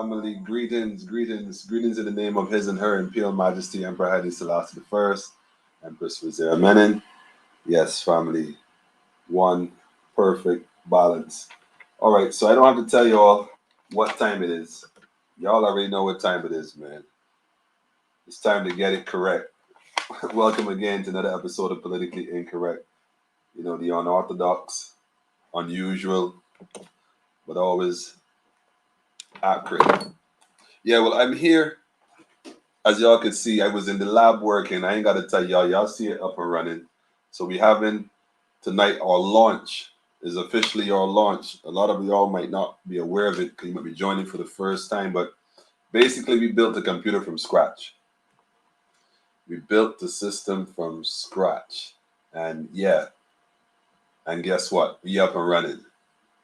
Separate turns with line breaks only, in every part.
family. Greetings, greetings, greetings in the name of His and Her Imperial Majesty Emperor Haile Selassie I, Empress Wazira Menin. Yes, family. One perfect balance. All right, so I don't have to tell you all what time it is. Y'all already know what time it is, man. It's time to get it correct. Welcome again to another episode of Politically Incorrect. You know, the unorthodox, unusual, but always accurate. Yeah, well, I'm here. As y'all can see, I was in the lab working. I ain't got to tell y'all. Y'all see it up and running. So we having tonight our launch is officially our launch. A lot of y'all might not be aware of it because you might be joining for the first time. But basically, we built a computer from scratch. We built the system from scratch. And yeah, and guess what? We up and running.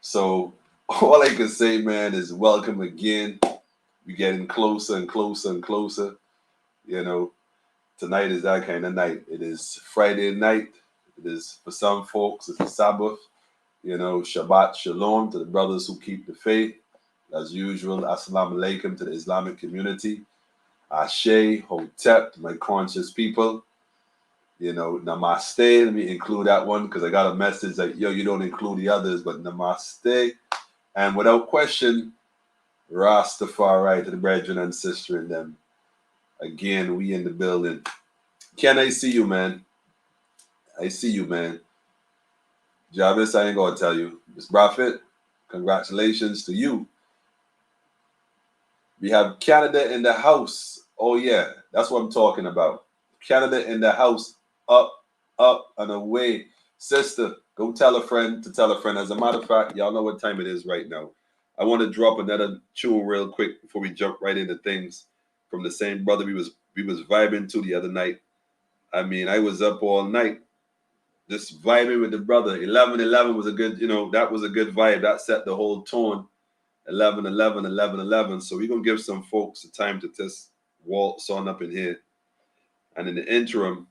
So all I can say, man, is welcome again. We getting closer and closer and closer. You know, tonight is that kind of night. It is Friday night. It is, for some folks, it's a Sabbath. You know, Shabbat Shalom to the brothers who keep the faith. As usual, Assalamu Alaikum to the Islamic community. Ashe, Hotep to my conscious people. You know, Namaste. Let me include that one because I got a message like, yo, you don't include the others, but Namaste. And without question, Rastafari to the brethren and sister in them. Again, we in the building. Ken, I see you, man. I see you, man. Jarvis, I ain't gonna tell you. Miss Prophet, congratulations to you. We have Canada in the house. Oh yeah, that's what I'm talking about. Canada in the house. Up, and away. Sister, go tell a friend to tell a friend. As a matter of fact, y'all know what time it is right now. I want to drop another tune real quick before we jump right into things from the same brother we was vibing to the other night. I mean, I was up all night just vibing with the brother. 11-11 was a good, that was a good vibe. That set the whole tone. 11-11, 11-11. So we're going to give some folks the time to just waltz on up in here. And in the interim,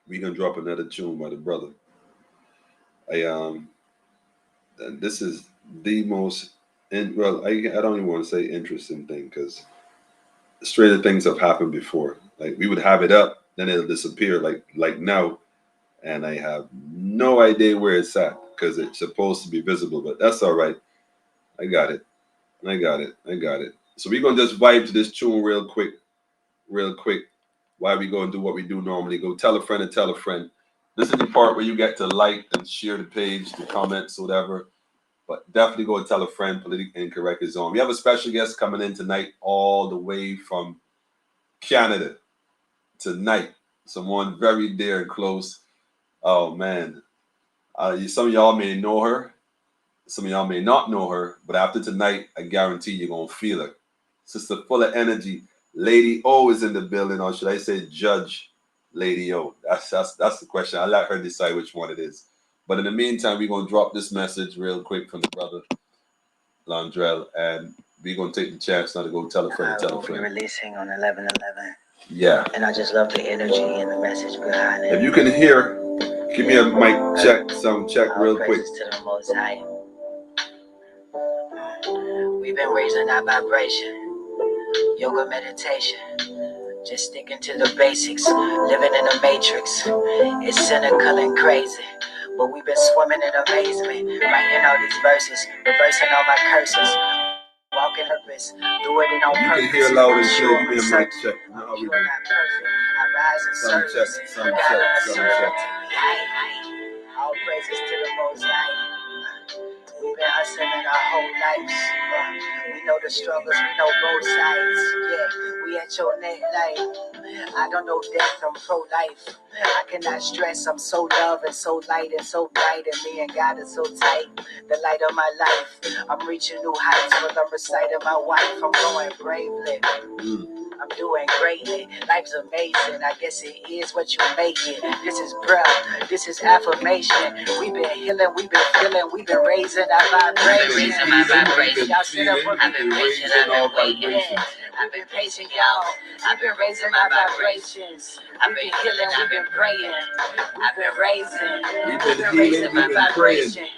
we're going to drop another tune by the brother. And this is the most, I don't even want to say interesting thing because stranger things have happened before. Like we would have it up, then it'll disappear like now. And I have no idea where it's at because it's supposed to be visible, but that's all right. I got it. So we're going to just vibe to this tune real quick. Why we going to do what we do normally. Go tell a friend and tell a friend. This is the part where you get to like and share the page, the comments, whatever. But definitely go and tell a friend. Politically Incorrect is on. We have a special guest coming in tonight all the way from Canada tonight. Someone very dear and close. Oh, man. Some of y'all may know her. Some of y'all may not know her. But after tonight, I guarantee you're going to feel her. Sister full of energy. Lady O is in the building. Or should I say Judge Lady O? That's the question. I'll let her decide which one it is. But in the meantime, we're going to drop this message real quick from the brother Landrell. And we're going to take the chance now to go tell a friend.
We're releasing on 11-11.
Yeah.
And I just love the energy and the message behind it.
If you can hear, give me a mic check, sound check real quick.
To the Most High. We've been raising our vibration. Yoga meditation. Just sticking to the basics. Living in a matrix. It's cynical and crazy. But we've been swimming in amazement. Writing all these verses. Reversing all my curses. Walking purpose, doing it on purpose.
You can hear loud and clear. Give me a mic check.
Pure, not perfect. I rise in service.
Sound check.
All praises to the Most High. We've been hustling our whole lives. We know the struggles, we know both sides. Yeah, we at your neck like I don't know death, I'm pro-life. I cannot stress, I'm so love and so light and so bright, and me and God are so tight. The light of my life, I'm reaching new heights while I'm reciting my wife. I'm going bravely. I'm doing greatly. Life's amazing. I guess it is what you make it. This is breath. This is affirmation. We've been healing. We've been feeling. We've been raising our vibration. Y'all sit up with me. I've been patient. I've been waiting. I've been patient, y'all. I've been raising my vibrations. I've been healing. We've been praying. I've been raising. We've been raising my vibration.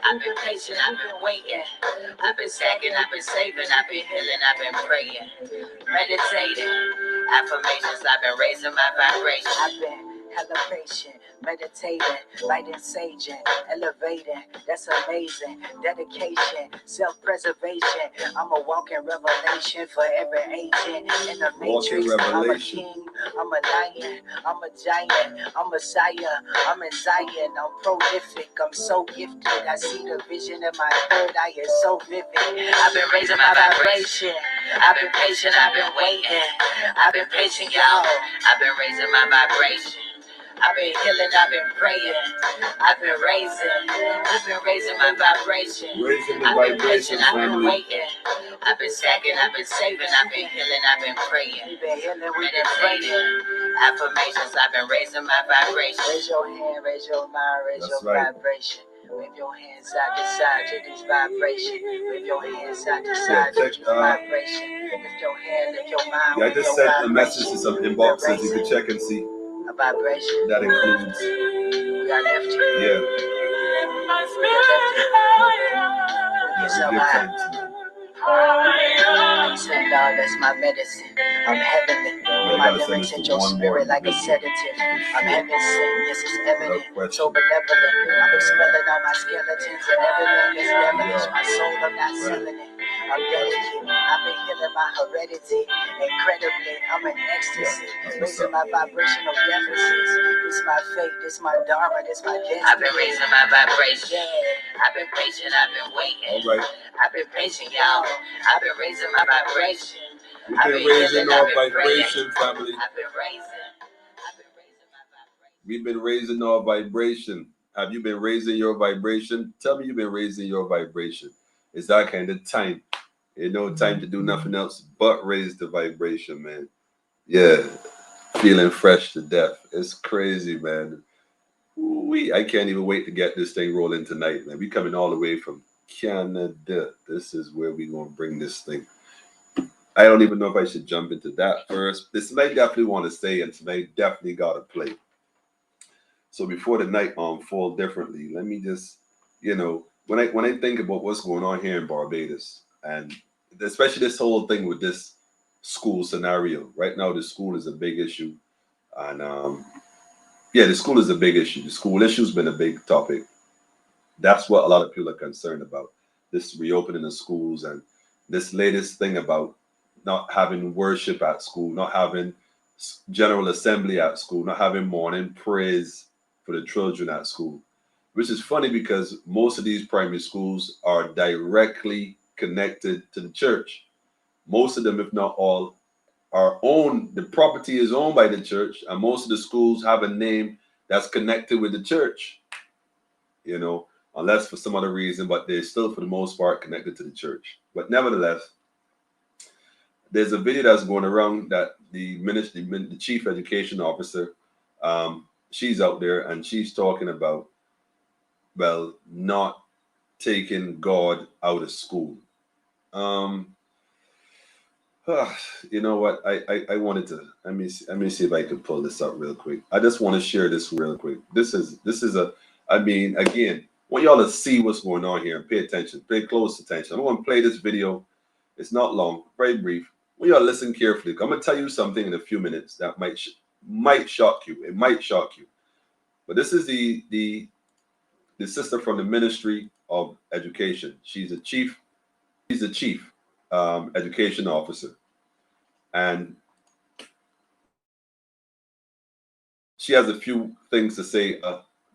I've been patient, I've been waiting. I've been stacking, I've been saving, I've been healing, I've been praying, meditating. Affirmations, I've been raising my vibration. I've been hella patient, meditating, lighting, saging, elevating. That's amazing. Dedication, self-preservation. I'm a walking revelation for every agent in the matrix. I'm a king, I'm a lion, I'm a giant, I'm Messiah, I'm in Zion, I'm prolific, I'm so gifted. I see the vision in my third eye is so vivid. I've been raising my vibration. I've been patient, I've been waiting. I've been patient, y'all. I've been raising my vibration. I've been healing, I've been praying. I've been raising my vibration. I've been patient, I've been waiting. I've been stacking, I've been saving, I've been healing, I've been praying. We've been healing, we've been praying. Affirmations, I've been raising my vibration. Raise your hand, raise your mind, raise your vibration. Wave your hands side to side to this vibration. Wave your hands side to side to this vibration. Lift your hand, lift your mind.
Yeah, I just sent a message to some inboxes. You can check and see.
A vibration.
That includes.
We are lifted.
Yeah.
Yourself high. I'm saying, dog, that's my medicine. I'm heavenly. My lyrics hit your spirit like a sedative. I'm heaven sent, yes, it's evident. So benevolent. I'm expelling all my skeletons and everything is devilish. My soul, I'm not sealing it. I'm dedicated. I've been healing my heredity. Incredibly, I'm in ecstasy. Raising my vibrational deficits. This my fate, this my dharma, this my destiny. I've been raising my vibration. I've been patient, I've been waiting.
All right.
I've been patient, y'all. I've been raising my vibration.
We've been raising our vibration, family.
I've been raising my vibration.
We've been raising our vibration. Have you been raising your vibration? Tell me you've been raising your vibration. It's that kind of time. Ain't no time to do nothing else but raise the vibration, man. Yeah. Feeling fresh to death. It's crazy, man. I can't even wait to get this thing rolling tonight, man. We coming all the way from Canada. This is where we gonna bring this thing. I don't even know if I should jump into that first. This night definitely want to say, and tonight definitely gotta play. So before the night unfold differently, let me just, when I think about what's going on here in Barbados, and especially this whole thing with this school scenario. Right now, the school is a big issue, and the school is a big issue. The school issue's been a big topic. That's what a lot of people are concerned about. This reopening of schools and this latest thing about not having worship at school, not having general assembly at school, not having morning praise for the children at school, which is funny because most of these primary schools are directly connected to the church. Most of them, if not all, are owned. The property is owned by the church, and most of the schools have a name that's connected with the church, unless for some other reason, but they're still, for the most part, connected to the church. But nevertheless, there's a video that's going around that the chief education officer, she's out there and she's talking about, not taking God out of school. You know what? I wanted to let me see if I can pull this up real quick. I just want to share this real quick. This is again, I want y'all to see what's going on here and pay attention, pay close attention. I'm going to play this video. It's not long, very brief. We all listen carefully. I'm going to tell you something in a few minutes that might shock you. It might shock you. But this is the sister from the Ministry of Education. She's a chief education officer, and she has a few things to say.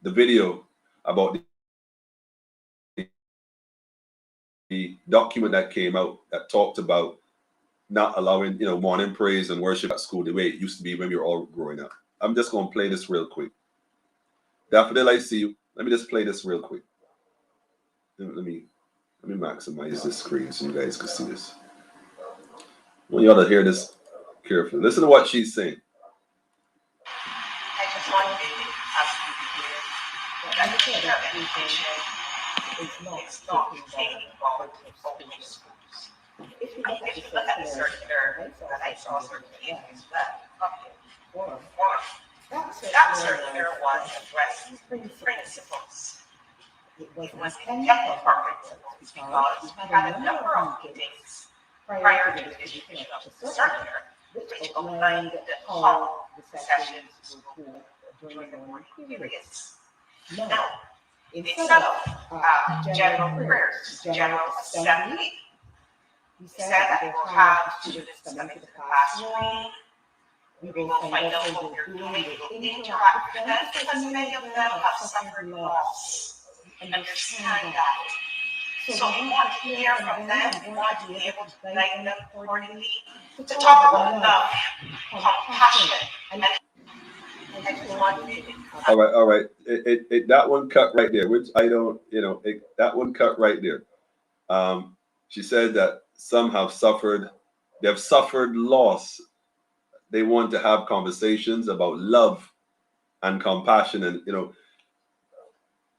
The video about the document that came out that talked about not allowing, morning praise and worship at school the way it used to be when we were all growing up. I'm just going to play this real quick. Daffodil, I see you. Let me just play this real quick. Let me maximize this screen so you guys can see this. I want y'all to hear this carefully. Listen to what she's saying.
I just want to be absolutely clear. That the teacher of education is not taking God out of schools. If you look at the circular that I saw circulating as well, that circular was addressing principles. It wasn't kept in perfect order because we had a number of meetings prior to the distribution of the circular, which outlined how the sessions were held during the morning periods. Now, instead of general prayers, general assembly, we said that we will have the students come into the classroom. We will find out how they're doing. We will interact with them because many of them have suffered loss. We understand that. So we want to hear from them. We want to be able to guide them accordingly. To talk about love, compassion, and I just want to.
All right. That one cut right there, which I don't, that one cut right there. She said that some they have suffered loss. They want to have conversations about love and compassion, and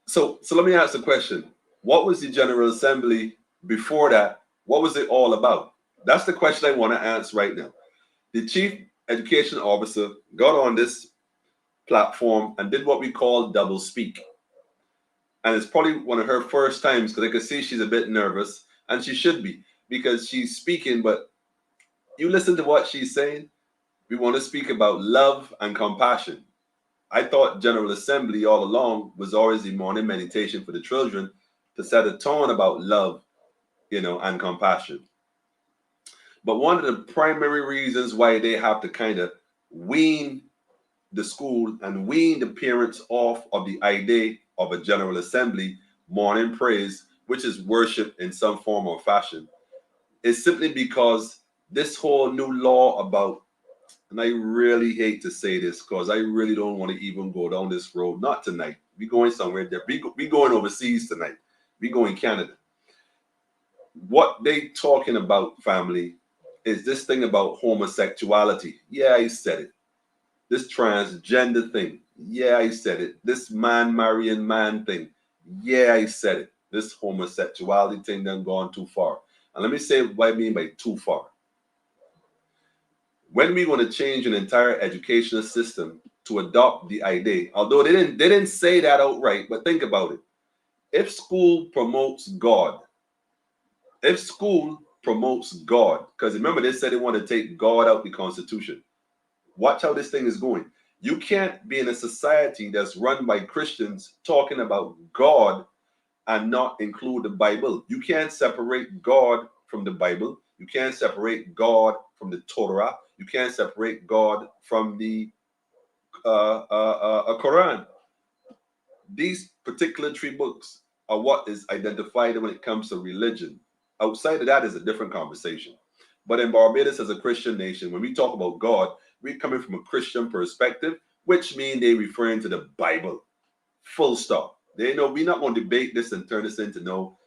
So let me ask the question: what was the General Assembly before that? What was it all about? That's the question I want to answer right now. The Chief Education Officer got on this platform and did what we call double speak. And it's probably one of her first times because I can see she's a bit nervous, and she should be because she's speaking, but you listen to what she's saying. We want to speak about love and compassion. I thought General Assembly all along was always the morning meditation for the children to set a tone about love, and compassion. But one of the primary reasons why they have to kind of wean the school and wean the parents off of the idea of a General Assembly morning praise, which is worship in some form or fashion, is simply because this whole new law about, and I really hate to say this because I really don't want to even go down this road. Not tonight. We going somewhere there. We going overseas tonight. We going Canada. What they talking about, family, is this thing about homosexuality. Yeah, I said it. This transgender thing. Yeah, I said it. This man marrying man thing. Yeah, I said it. This homosexuality thing done gone too far. And let me say what I mean by too far. When we want to change an entire educational system to adopt the idea, although they didn't say that outright, but think about it. If school promotes God, because remember they said they want to take God out the Constitution. Watch how this thing is going. You can't be in a society that's run by Christians talking about God and not include the Bible. You can't separate God from the Bible. You can't separate God from the Torah. You can't separate God from the Quran. These particular three books are what is identified when it comes to religion. Outside of that is a different conversation. But in Barbados, as a Christian nation, when we talk about God, we're coming from a Christian perspective, which means they're referring to the Bible. Full stop. They know we're not going to debate this and turn this into no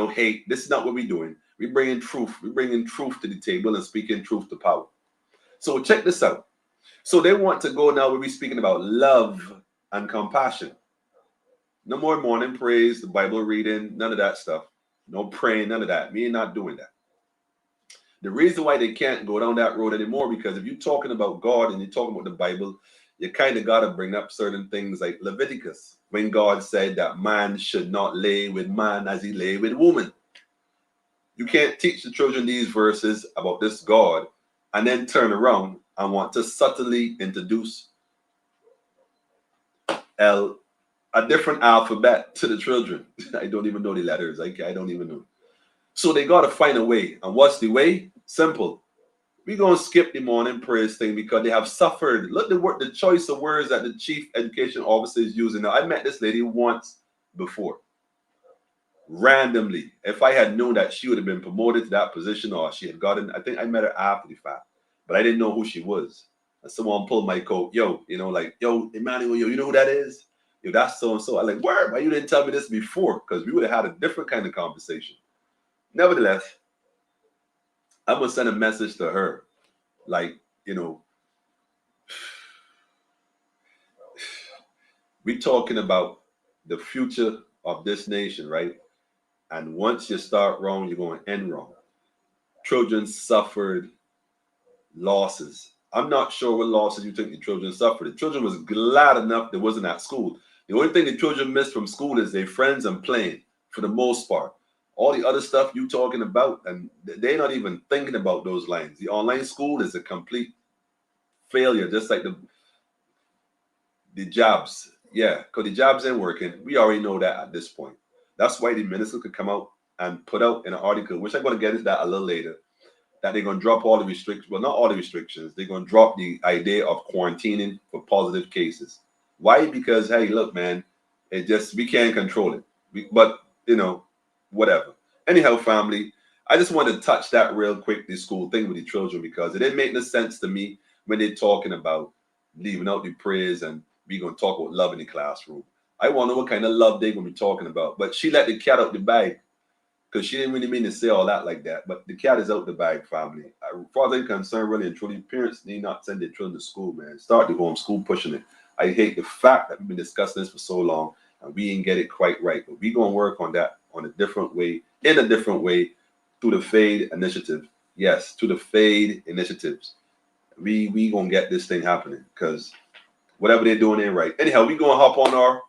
hate. This is not what we're doing. We're bringing truth. We're bringing truth to the table and speaking truth to power. So check this out. So they want to go now where we're speaking about love and compassion. No more morning praise, the Bible reading, none of that stuff. No praying, none of that. Me not doing that. The reason why they can't go down that road anymore, because if you're talking about God and you're talking about the Bible, you kind of got to bring up certain things like Leviticus, when God said that man should not lay with man as he lay with woman. You can't teach the children these verses about this God and then turn around and want to subtly introduce a different alphabet to the children. I don't even know the letters. I don't even know. So they got to find a way. And what's the way? Simple. We're going to skip the morning praise thing because they have suffered. Look the choice of words that the chief education officer is using. Now, I met this lady once before. Randomly. If I had known that she would have been promoted to that position or she had gotten, I think I met her after the fact, but I didn't know who she was. And someone pulled my coat. Yo, Emmanuel, you know who that is? Yo, that's so-and-so. I'm like, where? Why you didn't tell me this before? Because we would have had a different kind of conversation. Nevertheless, I'm going to send a message to her. Like, we're talking about the future of this nation, right? And once you start wrong, you're going to end wrong. Children suffered losses. I'm not sure what losses you think the children suffered. The children was glad enough they wasn't at school. The only thing the children miss from school is their friends and playing, for the most part. All the other stuff you talking about, and they're not even thinking about those lines. The online school is a complete failure, just like the jobs. Yeah, because the jobs ain't working. We already know that at this point. That's why the minister could come out and put out in an article, which I'm going to get into that a little later, that they're going to drop all the restrictions. Well, not all the restrictions. They're going to drop the idea of quarantining for positive cases. Why? Because, hey, look, man, it just, we can't control it. But, you know, whatever. Anyhow, family, I just wanted to touch that real quick, this school thing with the children, because it didn't make no sense to me when they're talking about leaving out the prayers and we going to talk about love in the classroom. I want to know what kind of love they're going to be talking about. But she let the cat out the bag because she didn't really mean to say all that like that. But the cat is out the bag, family. As far as I'm concerned, really and truly, parents need not send their children to school, man. Start the home school pushing it. I hate the fact that we've been discussing this for so long and we didn't get it quite right. But we're going to work on that on a different way, in a different way, through the FADE initiative. Yes, to the FADE initiatives. We going to get this thing happening because whatever they're doing ain't right. Anyhow, we going to hop on our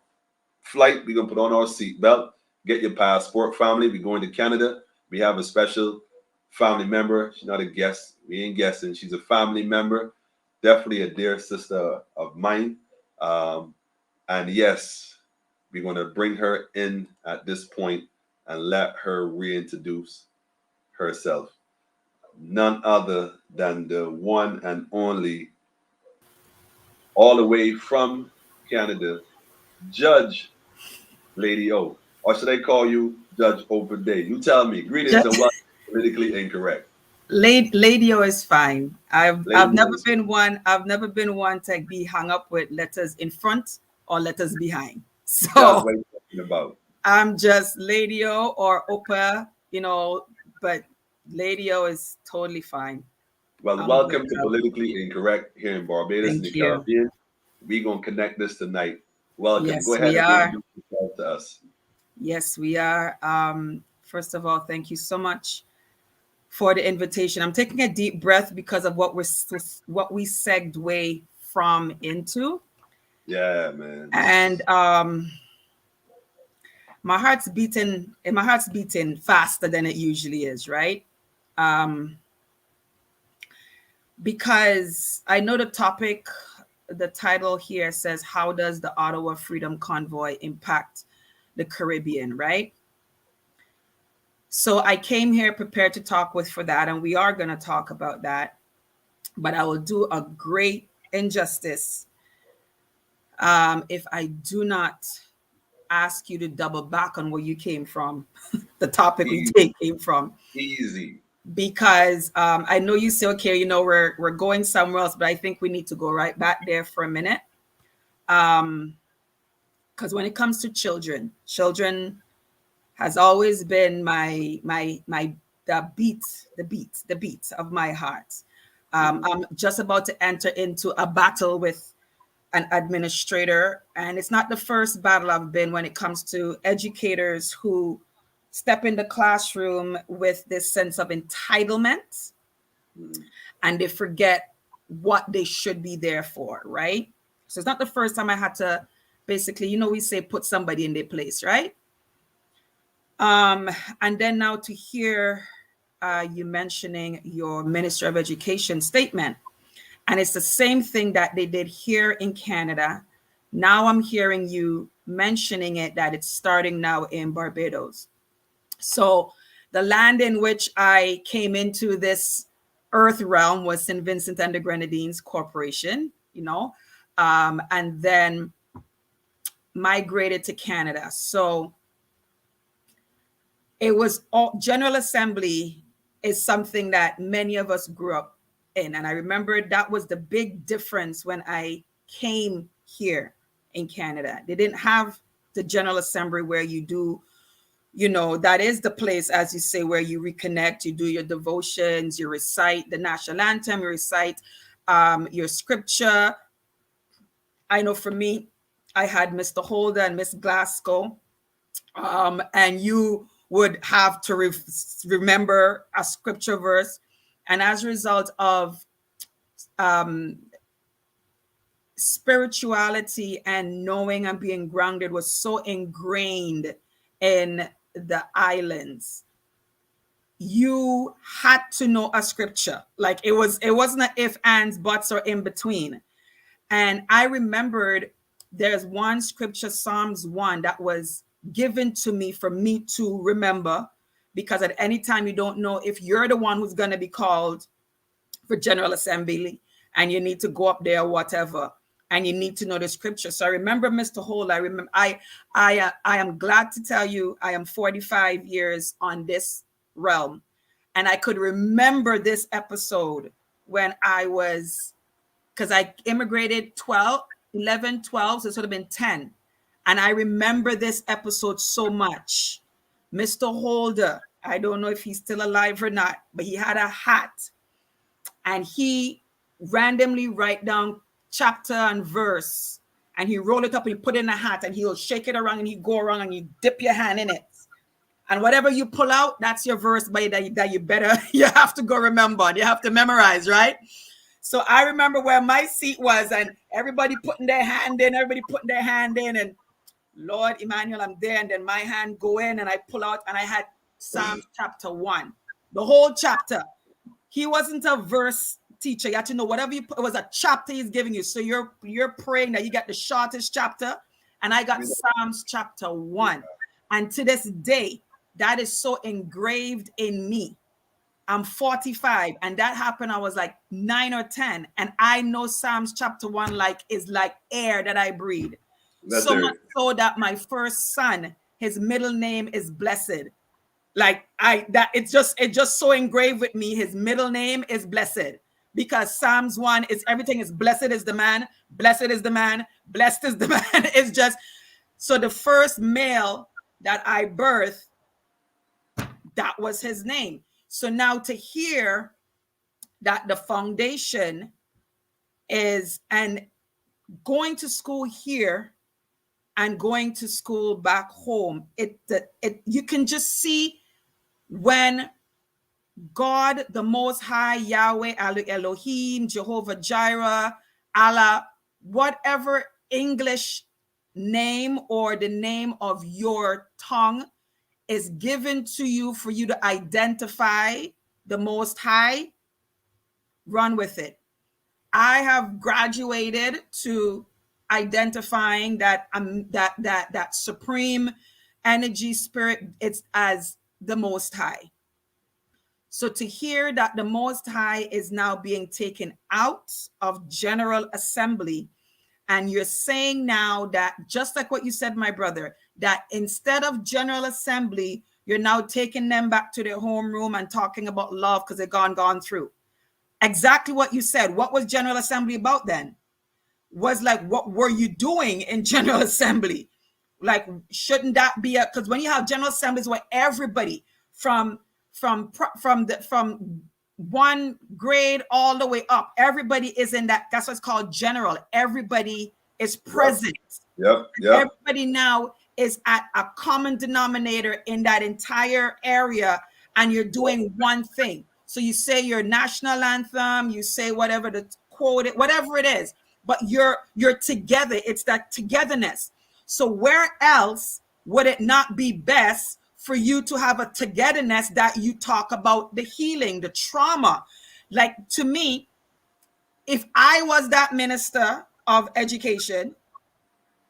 flight. We're going to put on our seatbelt, get your passport, family. We're going to Canada. We have a special family member. She's not a guest. We ain't guessing. She's a family member. Definitely a dear sister of mine. Um, and yes, we're going to bring her in at this point and let her reintroduce herself. None other than the one and only, all the way from Canada, Judge Lady O. Or should I call you Judge Open Day? You tell me. Greetings and welcome to Politically Incorrect.
Ladio is fine. I've
Lady O
never
is
been one. I've never been one to be hung up with letters in front or letters behind.
that's
So
what you're talking about.
I'm just Ladio or Opa, but Ladio is totally fine.
Well,
I'm good.
welcome to Politically Incorrect here in Barbados in the
Thank you.
Caribbean. We're going to connect this tonight. Welcome. Go
Yes,
ahead
we
and
are.
introduce yourself to us.
Yes, we are. First of all, thank you so much for the invitation. I'm taking a deep breath because of what we segued from into,
Yeah, man.
and my heart's beating faster than it usually is, right? Um, because I know the title here says, "How does the Ottawa Freedom Convoy impact the Caribbean?" Right? So I came here prepared to talk with for that, and we are going to talk about that. But I will do a great injustice if I do not ask you to double back on where you came from, the topic we
Easy.
came from,
Easy.
because I know you say, okay, we're going somewhere else, but I think we need to go right back there for a minute. Because when it comes to children has always been my the beat of my heart. I'm just about to enter into a battle with an administrator, and it's not the first battle I've been when it comes to educators who step in the classroom with this sense of entitlement and they forget what they should be there for, right? So it's not the first time I had to basically, we say put somebody in their place, right? And then now to hear you mentioning your Minister of Education statement, and it's the same thing that they did here in Canada. Now I'm hearing you mentioning it, that it's starting now in Barbados. So the land in which I came into this earth realm was St. Vincent and the Grenadines Corporation, and then migrated to Canada. So it was all General Assembly is something that many of us grew up in. And I remember that was the big difference when I came here in Canada. They didn't have the General Assembly where you do, that is the place, as you say, where you reconnect, you do your devotions, you recite the national anthem, you recite your scripture. I know for me, I had Mr. Holder and Miss Glasgow, and you would have to remember a scripture verse. And as a result of spirituality and knowing and being grounded was so ingrained in the islands. You had to know a scripture. Like it wasn't an if, ands, buts, or in between. And I remembered there's one scripture, Psalms 1, that was given to me for me to remember, because at any time you don't know if you're the one who's going to be called for General Assembly and you need to go up there or whatever, and you need to know the scripture. So I remember, Mr. Hole, I am glad to tell you I am 45 years on this realm, and I could remember this episode when I was, because I immigrated 11, 12, so it would have been 10. And I remember this episode so much. Mr. Holder, I don't know if he's still alive or not, but he had a hat and he randomly write down chapter and verse and he roll it up and he put it in a hat and he'll shake it around and he go around and you dip your hand in it. And whatever you pull out, that's your verse by that you better, you have to go remember, you have to memorize, right? So I remember where my seat was and everybody putting their hand in, and Lord Emmanuel, I'm there. And then my hand go in and I pull out and I had Psalms chapter 1, the whole chapter. He wasn't a verse teacher. You had to know whatever it was a chapter he's giving you. So you're praying that you get the shortest chapter. And I got Psalms chapter 1. And to this day, that is so engraved in me. I'm 45 and that happened. I was like 9 or 10. And I know Psalms chapter 1 is like air that I breathe. That's so much so that my first son, his middle name is Blessed. It's just so engraved with me. His middle name is Blessed because Psalms 1 is everything is blessed is the man, blessed is the man, blessed is the man. It's just, so the first male that I birthed, that was his name. So now to hear that the foundation is, and going to school here and going to school back home, you can just see when God, the Most High, Yahweh, Elohim, Jehovah Jireh, Allah, whatever English name or the name of your tongue is given to you for you to identify the Most High, run with it. I have graduated to identifying that that supreme energy spirit, it's as the Most High. So to hear that the Most High is now being taken out of General Assembly, and you're saying now that, just like what you said, my brother, that instead of General Assembly, you're now taking them back to their homeroom and talking about love because they're gone through. Exactly what you said. What was General Assembly about then? Was like, what were you doing in General Assembly? Like, shouldn't that be because when you have General Assemblies where everybody from one grade all the way up, everybody is in that's what's called general. Everybody is present.
Yep.
Everybody now is at a common denominator in that entire area, and you're doing one thing. So you say your national anthem, you say whatever the quote, whatever it is, but you're together. It's that togetherness. So where else would it not be best for you to have a togetherness that you talk about the healing, the trauma? Like, to me, if I was that minister of education,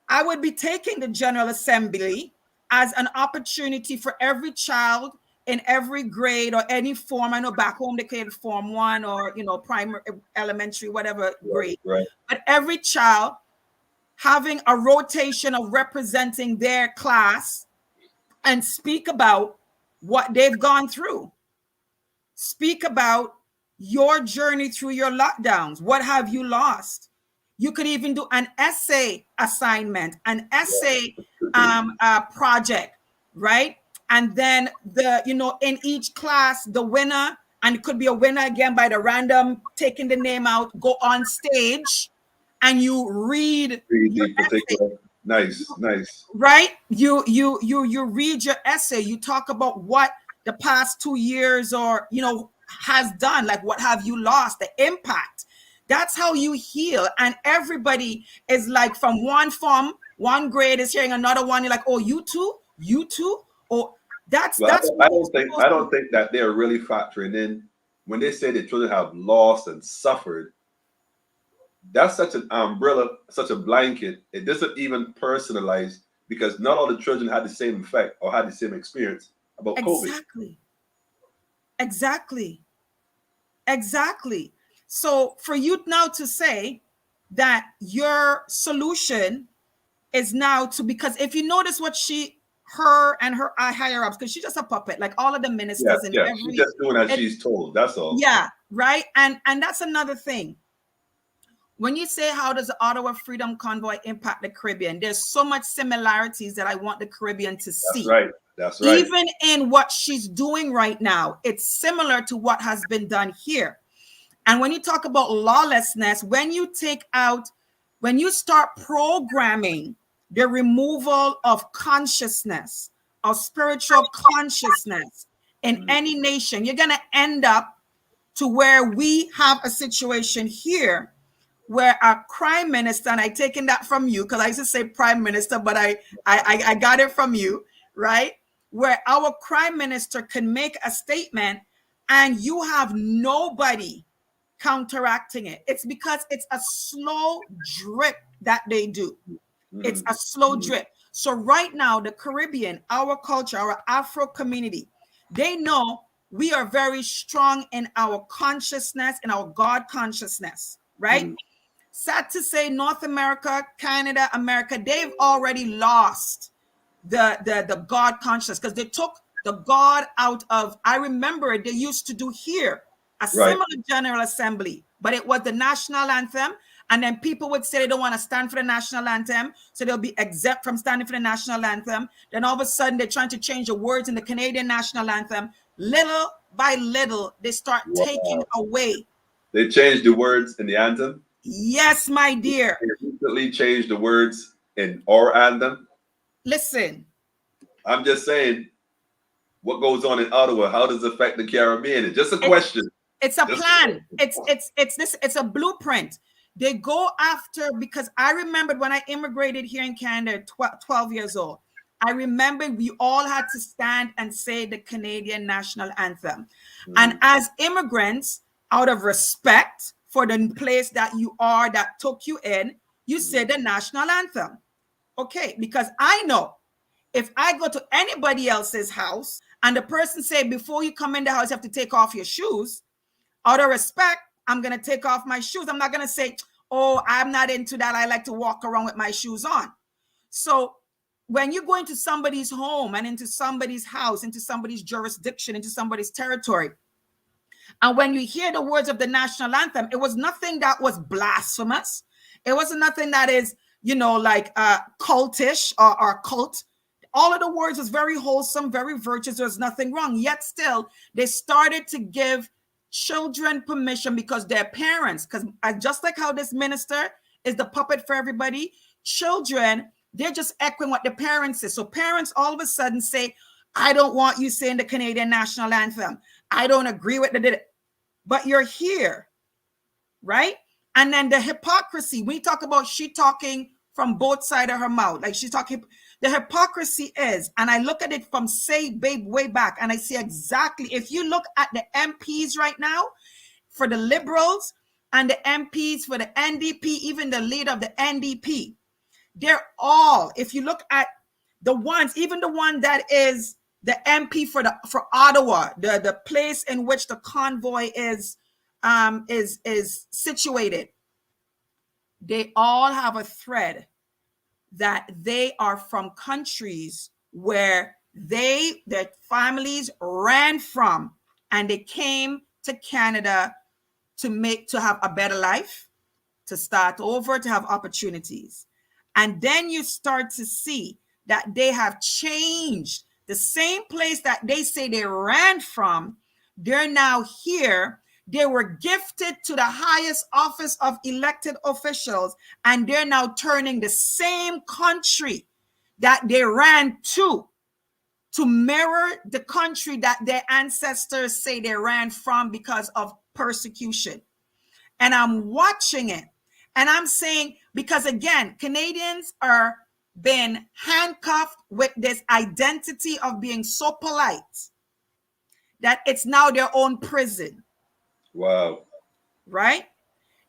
I would be taking the General Assembly as an opportunity for every child in every grade or any form. I know back home they created Form 1 or, primary, elementary, whatever grade.
Right.
But every child having a rotation of representing their class and speak about what they've gone through. Speak about your journey through your lockdowns. What have you lost? You could even do an essay assignment, an essay project, right? And then in each class, the winner, and it could be a winner again by the random taking the name out, go on stage and you read your essay.
Nice.
Right? You read your essay. You talk about what the past 2 years or has done, like what have you lost, the impact. That's how you heal. And everybody is like from one form, one grade is hearing another one. You're like, oh, you too. Oh,
Well,
that's what it's
I
supposed to
don't think that they're really factoring in when they say that children have lost and suffered. That's such an umbrella, such a blanket. It doesn't even personalize because not all the children had the same effect or had the same experience about COVID.
exactly, exactly, exactly. So for you now to say that your solution is now to, because if you notice what her and her higher ups, because she's just a puppet, like all of the
Yes,
ministers in
yes. She's
every,
just doing as
it,
she's told. That's all.
yeah, right. And that's another thing. When you say how does the Ottawa Freedom Convoy impact the Caribbean, there's so much similarities that I want the Caribbean to
That's
see.
right. That's right.
Even in what she's doing right now, it's similar to what has been done here. And when you talk about lawlessness, when you start programming the removal of consciousness, of spiritual consciousness in
Mhm.
any nation, you're going to end up to where we have a situation here where our prime minister, and I taken that from you because I used to say prime minister, but I got it from you, right? Where our prime minister can make a statement and you have nobody counteracting it. It's because it's a slow drip that they do. It's
Mhm.
a slow
Mhm.
drip. So right now, the Caribbean, our culture, our Afro community, they know we are very strong in our consciousness, in our God consciousness, right?
Mhm.
Sad to say, North America, Canada, America, they've already lost the God consciousness because they took the God out of. I remember they used to do here a
Right.
similar General Assembly, but it was the national anthem. And then people would say they don't want to stand for the national anthem, so they'll be exempt from standing for the national anthem. Then all of a sudden, they're trying to change the words in the Canadian national anthem. Little by little, they start taking
Wow.
away.
They changed the words in the anthem.
Yes, my dear.
They recently changed the words in our anthem.
Listen,
I'm just saying, what goes on in Ottawa? How does it affect the Caribbean? It's just a
it,
question.
it's a
Just a
plan.
question.
It's a blueprint. They go after, because I remembered when I immigrated here in Canada, 12 years old. I remember we all had to stand and say the Canadian national anthem. And
Mhm.
as immigrants, out of respect for the place that you are, that took you in, you say
Mhm.
the national anthem. Okay, because I know if I go to anybody else's house and the person say, before you come in the house, you have to take off your shoes, out of respect, I'm going to take off my shoes. I'm not going to say, oh, I'm not into that. I like to walk around with my shoes on. So when you go into somebody's home and into somebody's house, into somebody's jurisdiction, into somebody's territory, and when you hear the words of the national anthem, it was nothing that was blasphemous. It wasn't nothing that is, like cultish or cult. All of the words was very wholesome, very virtuous. There's nothing wrong. Yet still, they started to give children permission because their parents, because just like how this minister is the puppet for everybody, children, they're just echoing what the parents say. So parents all of a sudden say, I don't want you saying the Canadian national anthem. I don't agree with the, but you're here, right? And then the hypocrisy, we talk about she talking from both sides of her mouth, like she's talking. The hypocrisy is, and I look at it from say babe way back, and I see exactly, if you look at the MPs right now for the Liberals and the MPs for the NDP, even the leader of the NDP, they're all, if you look at the ones, even the one that is the MP for Ottawa, the place in which the convoy is situated, they all have a thread that they are from countries where their families ran from, and they came to Canada to have a better life, to start over, to have opportunities. And then you start to see that they have changed the same place that they say they ran from. They're now here. They were gifted to the highest office of elected officials, and they're now turning the same country that they ran to mirror the country that their ancestors say they ran from because of persecution. And I'm watching it. And I'm saying, because again, Canadians are been handcuffed with this identity of being so polite that it's now their own prison,
Wow.
right?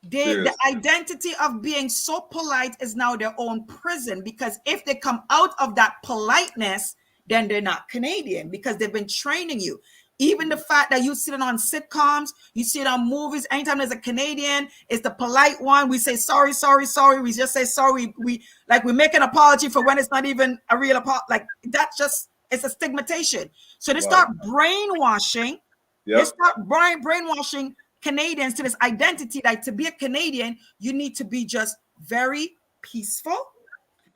The
Serious.
identity of being so polite is now their own prison, because if they come out of that politeness, then they're not Canadian, because they've been training you. Even the fact that you see it on sitcoms, you see it on movies, anytime there's a Canadian, it's the polite one. We say sorry, sorry, sorry. We just say sorry. We make an apology for when it's not even a real apology. Like that's just, it's a stigmatization. So they
Wow.
start brainwashing. They
Yep.
start brainwashing Canadians to this identity that to be a Canadian, you need to be just very peaceful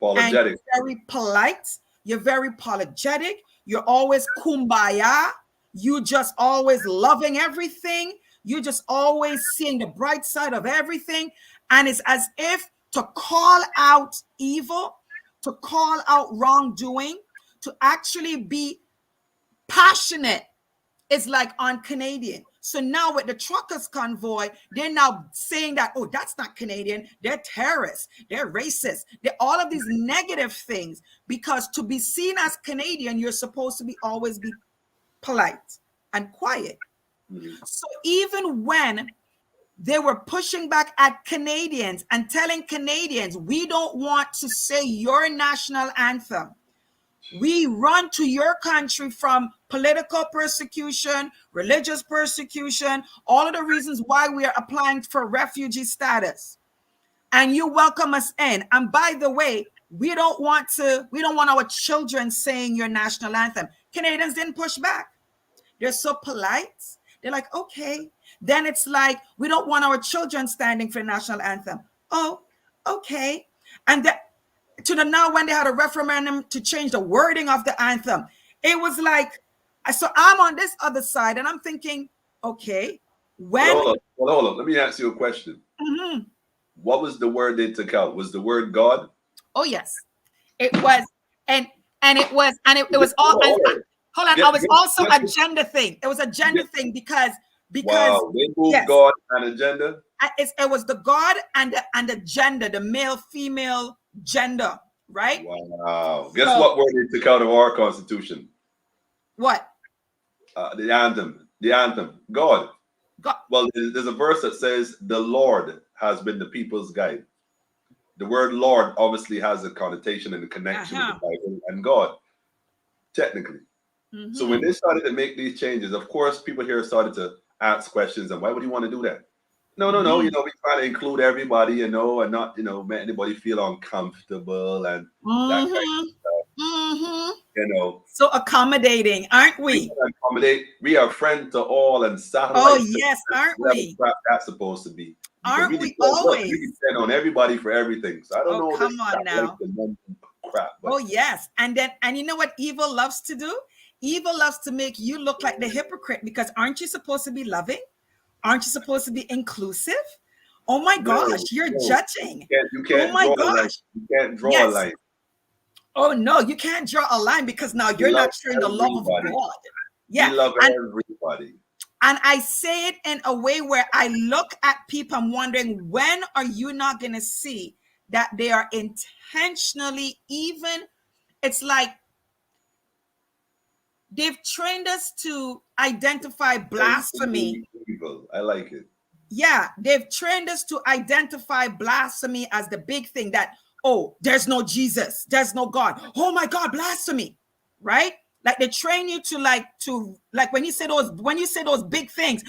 and
Apologetic.
very polite. You're very apologetic. You're always kumbaya. You just always loving everything. You're just always seeing the bright side of everything. And it's as if to call out evil, to call out wrongdoing, to actually be passionate is like on Canadian. So now with the truckers convoy, they're now saying that, oh, that's not Canadian. They're terrorists. They're racist. They're all of these negative things, because to be seen as Canadian, you're supposed to be always be polite and quiet.
Mhm.
So even when they were pushing back at Canadians and telling Canadians, we don't want to say your national anthem. We run to your country from political persecution, religious persecution, all of the reasons why we are applying for refugee status. And you welcome us in. And by the way, we don't want our children saying your national anthem. Canadians didn't push back. They're so polite. They're like, okay. Then it's like, we don't want our children standing for the national anthem. Oh, okay. And that, to the now when they had a referendum to change the wording of the anthem, it was like, so I'm on this other side and I'm thinking, okay,
But
when,
hold on. Well, hold on. Let me ask you a question.
mhm.
What was the word they took out? Was the word God?
Oh yes, it was, and it was all,
Hold
and
on.
hold on, I
Get,
was
get,
also
get,
a gender thing. It was a gender
get-
thing because
wow. They moved
yes,
God and agenda.
it was the God and the gender, the male female gender, right?
Wow. Guess
So
what word they took out of our Constitution?
what?
The anthem. The anthem. God.
God,
Well, there's a verse that says, "The Lord has been the people's guide." The word Lord obviously has a connotation and a connection with the
uh-huh.
Bible and God, technically. So when
Mm-hmm.
they started to make these changes, of course, people here started to ask questions. And why would you want to do that? No, no, no.
Mm-hmm.
We try to include everybody, and not, make anybody feel uncomfortable and that kind
Mm-hmm.
of stuff.
Mm-hmm.
You know,
So accommodating, aren't
we
we?
can accommodate. We are friend to all and
Oh
satellite to
yes, aren't
whatever
we?
crap that's supposed to be. You can
Aren't
really
we
go, look, we
always?
depend on everybody for everything. So I don't
Oh,
know this
come on
satellite
now.
and crap,
Oh
but
yes. And you know what evil loves to do? Evil loves to make you look like the hypocrite, because aren't you supposed to be loving? Aren't you supposed to be inclusive? Oh my
no,
gosh, you're
no,
judging.
you
Oh
can't
my
draw a line.
gosh.
You can't draw a
Yes.
line.
Oh no, you can't draw a line, because now
We
you're
love
not showing the love of
everybody.
God.
We
Yeah.
love
And
everybody.
I say it in a way where I look at people, I'm wondering, when are you not going to see that they are intentionally, even, it's like they've trained us to identify blasphemy.
Evil. I like it.
Yeah, they've trained us to identify blasphemy as the big thing, that, oh, there's no Jesus, there's no God. Oh my God, blasphemy, right? Like they train you to when you say those big things,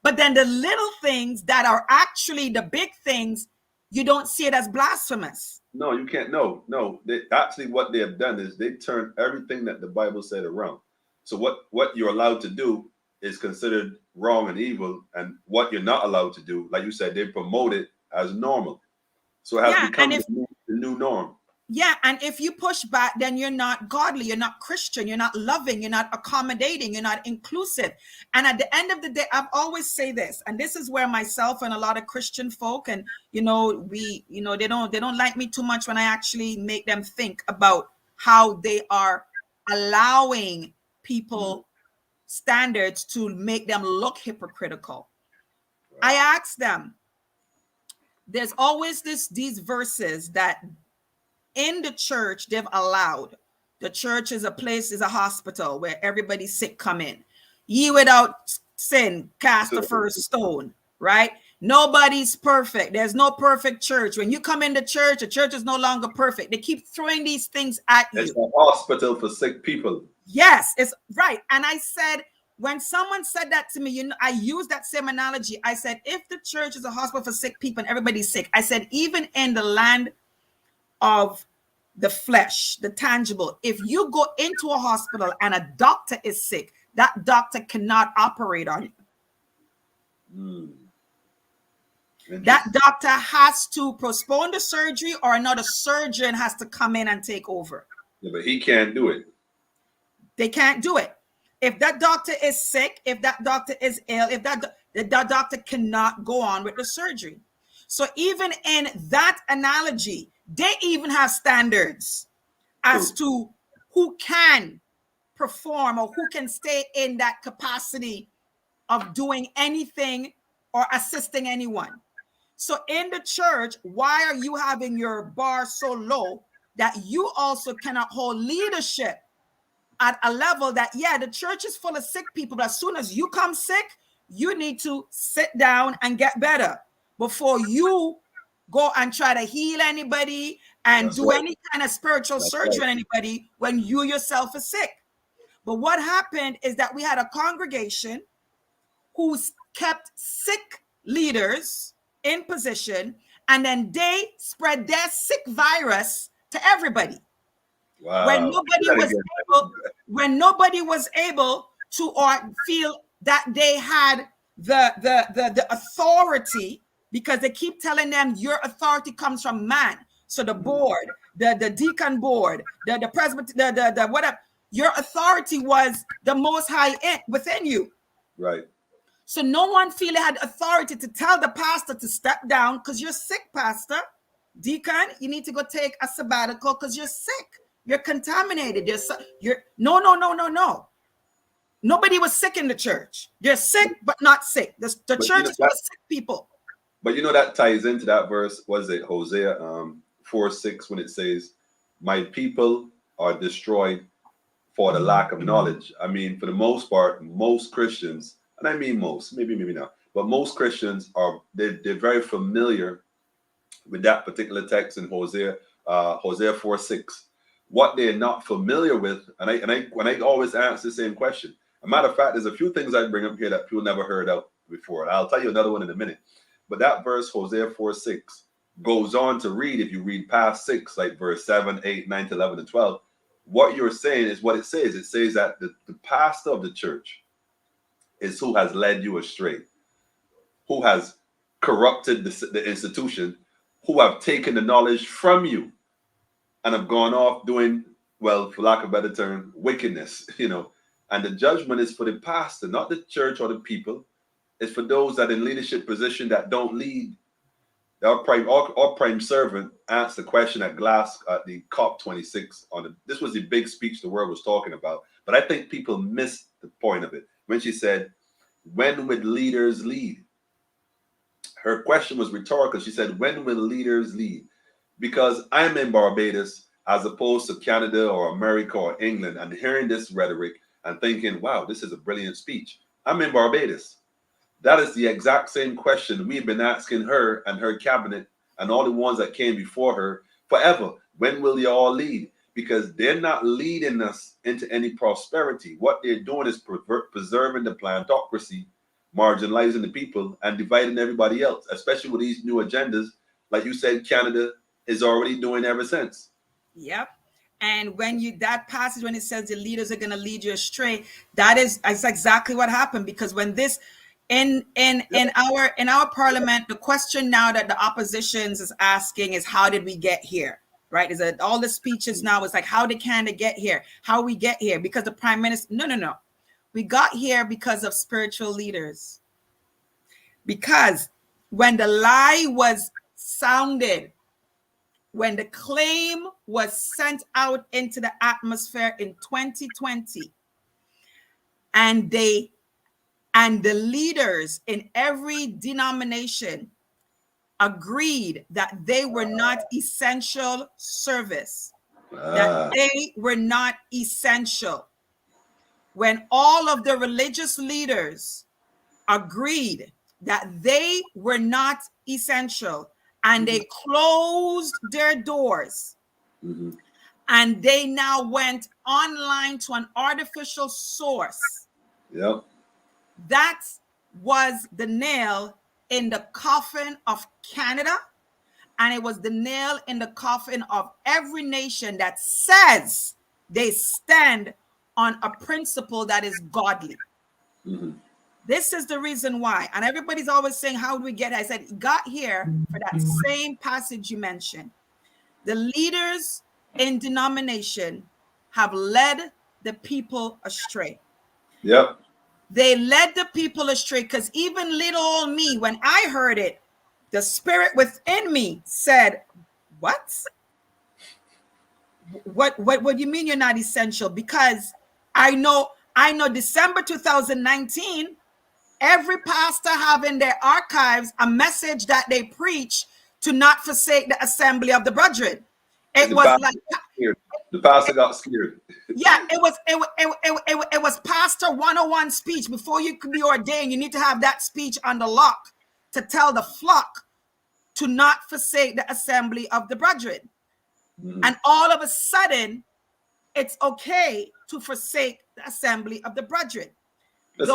but then the little things that are actually the big things, you don't see it as blasphemous.
No, you can't. No, no. They actually what they have done is they turned everything that the Bible said around. So what you're allowed to do is considered wrong and evil, and what you're not allowed to do, like you said, they promote it as normal. So it has
Yeah, and
become
if
the new norm.
Yeah, and if you push back, then you're not godly, you're not Christian, you're not loving, you're not accommodating, you're not inclusive. And at the end of the day, I've always say this, and this is where myself and a lot of Christian folk, and they don't like me too much when I actually make them think about how they are allowing
Mhm.
people standards to make them look hypocritical. I
Wow.
ask them, there's always these verses that in the church they've allowed. The church is a place, is a hospital where everybody's sick come in. Ye without sin cast the first stone, right? Nobody's perfect. There's no perfect church. When you come into church, the church is no longer perfect. They keep throwing these things at
It's
you.
a hospital for sick people.
Yes, it's right. And I said, when someone said that to me, I used that same analogy. I said, if the church is a hospital for sick people and everybody's sick, I said, even in the land of the flesh, the tangible, if you go into a hospital and a doctor is sick, that doctor cannot operate on you. That doctor has to postpone the surgery, or another surgeon has to come in and take over.
Yeah, but he can't do it.
They can't do it. If that doctor is sick, if that doctor is ill, if that doctor cannot go on with the surgery. So even in that analogy, they even have standards as to who can perform or who can stay in that capacity of doing anything or assisting anyone. So in the church, why are you having your bar so low that you also cannot hold leadership at a level that, yeah, the church is full of sick people, but as soon as you come sick, you need to sit down and get better before you go and try to heal anybody and do any kind of spiritual surgery on anybody when you yourself are sick. But what happened is that we had a congregation who kept sick leaders in position, and then they spread their sick virus to everybody.
Wow.
When nobody was able to or feel that they had the authority, because they keep telling them your authority comes from man. So the board, the deacon board, the presbyter, the whatever, your authority was the most high within you.
Right.
So no one feel they had authority to tell the pastor to step down because you're sick, pastor. Deacon, you need to go take a sabbatical because you're sick. You're contaminated. No. Nobody was sick in the church. They're sick, but not sick. The church is full of sick people.
But you know that ties into that verse. Was it Hosea 4:6 when it says, "My people are destroyed for the lack of knowledge"? I mean, for the most part, most Christians, and I mean most, maybe not, but most Christians they're very familiar with that particular text in Hosea 4:6. What they're not familiar with, and I always ask the same question. A matter of fact, there's a few things I bring up here that people never heard of before. And I'll tell you another one in a minute. But that verse, Hosea 4:6, goes on to read, if you read past 6, like verse 7, 8, 9 to 11 and 12, what you're saying is what it says. It says that the pastor of the church is who has led you astray, who has corrupted the institution, who have taken the knowledge from you and have gone off doing, well, for lack of a better term, wickedness, And the judgment is for the pastor, not the church or the people. It's for those that in leadership position that don't lead. Our prime servant asked the question at the COP26 this was the big speech the world was talking about. But I think people missed the point of it when she said, "When would leaders lead?" Her question was rhetorical. She said, "When will leaders lead?" Because I'm in Barbados as opposed to Canada or America or England, and hearing this rhetoric and thinking, wow, this is a brilliant speech. I'm in Barbados. That is the exact same question we've been asking her and her cabinet and all the ones that came before her forever. When will you all lead? Because they're not leading us into any prosperity. What they're doing is preserving the plantocracy, marginalizing the people, and dividing everybody else, especially with these new agendas, like you said, Canada is already doing ever since.
Yep. And that passage, when it says the leaders are going to lead you astray, that's exactly what happened. Because when this in our parliament, the question now that the oppositions is asking is, how did we get here? Right? Is that all the speeches now is like, how can they get here? How we get here? Because the prime minister, no. We got here because of spiritual leaders. Because when the lie was sounded, when the claim was sent out into the atmosphere in 2020, and the leaders in every denomination agreed that they were not essential service, that they were not essential. When all of the religious leaders agreed that they were not essential and they closed their doors, and they now went online to an artificial source.
Yep.
That was the nail in the coffin of Canada, and it was the nail in the coffin of every nation that says they stand on a principle that is godly. This is the reason why. And everybody's always saying, how do we get here? I said, got here for that same passage you mentioned. The leaders in denomination have led the people astray.
Yep.
They led the people astray, because even little old me, when I heard it, the spirit within me said, what do you mean you're not essential? Because I know December 2019, every pastor have in their archives a message that they preach to not forsake the assembly of the brethren. It was like
the pastor got scared.
Yeah, it was pastor 101 speech. Before you could be ordained, you need to have that speech on the lock to tell the flock to not forsake the assembly of the brethren. And all of a sudden, it's okay to forsake the assembly of the brethren.
It's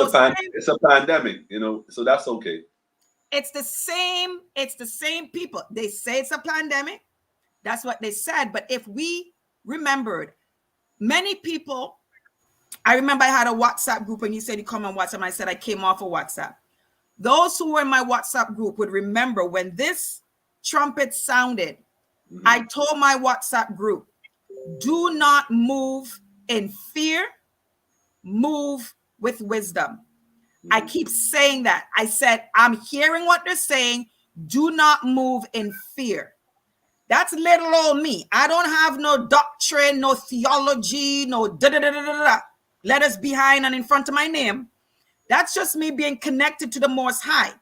a pandemic, so that's okay.
It's the same people. They say it's a pandemic. That's what they said. But if we remembered, many people, I remember I had a WhatsApp group and you said you come on WhatsApp, and I said I came off of WhatsApp. Those who were in my WhatsApp group would remember when this trumpet sounded, I told my WhatsApp group, do not move in fear, move with wisdom. I keep saying that. I said, I'm hearing what they're saying. Do not move in fear. That's little old me. I don't have no doctrine, no theology, no da-da-da-da-da-da. Letters behind and in front of my name. That's just me being connected to the Most High.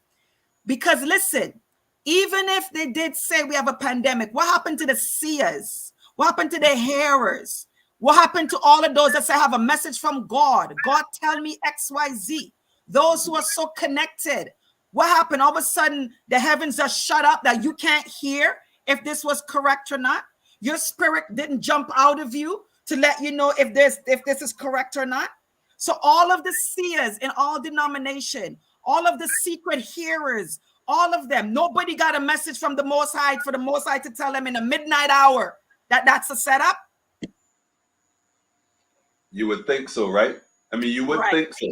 Because listen, even if they did say we have a pandemic, what happened to the seers? What happened to the hearers? What happened to all of those that say I have a message from God? God tell me X, Y, Z. Those who are so connected. What happened? All of a sudden, the heavens are shut up that you can't hear if this was correct or not. Your spirit didn't jump out of you to let you know if this is correct or not. So all of the seers in all denomination, all of the secret hearers, all of them, nobody got a message from the Most High for the Most High to tell them in the midnight hour that that's a setup.
You would think so, right? I mean, you would think so.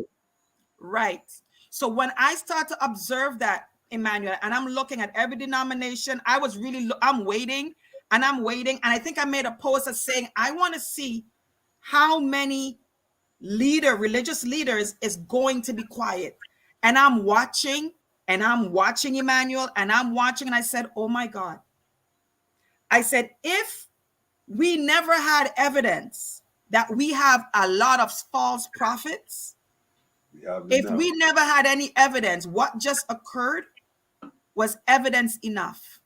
Right. So when I start to observe that, Emmanuel, and I'm looking at every denomination, I'm waiting. And I think I made a post of saying, I want to see how many religious leaders is going to be quiet. And I'm watching, Emmanuel, and I said, oh my God. I said, if we never had evidence that we have a lot of false prophets, if we never had any evidence, what just occurred was evidence enough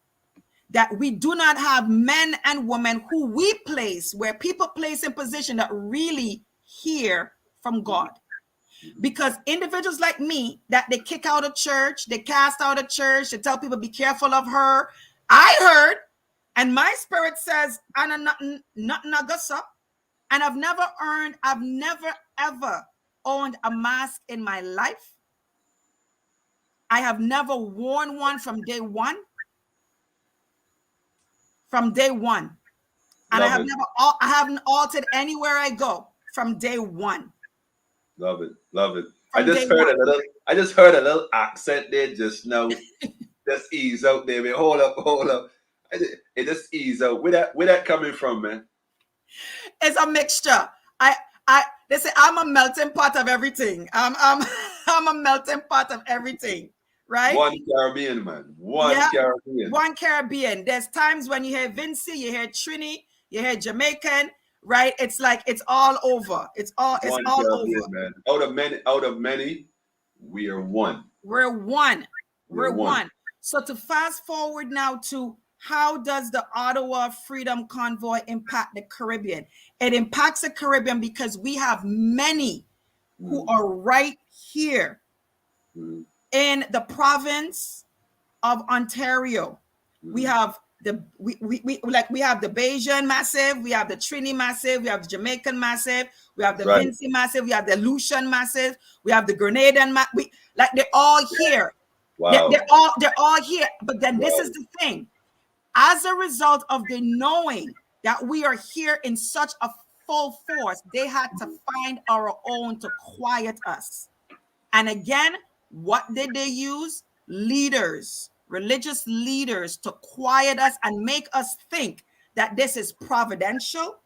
that we do not have men and women who we place, where people place in position that really hear from God. Because individuals like me, that they kick out of church, they cast out of church, they tell people be careful of her. I heard, and my spirit says, Anna, nothing goes up. And I've never ever owned a mask in my life. I have never worn one from day one. And I haven't altered anywhere I go from day one.
Love it. I just heard a little accent there just now. Just ease out, baby. Hold up. It just ease out. Where that coming from, man?
It's a mixture. They say I'm a melting pot of everything. I'm a melting pot of everything, right?
One Caribbean, man. One
Caribbean. There's times when you hear Vincy, you hear Trini, you hear Jamaican, right? It's like it's all over. It's all over.
Man. Out of many, we are one.
We're one. So to fast forward now to how does the Ottawa Freedom Convoy impact the Caribbean? It impacts the Caribbean because we have many who are right here in the province of Ontario. We have we have the Bayesian Massive, we have the Trini Massive, we have the Jamaican Massive, we have the
Right.
Vinci Massive, we have the Lucian Massive, we have the Grenadian we like they're all here.
Wow.
They're all here. But then this is the thing. As a result of the knowing that we are here in such a full force, they had to find our own to quiet us. And again, what did they use? Leaders, religious leaders, to quiet us and make us think that this is providential.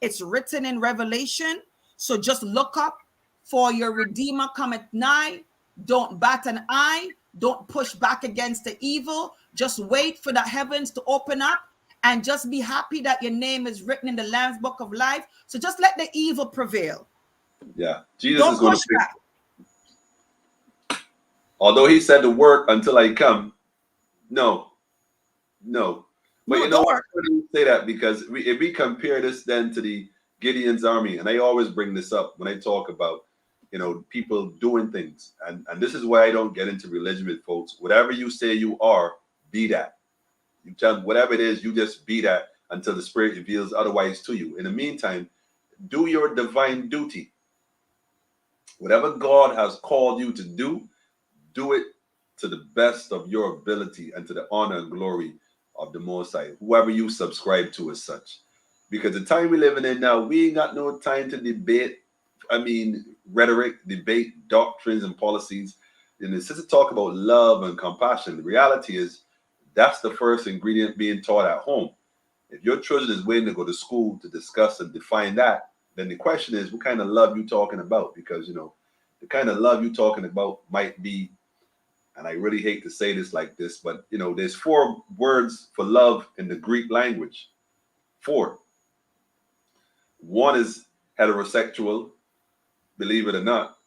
It's written in Revelation. So just look up, for your Redeemer cometh nigh. Don't bat an eye. Don't push back against the evil. Just wait for the heavens to open up and just be happy that your name is written in the Lamb's Book of Life. So just let the evil prevail.
Yeah. Jesus
Don't
is going
push
to
back.
Although he said to work until I come, no. But
No,
you know
don't
what?
work.
I wouldn't say that because if we compare this then to the Gideon's army, and I always bring this up when I talk about, people doing things. And this is why I don't get into religion with folks. Whatever you say you are, be that. You tell them whatever it is, you just be that until the Spirit reveals otherwise to you. In the meantime, do your divine duty. Whatever God has called you to do it to the best of your ability and to the honor and glory of the Most High, whoever you subscribe to as such. Because the time we're living in now, we ain't got no time to debate, rhetoric, debate doctrines and policies. And it's just to talk about love and compassion. The reality is that's the first ingredient being taught at home. If your children is waiting to go to school to discuss and define that, then the question is, what kind of love you talking about? Because, the kind of love you talking about might be, and I really hate to say this like this, but there's 4 words for love in the Greek language. 4. One is heterosexual, believe it or not.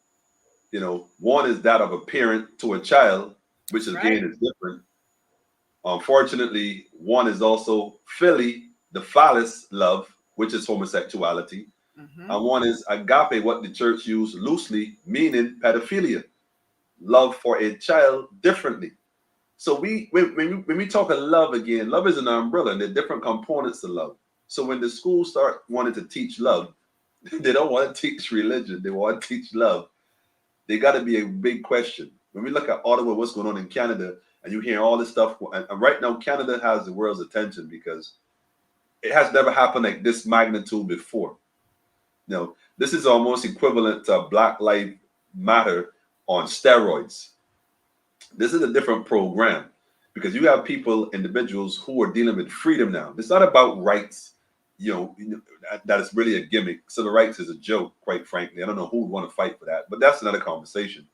One is that of a parent to a child, which again is different. Unfortunately, one is also Philly, the phallus love, which is homosexuality. And one is agape, what the church used loosely, meaning pedophilia, love for a child differently. So when we talk of love again, love is an umbrella and there are different components of love. So when the schools start wanting to teach love, they don't want to teach religion. They want to teach love. They got to be a big question. When we look at Ottawa, what's going on in Canada, and you hear all this stuff, and right now Canada has the world's attention because it has never happened like this magnitude before. This is almost equivalent to Black Lives Matter on steroids. This is a different program because you have individuals who are dealing with freedom now. It's not about rights, that is really a gimmick. Civil rights is a joke, quite frankly. I don't know who would want to fight for that, but that's another conversation.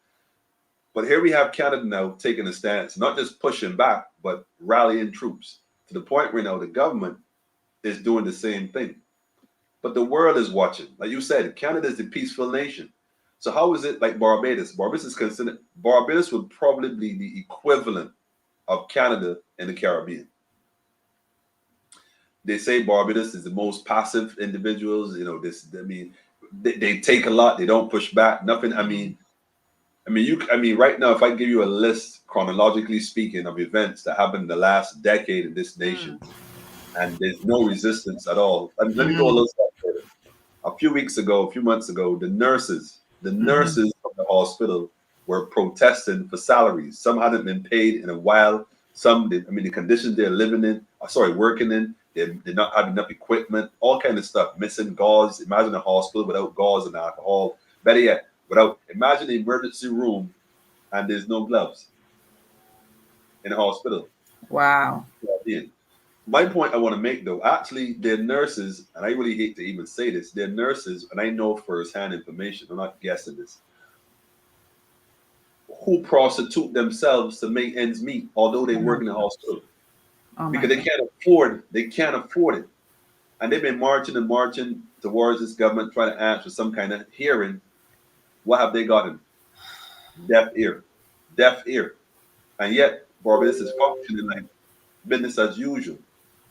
But here we have Canada now taking a stance, not just pushing back, but rallying troops to the point where now the government is doing the same thing. But the world is watching. Like you said, Canada is a peaceful nation. So how is it like Barbados? Barbados would probably be the equivalent of Canada in the Caribbean. They say Barbados is the most passive individuals. They take a lot. They don't push back. Nothing. Right now, if I give you a list, chronologically speaking, of events that happened in the last decade in this nation, and there's no resistance at all. Let me go a little step further. A few months ago, the nurses from the hospital were protesting for salaries. Some hadn't been paid in a while. Some did. The conditions they're working in, they did not have enough equipment, all kind of stuff, missing gauze. Imagine a hospital without gauze and alcohol. Better yet, imagine the emergency room and there's no gloves in a hospital.
Wow.
My point I want to make, though, actually, they're nurses, and I really hate to even say this, they're nurses, and I know firsthand information, I'm not guessing this, who prostitute themselves to make ends meet, although they work in the hospital. Because they can't afford it. And they've been marching and marching towards this government, trying to ask for some kind of hearing. What have they gotten? Deaf ear. And yet, Barbados is functioning like business as usual.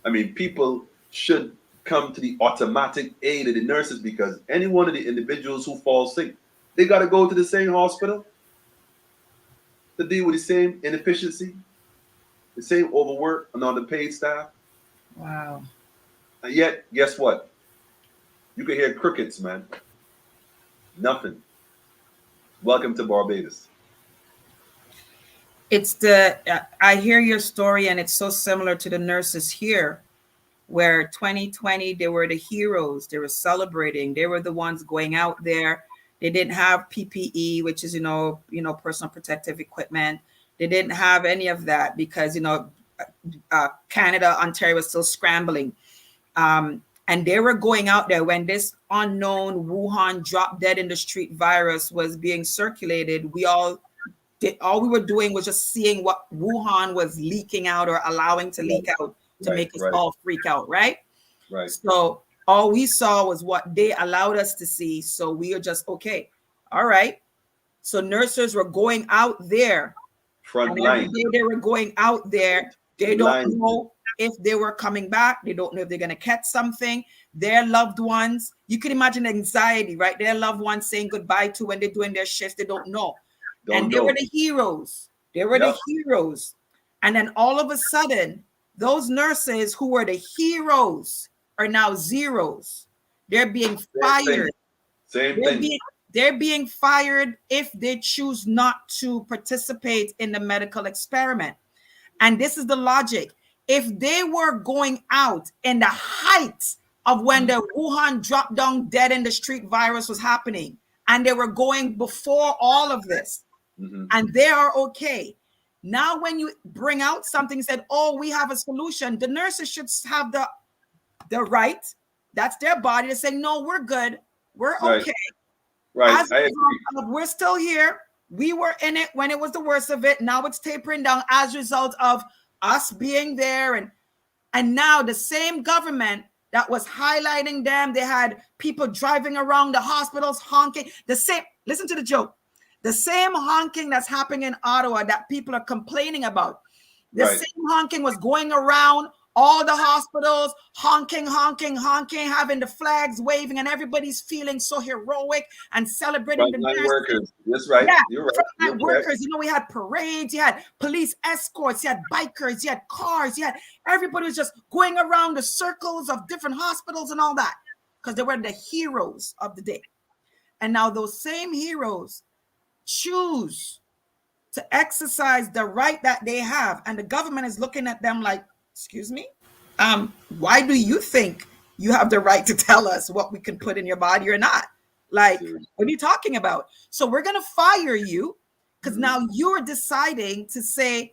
I mean, people should come to the automatic aid of the nurses because any one of the individuals who fall sick, they got to go to the same hospital to deal with the same inefficiency, the same overwork and underpaid staff.
Wow.
And yet, guess what? You can hear crickets, man. Nothing. Welcome to Barbados.
It's the I hear your story, and it's so similar to the nurses here, where 2020 they were the heroes. They were celebrating. They were the ones going out there. They didn't have PPE, which is personal protective equipment. They didn't have any of that because Canada, Ontario was still scrambling. And they were going out there when this unknown Wuhan drop dead in the street virus was being circulated. All we were doing was just seeing what Wuhan was leaking out or allowing to leak out to make us all freak out, right?
Right.
So all we saw was what they allowed us to see. So we are just, okay, all right. So nurses were going out there.
Front
And
line.
every day they were going out there. They don't know if they were coming back. They don't know if they're going to catch something. Their loved ones, you can imagine anxiety, right? Their loved ones saying goodbye to when they're doing their shifts. They don't know. And they were the heroes. They were the heroes. And then all of a sudden, those nurses who were the heroes are now zeros. They're being fired.
Same thing.
They're being fired if they choose not to participate in the medical experiment. And this is the logic. If they were going out in the height of when the Wuhan drop down dead in the street virus was happening, and they were going before all of this, and they are okay. Now, when you bring out something, said, oh, we have a solution, the nurses should have the right, that's their body, to say, no, we're good. We're okay.
Right.
We're still here. We were in it when it was the worst of it. Now it's tapering down as a result of us being there. And now the same government that was highlighting them, they had people driving around the hospitals honking. Listen to the joke. The same honking that's happening in Ottawa that people are complaining about. The same honking was going around all the hospitals, honking, having the flags waving, and everybody's feeling so heroic and celebrating the nurses.
Workers. That's right.
Yeah,
you're right.
Workers. We had parades, you had police escorts, you had bikers, you had cars, everybody was just going around the circles of different hospitals and all that because they were the heroes of the day. And now those same heroes choose to exercise the right that they have, and the government is looking at them like, excuse me, why do you think you have the right to tell us what we can put in your body or not? Like, what are you talking about? So we're going to fire you because now you're deciding to say,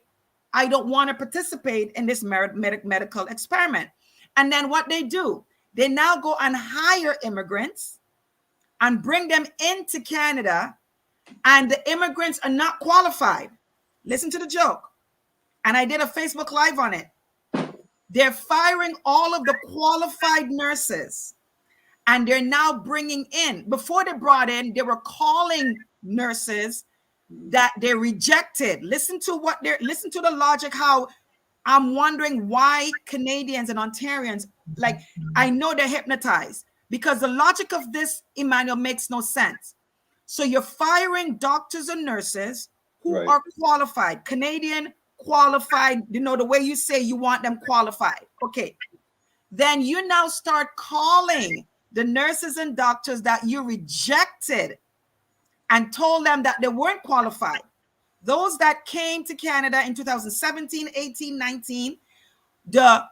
I don't want to participate in this medical experiment. And then what they do, they now go and hire immigrants and bring them into Canada, and the immigrants are not qualified. Listen to the joke. And I did a Facebook Live on it. They're firing all of the qualified nurses, and they're now bringing in, before they brought in, they were calling nurses that they rejected. Listen to the logic, how I'm wondering why Canadians and Ontarians, like, I know they're hypnotized because the logic of this, Emmanuel, makes no sense. So you're firing doctors and nurses who are qualified, Canadian qualified, the way you say you want them qualified. Okay. Then you now start calling the nurses and doctors that you rejected and told them that they weren't qualified. Those that came to Canada in 2017, 18, 19, the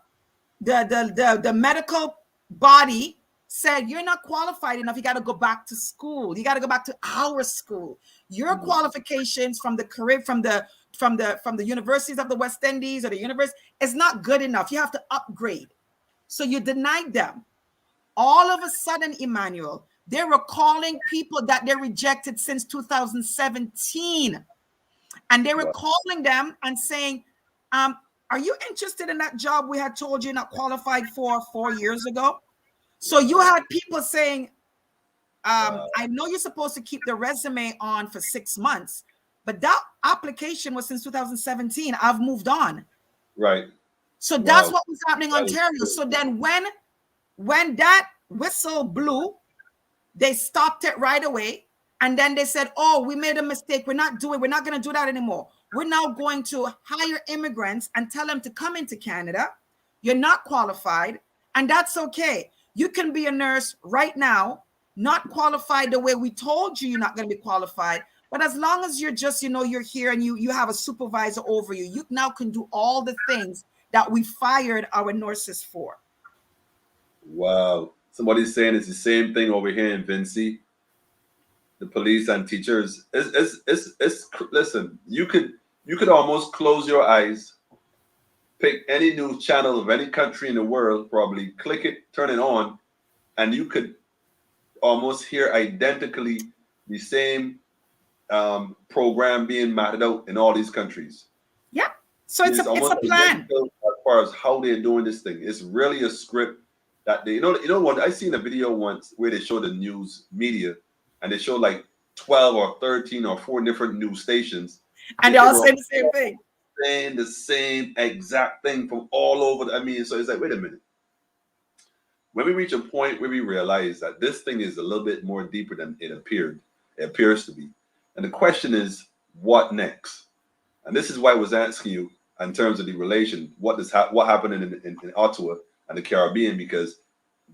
medical body said, you're not qualified enough. You got to go back to school. You got to go back to our school. Your qualifications from the career, from the universities of the West Indies or the university is not good enough. You have to upgrade. So you denied them. All of a sudden, Emmanuel, they were calling people that they rejected since 2017. And they were calling them and saying, are you interested in that job we had told you not qualified for 4 years ago? So you had people saying, I know you're supposed to keep the resume on for 6 months, But that application was since 2017. I've moved on.
Right.
So that's
Wow.
what was happening in
That is
Ontario.
cool.
So then when that whistle blew, they stopped it right away. And then they said, oh, we made a mistake. We're not going to do that anymore. We're now going to hire immigrants and tell them to come into Canada. You're not qualified, and that's okay. You can be a nurse right now, not qualified the way we told you you're not going to be qualified. But as long as you're just, you're here and you have a supervisor over you, you now can do all the things that we fired our nurses for.
Wow. Somebody's saying it's the same thing over here in Vinci. The police and teachers. Listen, you could almost close your eyes, pick any news channel of any country in the world, probably click it, turn it on, and you could almost hear identically the same program being matted out in all these countries.
Yeah. So it's
It's
a
almost
plan.
identical as far as how they're doing this thing. It's really a script that they, what I seen a video once where they showed the news media and they showed like 12 or 13 or 4 different news stations.
And they
They
all
were
say the same thing.
saying the same exact thing from all over. I mean, so it's like, wait a minute. When we reach a point where we realize that this thing is a little bit more deeper than it appears to be. And the question is, what next? And this is why I was asking you in terms of the relation, what happened in Ottawa and the Caribbean, because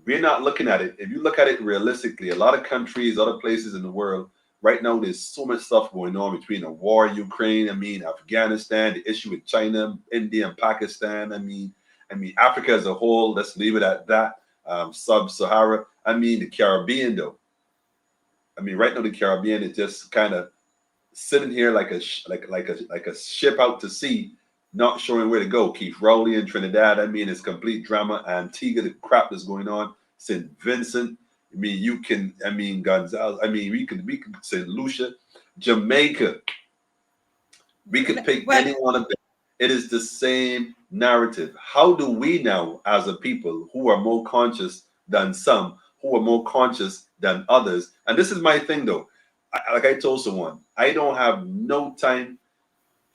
we're not looking at it. If you look at it realistically, a lot of countries, other places in the world, right now there's so much stuff going on between the war in Ukraine, Afghanistan, the issue with China, India, and Pakistan. Africa as a whole. Let's leave it at that. Sub-Sahara. The Caribbean though. Right now the Caribbean is just kind of sitting here like a ship out to sea, not showing where to go. Keith Rowley in Trinidad. It's complete drama. Antigua, the crap that's going on. St. Vincent. Gonzales. We could St. Lucia, Jamaica. We could pick any one of them. It is the same narrative. How do we now, as a people who are more conscious than some, who are more conscious than others? And this is my thing, though. Like I told someone, I don't have no time.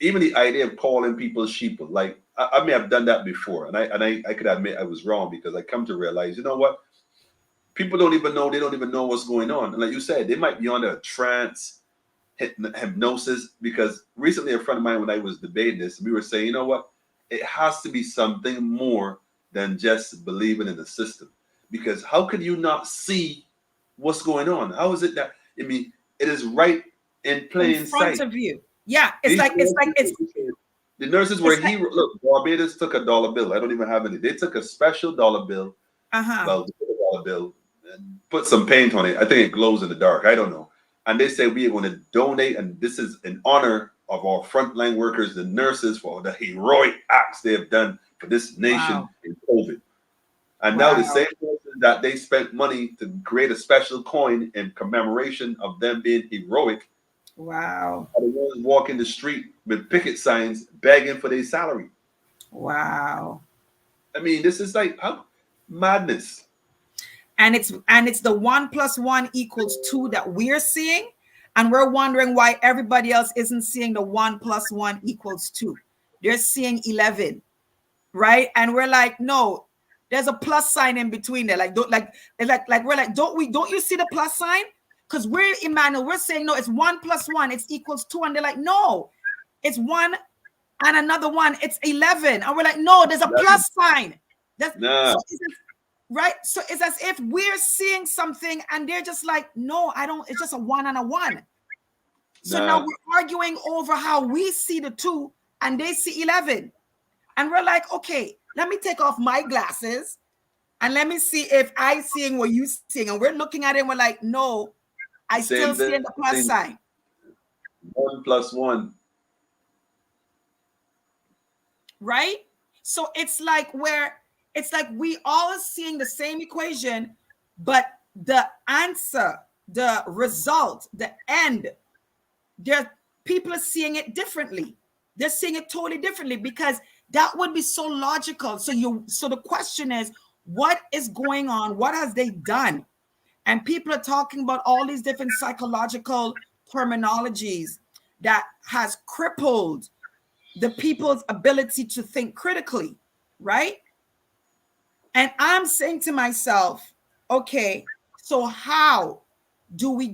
Even the idea of calling people sheeple, like I may have done that before, and I could admit I was wrong, because I come to realize, you know what? People don't even know. They don't even know what's going on. And like you said, they might be under a trance, hypnosis. Because recently, a friend of mine, when I was debating this, we were saying, you know what? It has to be something more than just believing in the system. Because how could you not see what's going on? How is it that it is right in plain
front
sight
of you? Yeah,
the nurses were heroes. Look, Barbados took a dollar bill. I don't even have any. They took a special dollar bill, well, dollar bill, and put some paint on it. I think it glows in the dark. I don't know. And they say we are going to donate, and this is in honor of our frontline workers, the nurses, for the heroic acts they have done for this nation in COVID. And now the same person that they spent money to create a special coin in commemoration of them being heroic.
Wow.
Are the ones walking the street with picket signs begging for their salary.
Wow.
This is like madness.
And it's the 1 + 1 = 2 that we're seeing. And we're wondering why everybody else isn't seeing the 1 + 1 = 2. They're seeing 11. Right? And we're like, no, there's a plus sign in between there. Like, don't don't you see the plus sign? Because we're Emmanuel, we're saying no, it's 1 + 1, it's equals 2. And they're like, no, it's 1 and another 1, it's 11. And we're like, no, there's a plus sign. Right? So it's as if we're seeing something and they're just like, no, I don't, it's just a 1 and a 1. So now we're arguing over how we see the 2 and they see 11. And we're like, okay, let me take off my glasses and let me see if I seeing what you seeing. And we're looking at it and we're like, no, I still see the plus sign.
1 + 1.
Right? So it's like we all are seeing the same equation, but the answer, the result, the end, people are seeing it differently. They're seeing it totally differently, because that would be so logical. So the question is, what is going on? What has they done? And people are talking about all these different psychological terminologies. that has crippled the people's ability to think critically, right? And I'm saying to myself, okay, so how do we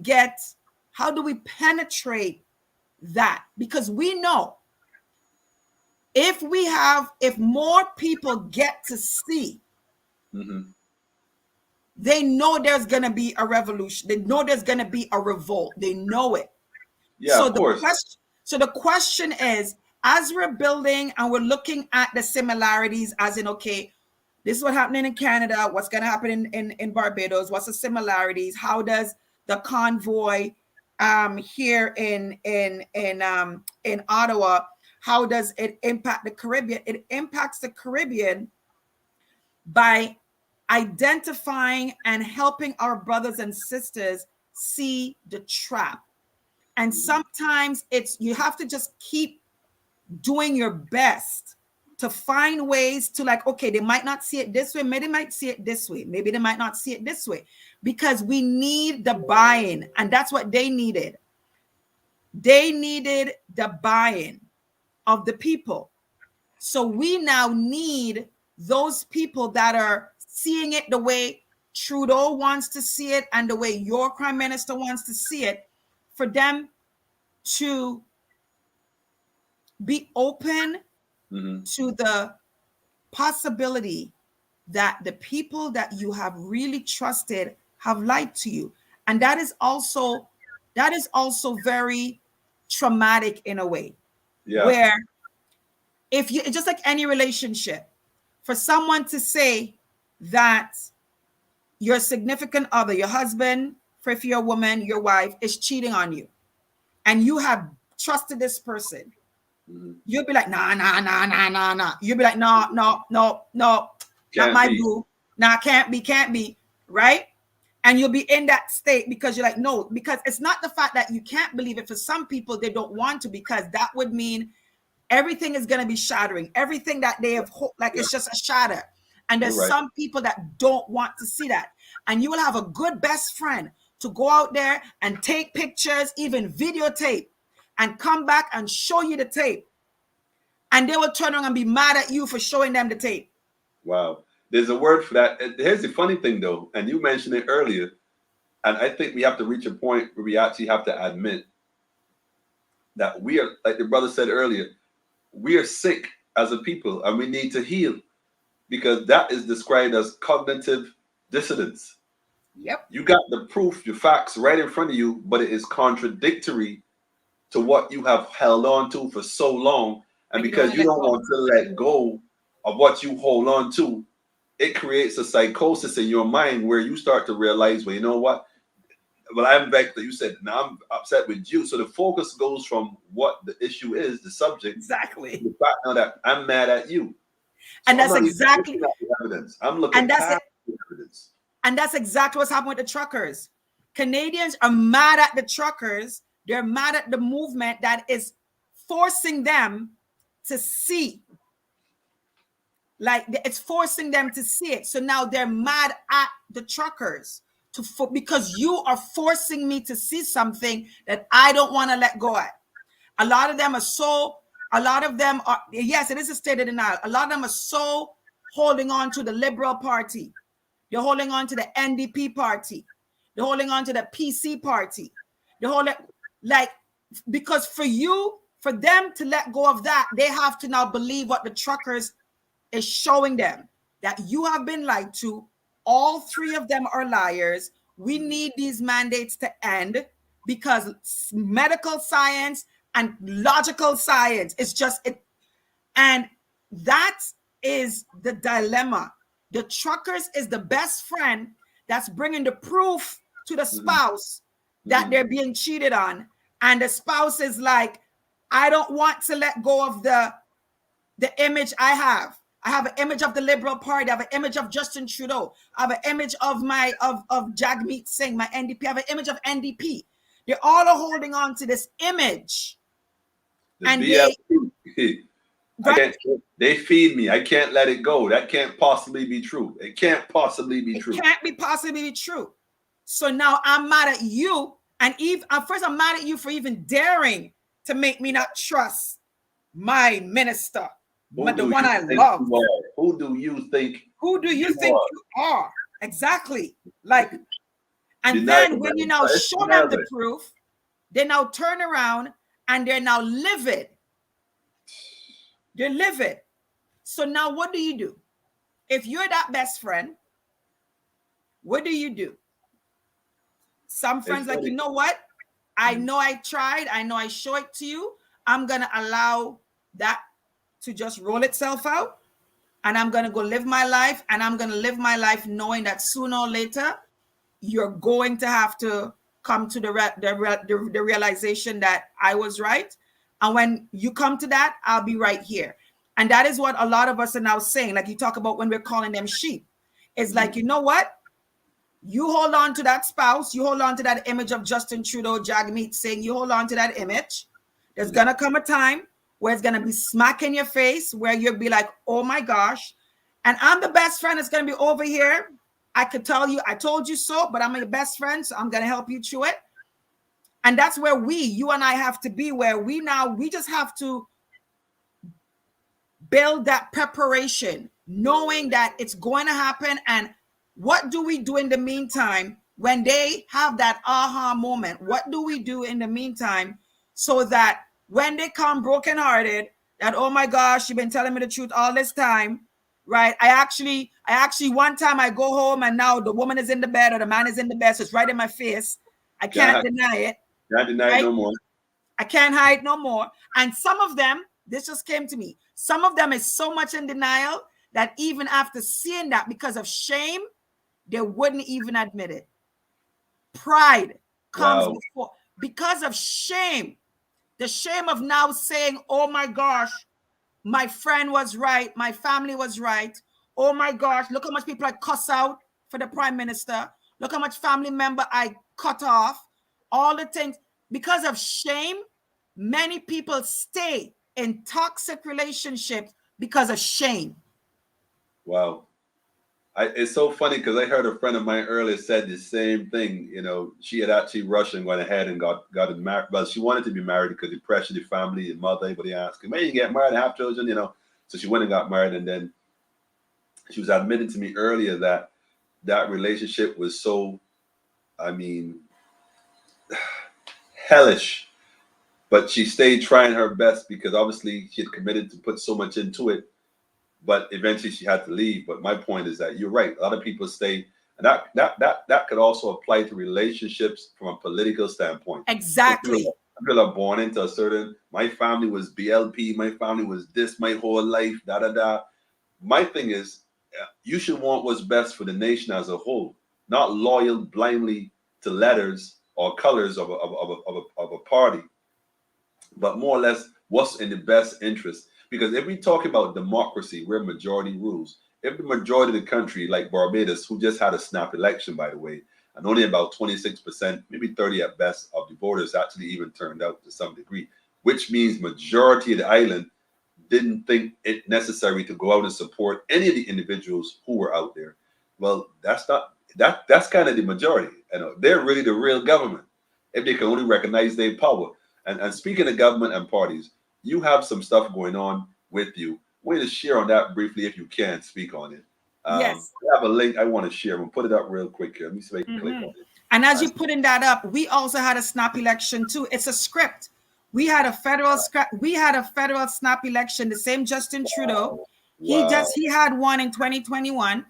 penetrate that? Because we know if more people get to see, they know there's going to be a revolution. They know there's going to be a revolt. They know it.
Yeah, of course.
So the question is, as we're building and we're looking at the similarities, as in, okay, this is what's happening in Canada, what's going to happen in Barbados, what's the similarities? How does the convoy here in Ottawa, how does it impact the Caribbean? It impacts the Caribbean by identifying and helping our brothers and sisters see the trap. And sometimes you have to just keep doing your best to find ways to, like, okay, they might not see it this way, maybe they might see it this way, maybe they might not see it this way, because we need the buy-in, and that's what they needed. They needed the buy-in of the people. So we now need those people that are seeing it the way Trudeau wants to see it and the way your prime minister wants to see it, for them to be open to the possibility that the people that you have really trusted have lied to you. And that is also very traumatic in a way. Yeah. Where if you, just like any relationship, for someone to say that your significant other, your husband, for if you're a woman, your wife is cheating on you, and you have trusted this person, you'll be like, nah. You'll be like, no, not my boo. Nah, can't be, right? And you'll be in that state because you're like, no, because it's not the fact that you can't believe it. For some people, they don't want to, because that would mean everything is going to be shattering. Everything that they have hoped, like, it's just a shatter. And there's some people that don't want to see that. And you will have a good best friend to go out there and take pictures, even videotape, and come back and show you the tape. And they will turn around and be mad at you for showing them the tape.
Wow. There's a word for that. Here's the funny thing, though, and you mentioned it earlier, and I think we have to reach a point where we actually have to admit that we are, like the brother said earlier, we are sick as a people and we need to heal, because that is described as cognitive dissonance.
Yep.
You got the proof, the facts right in front of you, but it is contradictory to what you have held on to for so long. And because you don't want to let go of what you hold on to, it creates a psychosis in your mind where you start to realize, well, you know what? Well, I'm back that you said, now I'm upset with you. So the focus goes from what the issue is, the subject.
Exactly.
The fact now that I'm mad at you. So
and that's exactly
the evidence. I'm looking past the evidence.
And that's exactly what's happening with the truckers. Canadians are mad at the truckers. They're mad at the movement that is forcing them to see. Like, it's forcing them to see it. So now they're mad at the truckers because you are forcing me to see something that I don't want to let go of. A lot of them are, yes, it is a state of denial. A lot of them are so holding on to the Liberal Party. They're holding on to the NDP party. They're holding on to the PC party. They're holding, like, because for them to let go of that, they have to now believe what the truckers is showing them, that you have been lied to. All three of them are liars. We need these mandates to end because medical science and logical science is just it. And that is the dilemma. The truckers is the best friend that's bringing the proof to the spouse that they're being cheated on. And the spouse is like, I don't want to let go of the image I have. I have an image of the Liberal Party. I have an image of Justin Trudeau. I have an image of Jagmeet Singh, my NDP. I have an image of NDP. They all are holding on to this image.
They feed me. I can't let it go. That can't possibly be true. It can't possibly be true.
It can't possibly be true. So now I'm mad at you. And first I'm mad at you for even daring to make me not trust my minister,
Who
the
do
one
you
I
think
love.
you are? Who do you think
Who do you
you
think
are?
you are? Exactly. Like, and
Denial,
then when you
man.
now
It's
show them
denial.
the proof, they now turn around and they're now livid. They're livid. So now what do you do? If you're that best friend, what do? Some
It's
friends like, you
funny.
know what? I know I tried. I know I show it to you. I'm going to allow that to just roll itself out. And I'm going to go live my life. And I'm going to live my life knowing that sooner or later, you're going to have to come to the realization that I was right. And when you come to that, I'll be right here. And that is what a lot of us are now saying. Like you talk about when we're calling them sheep. It's like, you know what? You hold on to that spouse, you hold on to that image of Justin Trudeau, Jagmeet Singh, you hold on to that image. There's going to come a time where it's going to be smack in your face, where you'll be like, oh my gosh. And I'm the best friend that's going to be over here. I could tell you, I told you so, but I'm your best friend, so I'm going to help you through it. And that's where you and I have to be, where we just have to build that preparation, knowing that it's going to happen. And what do we do in the meantime when they have that aha moment? What do we do in the meantime so that when they come brokenhearted, that, oh my gosh, you've been telling me the truth all this time, right? I actually, one time I go home and now the woman is in the bed or the man is in the bed, so it's right in my face. I can't deny it.
Can't deny it
right?
no more.
I can't hide no more. And some of them, this just came to me. Some of them is so much in denial that even after seeing that, because of shame, they wouldn't even admit it. Pride comes
Wow.
before, because of shame. The shame of now saying, oh my gosh, my friend was right, my family was right. Oh my gosh, look how much people I cuss out for the prime minister. Look how much family member I cut off. All the things. Because of shame, many people stay in toxic relationships because of shame.
Wow. It's so funny because I heard a friend of mine earlier said the same thing. You know, she had actually rushed and went ahead and got married. Well, she wanted to be married because the pressure, the family, the mother, everybody asked her, "Man, you get married and have children," you know. So she went and got married, and then she was admitting to me earlier that that relationship was so, I mean, hellish. But she stayed trying her best because obviously she had committed to put so much into it. But eventually she had to leave. But my point is that you're right. A lot of people stay, and that could also apply to relationships from a political standpoint.
Exactly.
People are born into a certain. My family was BLP. My family was this. My whole life. Da da da. My thing is, you should want what's best for the nation as a whole, not loyal blindly to letters or colors of a party, but more or less what's in the best interest. Because if we talk about democracy, where majority rules, if the majority of the country, like Barbados, who just had a snap election, by the way, and only about 26%, maybe 30 at best, of the voters actually even turned out to some degree, which means majority of the island didn't think it necessary to go out and support any of the individuals who were out there. Well, that's not that's kind of the majority. You know, they're really the real government if they can only recognize their power. And speaking of government and parties, you have some stuff going on with you. I want you to share on that briefly if you can speak on it.
Yes.
I have a link I want to share. I'm gonna put it up real quick here. Let me see if I can click on it.
And as you're putting that up, we also had a snap election too. It's a script. We had a federal snap election. The same Justin Trudeau.
Wow.
He had one in 2021,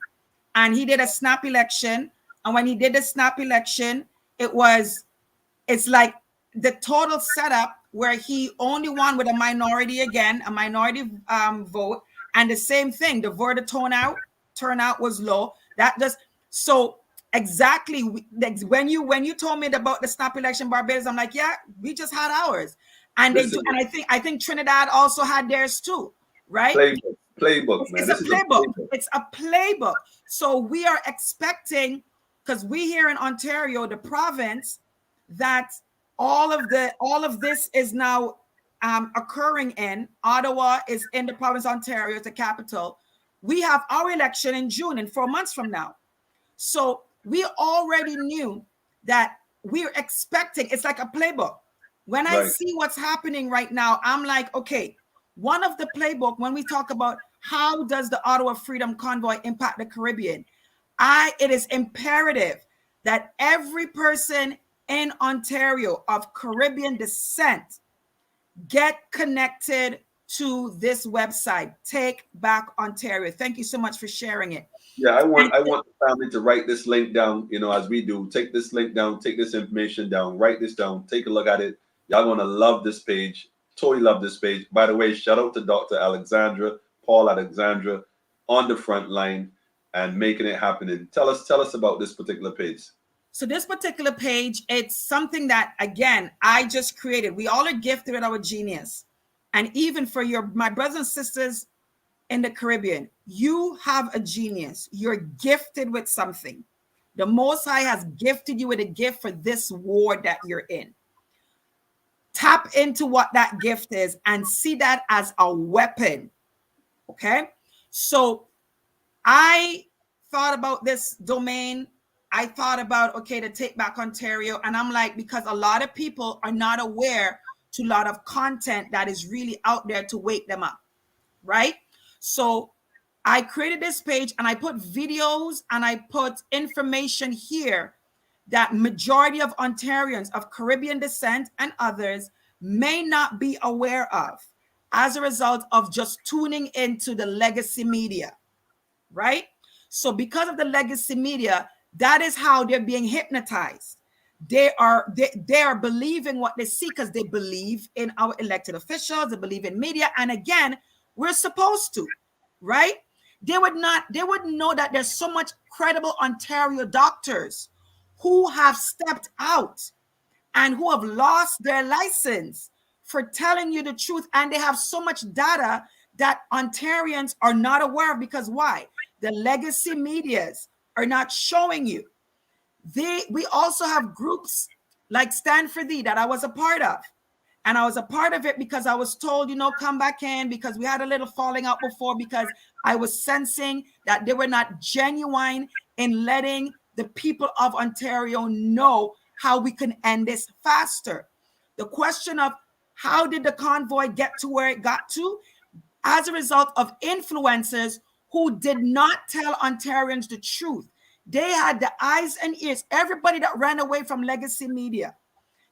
and he did a snap election. And when he did the snap election, it's like the total setup where he only won with a minority again, a minority vote, and the same thing. The voter turnout was low. That just so exactly when you told me about the snap election Barbados, I'm like, yeah, we just had ours, and they do,
Listen,
and I think Trinidad also had theirs too, right?
playbook, man.
It's
This
a
is a
playbook.
playbook.
It's a playbook. So we are expecting, because we here in Ontario, the province, that all of this is now occurring in Ottawa, is in the province of Ontario, it's the capital. We have our election in June, in 4 months from now. So we already knew that we're expecting, it's like a playbook. When I
Right.
see what's happening right now, I'm like, okay, one of the playbook, when we talk about how does the Ottawa Freedom Convoy impact the Caribbean, it is imperative that every person in Ontario of Caribbean descent get connected to this website, Take Back Ontario. Thank you so much for sharing it.
Yeah,
And
I want the family to write this link down, you know, as we do. Take this link down, take this information down, write this down, take a look at it. Y'all gonna love this page. Totally love this page. By the way, shout out to Dr. Alexandra, Paul Alexandra, on the front line and making it happen. And tell us about this particular page.
so this particular page, it's something that, again, I just created. We all are gifted with our genius. And even for my brothers and sisters in the Caribbean, you have a genius. You're gifted with something. The Most High has gifted you with a gift for this war that you're in. Tap into what that gift is and see that as a weapon. Okay. So I thought about this domain. I thought about, okay, to Take Back Ontario. And I'm like, because a lot of people are not aware to a lot of content that is really out there to wake them up. Right. So I created this page and I put videos and I put information here that majority of Ontarians of Caribbean descent and others may not be aware of as a result of just tuning into the legacy media, right? So because of the legacy media, that is how they're being hypnotized. They are believing what they see because they believe in our elected officials, they believe in media. And again, we're supposed to, right? They wouldn't know that there's so much credible Ontario doctors who have stepped out and who have lost their license for telling you the truth. And they have so much data that Ontarians are not aware of, because why? The legacy medias are not showing you. We also have groups like Stand for Thee that I was a part of. And I was a part of it because I was told, come back in, because we had a little falling out before, because I was sensing that they were not genuine in letting the people of Ontario know how we can end this faster. The question of how did the convoy get to where it got to? As a result of influencers who did not tell Ontarians the truth. They had the eyes and ears. Everybody that ran away from legacy media,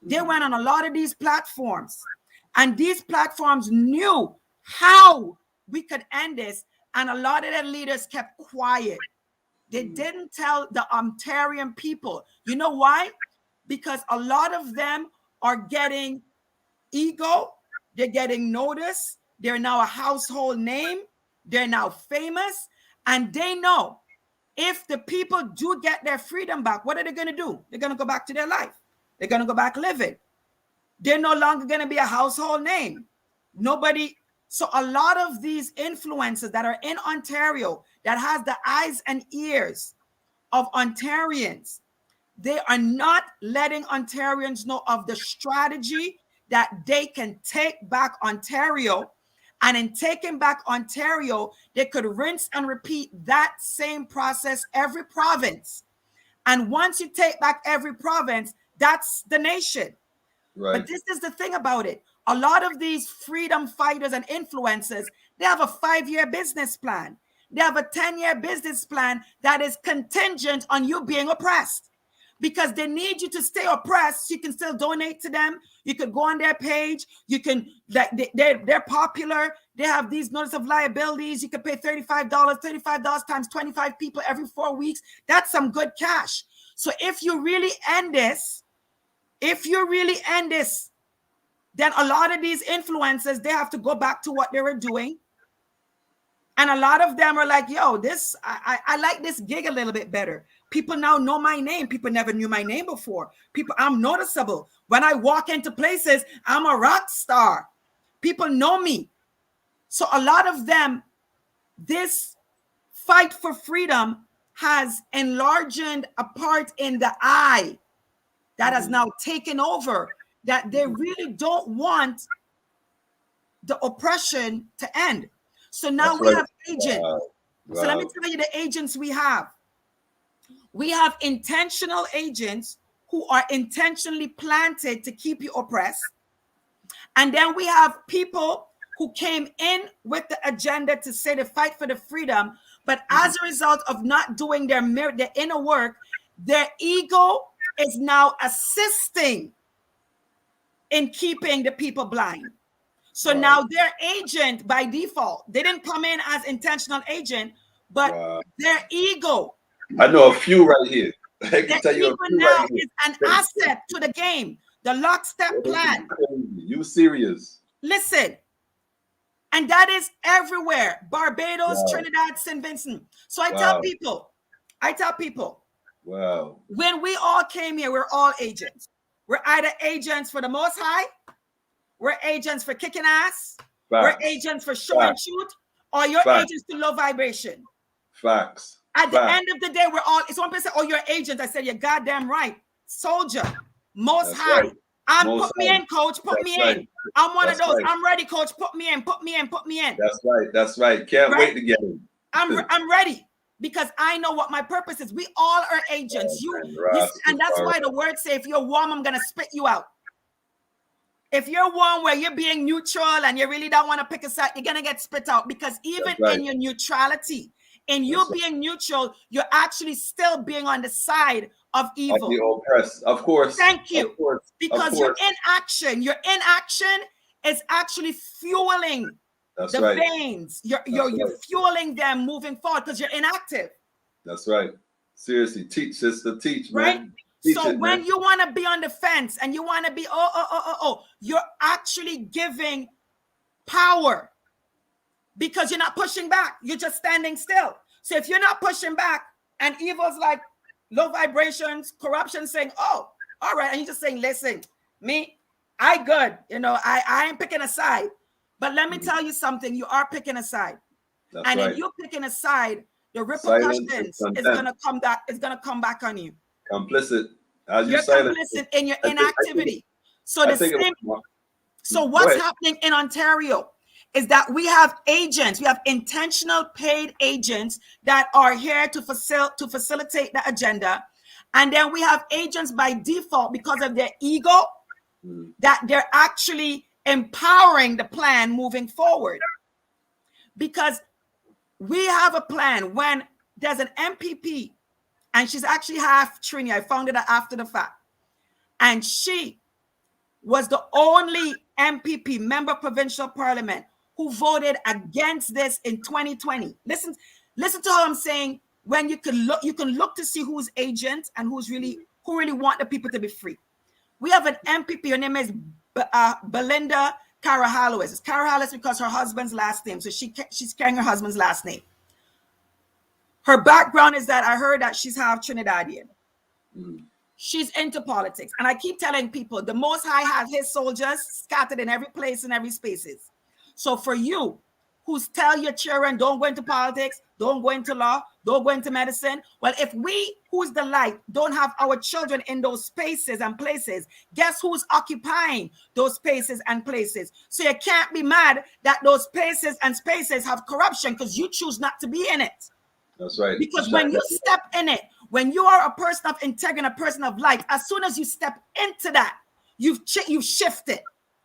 they went on a lot of these platforms, and these platforms knew how we could end this. And a lot of their leaders kept quiet. They didn't tell the Ontarian people. You know why? Because a lot of them are getting ego. They're getting noticed. They're now a household name. They're now famous. And they know if the people do get their freedom back, what are they going to do? They're going to go back to their life. They're going to go back living. They're no longer going to be a household name. Nobody. So a lot of these influencers that are in Ontario that has the eyes and ears of Ontarians, they are not letting Ontarians know of the strategy that they can take back Ontario. And in taking back Ontario, they could rinse and repeat that same process every province. And once you take back every province, that's the nation.
Right.
But this is the thing about it. A lot of these freedom fighters and influencers, they have a 5-year business plan. They have a 10-year business plan that is contingent on you being oppressed, because they need you to stay oppressed. So you can still donate to them. You could go on their page. You can, like, they're popular. They have these notice of liabilities. You could pay $35 times 25 people every 4 weeks. That's some good cash. So if you really end this, then a lot of these influencers, they have to go back to what they were doing. And a lot of them are like, yo, I like this gig a little bit better. People now know my name. People never knew my name before. I'm noticeable. When I walk into places, I'm a rock star. People know me. So a lot of them, this fight for freedom has enlarged a part in the eye that has now taken over, that they really don't want the oppression to end. So now we have agents.
Wow.
So let me tell you the agents we have. We have intentional agents who are intentionally planted to keep you oppressed. And then we have people who came in with the agenda to say to fight for the freedom, but as a result of not doing their inner work, their ego is now assisting in keeping the people blind. So now their agent by default, they didn't come in as intentional agent, but their ego.
I know a few right here. I can tell you a
Ego
few
now
right here.
is an asset to the game. The lockstep plan.
You serious?
Listen, and that is everywhere. Barbados, Trinidad, St. Vincent. So I tell people,
wow.
When we all came here, we're all agents. We're either agents for the Most High, we're agents for kicking ass, we're agents for show and shoot, or you're agents to low vibration.
Facts.
At the end of the day, we're all, it's one person, oh, you're agent. I said, you're goddamn right. Soldier, Most High. Put me in, coach, put me in. I'm one of those. I'm ready, coach. Put me in.
That's right. Can't wait to get in.
I'm ready because I know what my purpose is. We all are agents. And that's why the word say, if you're warm, I'm gonna spit you out. If you're warm where you're being neutral and you really don't want to pick a side, you're gonna get spit out, because even in your neutrality, in you being neutral, you're actually still being on the side of evil.
Of the oppressed, of course.
Thank you. Because your inaction is actually fueling the veins. You're fueling them moving forward because you're inactive.
That's right. Seriously, teach, sister, teach,
right?
Man. Teach
so
it,
when
man.
you want to be on the fence and you want to be you're actually giving power because you're not pushing back. You're just standing still. So if you're not pushing back and evil's like low vibrations, corruption saying, oh, all right. And you're just saying, listen, me, I good. I ain't picking a side. But let me tell you something. You are picking a side.
That's
and
right.
if you're picking a side, the repercussions is gonna come back on you.
Complicit.
You're complicit in your inactivity. So what's happening in Ontario is that we have agents, we have intentional paid agents that are here to facilitate the agenda. And then we have agents by default because of their ego that they're actually empowering the plan moving forward. Because we have a plan when there's an MPP, and she's actually half Trini. I found it after the fact. And she was the only MPP, member of provincial parliament, who voted against this in 2020. Listen to how I'm saying, when you can look to see who's agent and who really want the people to be free. We have an MPP, her name is Belinda Carahallowes. It's Carahallowes because her husband's last name. So she's carrying her husband's last name. Her background is that I heard that she's half Trinidadian. She's into politics. And I keep telling people, the Most High has his soldiers scattered in every place and every spaces. So for you, who's tell your children, don't go into politics, don't go into law, don't go into medicine. Well, if we, who's the light, don't have our children in those spaces and places, guess who's occupying those spaces and places? So you can't be mad that those places and spaces have corruption because you choose not to be in it.
That's right.
Because when you step in it, when you are a person of integrity, a person of light, as soon as you step into that, you've shifted.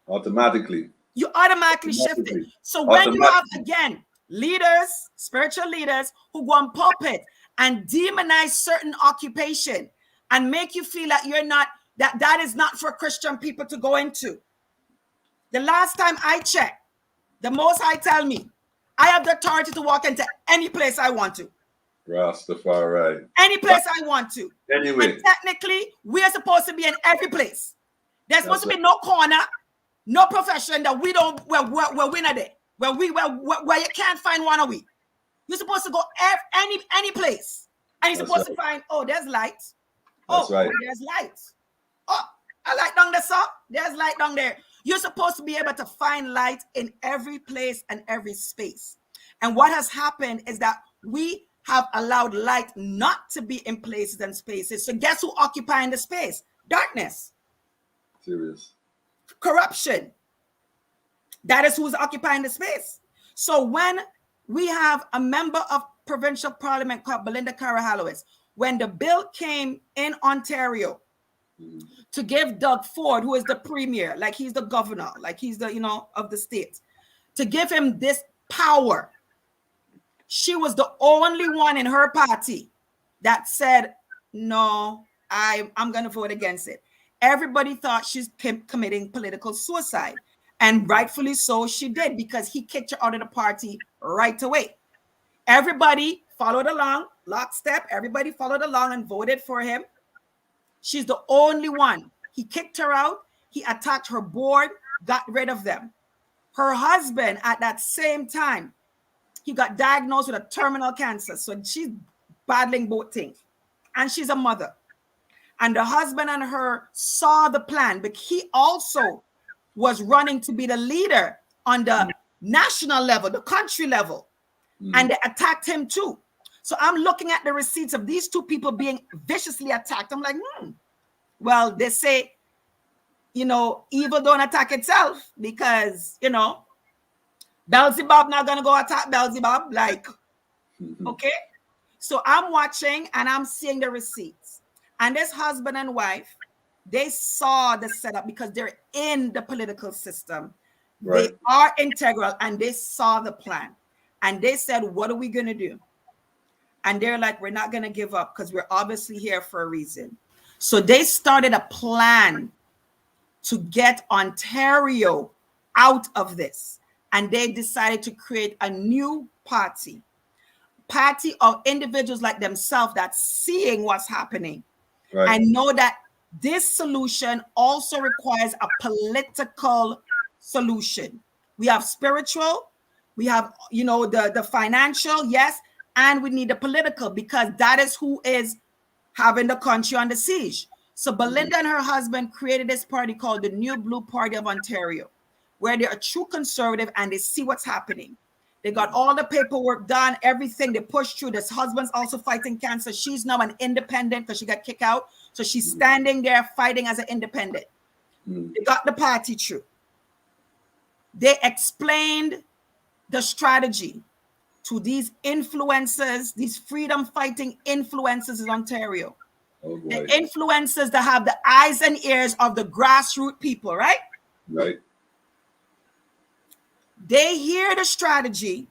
Automatically.
You automatically shifted. So when you have, again, leaders, spiritual leaders who go on pulpit and demonize certain occupation and make you feel that you're not, that is not for Christian people to go into. The last time I checked, the Most High tell me, I have the authority to walk into any place I want to.
Rastafari.
Any place I want to.
Anyway.
And technically, we are supposed to be in every place. There's supposed to be no corner, no profession that we don't, where we're not there. Where you can't find one of we. You're supposed to go any place. And you're supposed to find, oh, there's light. Oh, there's light. Oh, I light down there, sir. There's light down there. You're supposed to be able to find light in every place and every space. And what has happened is that we have allowed light not to be in places and spaces. So guess who occupying the space? Darkness.
Serious.
Corruption. That is who's occupying the space. So when we have a member of provincial parliament called Belinda Carahallowes, when the bill came in Ontario, to give Doug Ford, who is the premier, like he's the governor, like he's the, of the state, to give him this power. She was the only one in her party that said, no, I'm going to vote against it. Everybody thought she's committing political suicide. And rightfully so, she did, because he kicked her out of the party right away. Everybody followed along, lockstep. Everybody followed along and voted for him. She's the only one. He kicked her out. He attacked her board, got rid of them. Her husband, at that same time, he got diagnosed with a terminal cancer. So she's battling both things. And she's a mother. And the husband and her saw the plan, but he also was running to be the leader on the national level, the country level. And they attacked him too. So I'm looking at the receipts of these two people being viciously attacked. I'm like, well, they say, evil don't attack itself, because, Beelzebub not going to go attack Beelzebub. Like, okay. So I'm watching and I'm seeing the receipts. And this husband and wife, they saw the setup because they're in the political system. Right. They are integral, and they saw the plan. And they said, what are we going to do? And they're like, we're not going to give up, because we're obviously here for a reason. So they started a plan to get Ontario out of this. And they decided to create a new party of individuals like themselves that's seeing what's happening. Right. And know that this solution also requires a political solution. We have spiritual, we have, the financial, yes, and we need the political, because that is who is having the country under siege. So Belinda and her husband created this party called the New Blue Party of Ontario, where they're a true conservative and they see what's happening. They got all the paperwork done, everything they pushed through. This husband's also fighting cancer. She's now an independent because she got kicked out. So she's standing there fighting as an independent. They got the party through. They explained the strategy to these influencers, these freedom fighting influencers in Ontario. Oh, the influencers that have the eyes and ears of the grassroots people, right?
Right.
They hear the strategy.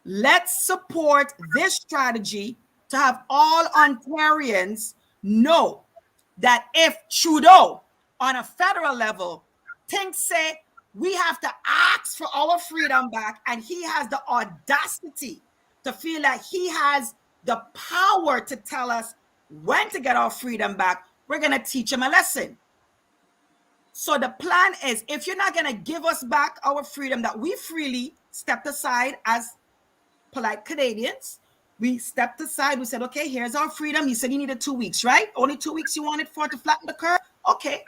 Let's support this strategy to have all Ontarians know that if Trudeau on a federal level say we have to ask for our freedom back, and he has the audacity to feel like he has the power to tell us when to get our freedom back, we're going to teach him a lesson. So the plan is, if you're not going to give us back our freedom that we freely stepped aside as polite Canadians, we stepped aside. We said, okay, here's our freedom. You said you needed 2 weeks, right? Only 2 weeks you wanted for to flatten the curve? Okay.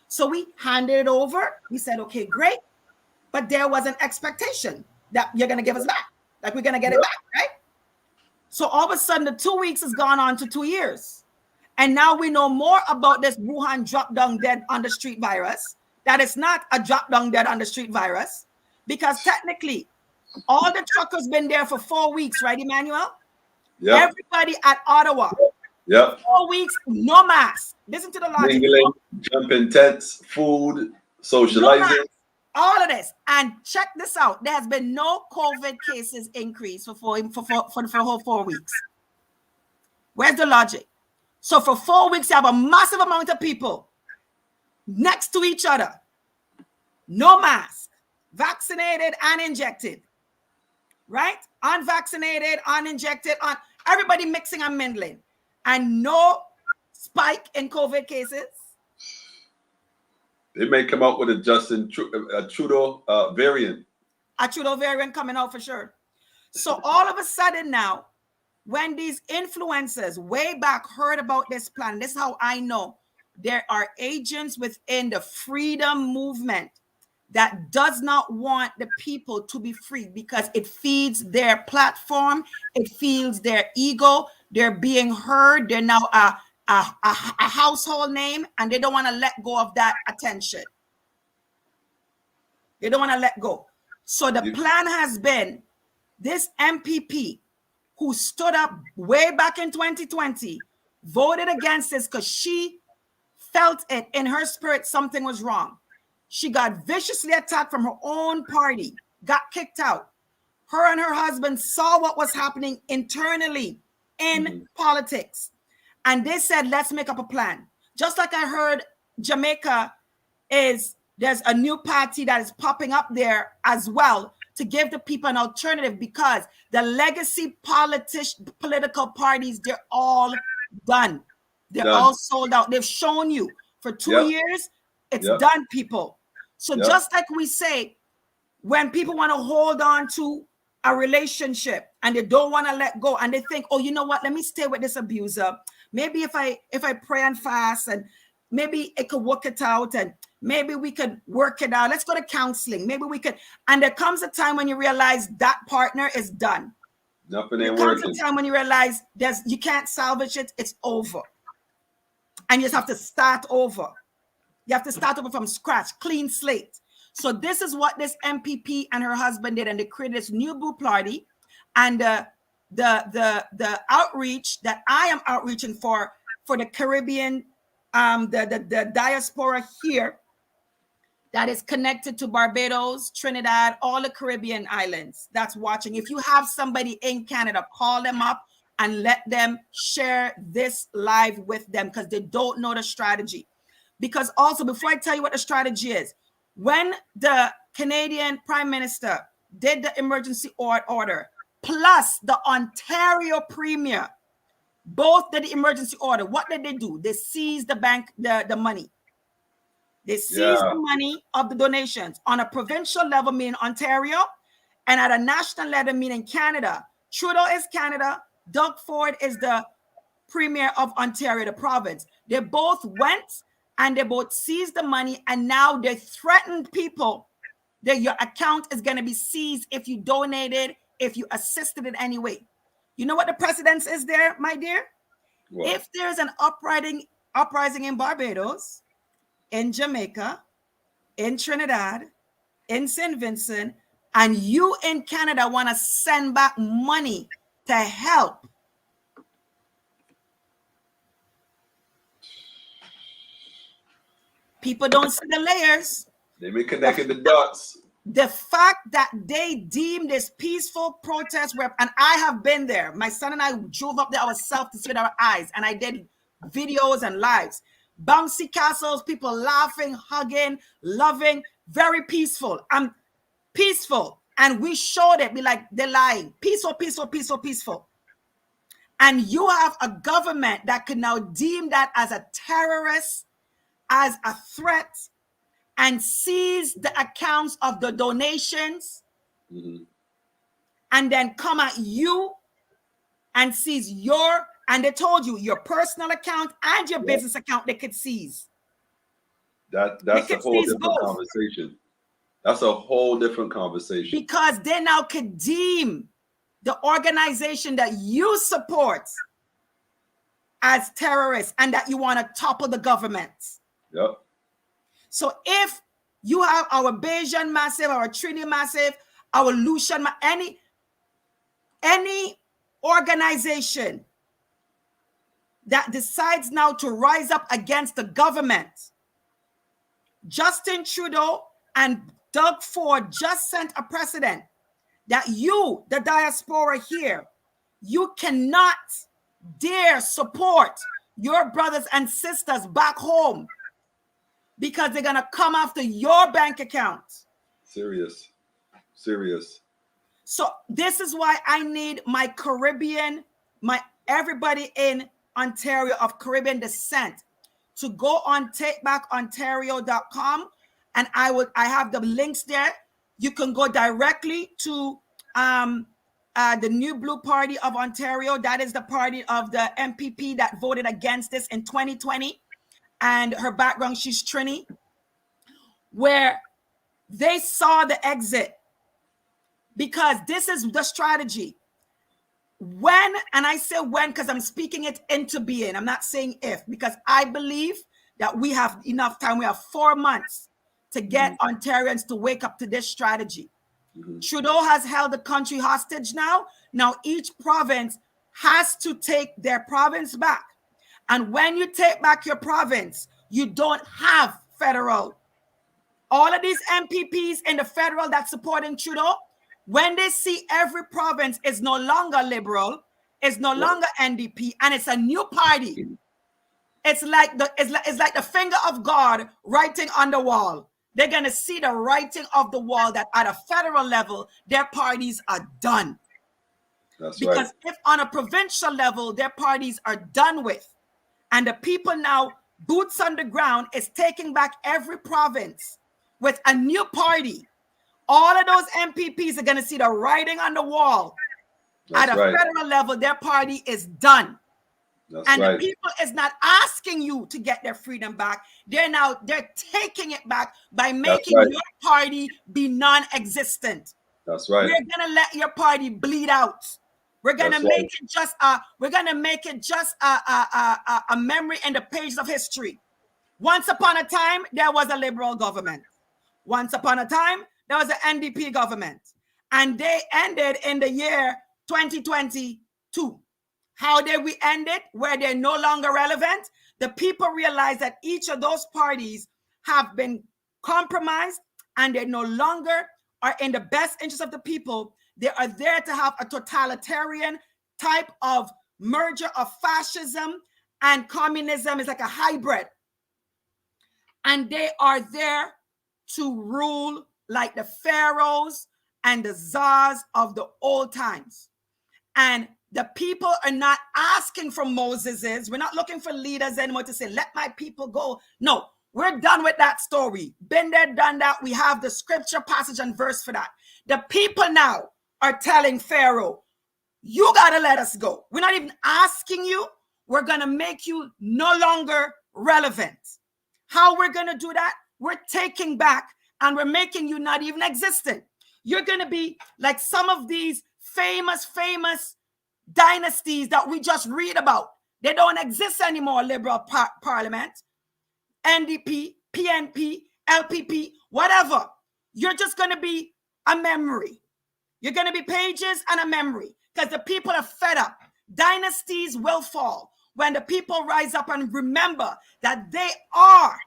So we handed it over. We said, okay, great. But there was an expectation that you're going to give us back. Like, we're going to get it back, right? So all of a sudden, the 2 weeks has gone on to 2 years. And now we know more about this Wuhan drop-down dead on the street virus, that it's not a drop-down dead on the street virus, because technically, all the truckers been there for 4 weeks, right, Emmanuel? Yeah. Everybody at Ottawa.
Yep.
4 weeks, no mask. Listen to the logic.
Mingling, jumping tents, food, socializing. No,
all of this. And check this out. There has been no COVID cases increase for the whole 4 weeks. Where's the logic? So for 4 weeks, you have a massive amount of people next to each other. No mask. Vaccinated and injected. Right? Unvaccinated, uninjected, everybody mixing and mingling. And no spike in COVID cases.
They may come out with a Trudeau variant.
A Trudeau variant coming out for sure. So all of a sudden now, when these influencers way back heard about this plan, this is how I know there are agents within the freedom movement that does not want the people to be free, because it feeds their platform, it feeds their ego. They're being heard. They're now a household name, and they don't want to let go of that attention. They don't want to let go. So the plan has been this MPP who stood up way back in 2020, voted against this because she felt it in her spirit, something was wrong. She got viciously attacked from her own party, got kicked out. Her and her husband saw what was happening internally in politics. And they said, let's make up a plan. Just like I heard Jamaica there's a new party that is popping up there as well to give the people an alternative, because the legacy political parties, they're all done. They're all sold out. They've shown you for 2 years, it's done, people. So just like we say, when people want to hold on to a relationship and they don't want to let go, and they think, oh, you know what, let me stay with this abuser. Maybe if I pray and fast, and maybe it could work it out, and maybe we could work it out. Let's go to counseling. Maybe we could. And there comes a time when you realize that partner is done.
Nothing ain't
there
working.
comes a time when you realize you can't salvage it. It's over. And you just have to start over. You have to start over from scratch, clean slate. So this is what this MPP and her husband did, and they created this new Blue Party. And the outreach that I am outreaching for the Caribbean, the diaspora here that is connected to Barbados, Trinidad, all the Caribbean islands that's watching. If you have somebody in Canada, call them up and let them share this live with them, because they don't know the strategy. Because also, before I tell you what the strategy is, when the Canadian Prime Minister did the emergency order, plus the Ontario Premier, both did the emergency order, what did they do? They seized the bank, the money. They seized the money of the donations on a provincial level, meaning Ontario, and at a national level, meaning Canada. Trudeau is Canada. Doug Ford is the Premier of Ontario, the province. They both went and they both seized the money, and now they threatened people that your account is going to be seized if you donated, if you assisted in any way. You know what the precedence is there, my dear? What? If there's an uprising in Barbados, in Jamaica, in Trinidad, in St. Vincent, and you in Canada want to send back money to help, people don't see the layers.
They be connecting the dots.
The fact that they deem this peaceful protest, and I have been there. My son and I drove up there ourselves to see with our eyes, and I did videos and lives. Bouncy castles, people laughing, hugging, loving, very peaceful. I'm peaceful. And we showed it, be like, they're lying. Peaceful, peaceful, peaceful, peaceful. And you have a government that could now deem that as a terrorist, as a threat, and seize the accounts of the donations, and then come at you and seize and they told you your personal account and your business account they could seize.
That's a whole different conversation. That's a whole different conversation.
Because they now could deem the organization that you support as terrorists and that you want to topple the government.
Yep.
So if you have our Bayesian Massive, our Trini Massive, our Lucian, any organization that decides now to rise up against the government, Justin Trudeau and Doug Ford just sent a precedent that you, the diaspora here, you cannot dare support your brothers and sisters back home, because they're going to come after your bank account. Serious. So this is why I need my Caribbean, everybody in Ontario of Caribbean descent to go on takebackontario.com, and I have the links there. You can go directly to the new Blue Party of Ontario. That is the party of the MPP that voted against this in 2020. And her background, she's Trini, where they saw the exit, because this is the strategy. When, and I say when because I'm speaking it into being, I'm not saying if, because I believe that we have enough time. We have 4 months to get Ontarians to wake up to this strategy. Trudeau has held the country hostage now. Now each province has to take their province back. And when you take back your province, you don't have federal. All of these MPPs in the federal that's supporting Trudeau, when they see every province is no longer Liberal, is no longer NDP, and it's a new party, it's like the finger of God writing on the wall. They're gonna see the writing of the wall that at a federal level, their parties are done.
That's
because
right.
if on a provincial level, their parties are done with, and the people now, boots on the ground, is taking back every province with a new party, all of those MPPs are going to see the writing on the wall.
That's
At a
right.
federal level, their party is done.
That's
And the
right.
people is not asking you to get their freedom back. They're taking it back by
That's
making
right.
your party be non-existent.
That's right.
We're gonna let your party bleed out. We're gonna
That's
make
right.
it just a memory in the pages of history. Once upon a time, there was a liberal government. Once upon a time, there was an NDP government, and they ended in the year 2022. How did we end it? Where they're no longer relevant. The people realize that each of those parties have been compromised, and they no longer are in the best interest of the people. They are there to have a totalitarian type of merger of fascism and communism. Is like a hybrid. And they are there to rule like the pharaohs and the czars of the old times. And the people are not asking for Moses's. We're not looking for leaders anymore to say, let my people go. No, we're done with that story. Been there, done that. We have the scripture passage and verse for that. The people now are telling Pharaoh, you got to let us go. We're not even asking you. We're going to make you no longer relevant. How we're going to do that? We're taking back and we're making you not even existent. You're going to be like some of these famous dynasties that we just read about. They don't exist anymore. Liberal Parliament, NDP, PNP, LPP, whatever. You're just going to be a memory. You're going to be pages and a memory because the people are fed up. Dynasties will fall when the people rise up and remember that they are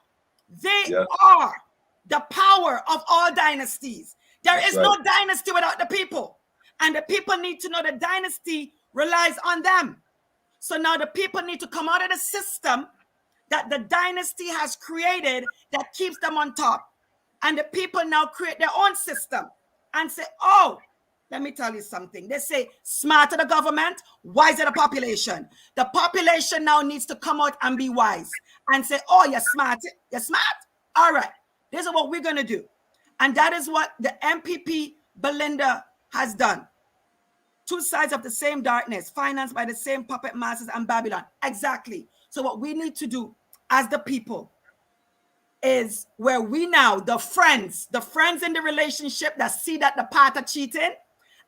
the power of all dynasties. There is no dynasty without the people. And the people need to know the dynasty relies on them. So now the people need to come out of the system that the dynasty has created that keeps them on top. And the people now create their own system and say, oh, let me tell you something. They say, smarter the government, wiser the population. The population now needs to come out and be wise and say, oh, you're smart. You're smart? All right. This is what we're going to do. And that is what the MPP Belinda has done. Two sides of the same darkness, financed by the same puppet masters and Babylon. Exactly. So what we need to do as the people is where we now, the friends in the relationship that see that the partner cheating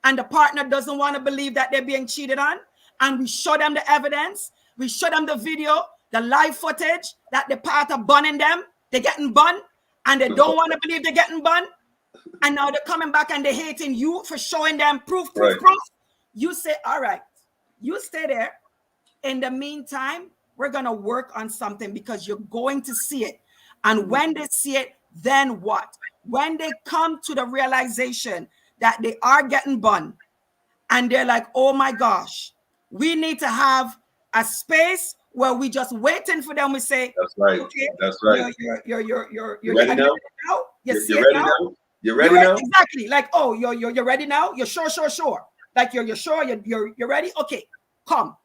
and the partner doesn't want to believe that they're being cheated on, and we show them the evidence, we show them the video, the live footage that the partner bunning them, they're getting bun, and they don't want to believe they're getting bun, and now they're coming back and they're hating you for showing them proof. You say, all right, you stay there. In the meantime, we're going to work on something because you're going to see it. And when they see it, then what? When they come to the realization that they are getting bun and they're like, oh my gosh, we need to have a space where we just waiting for them. We say,
that's right.
Okay,
that's right.
You're
ready now?
You're ready now?
You're ready now?
Exactly. Like, oh, you're ready now? You're sure. Like you're sure, you're ready? Okay, come.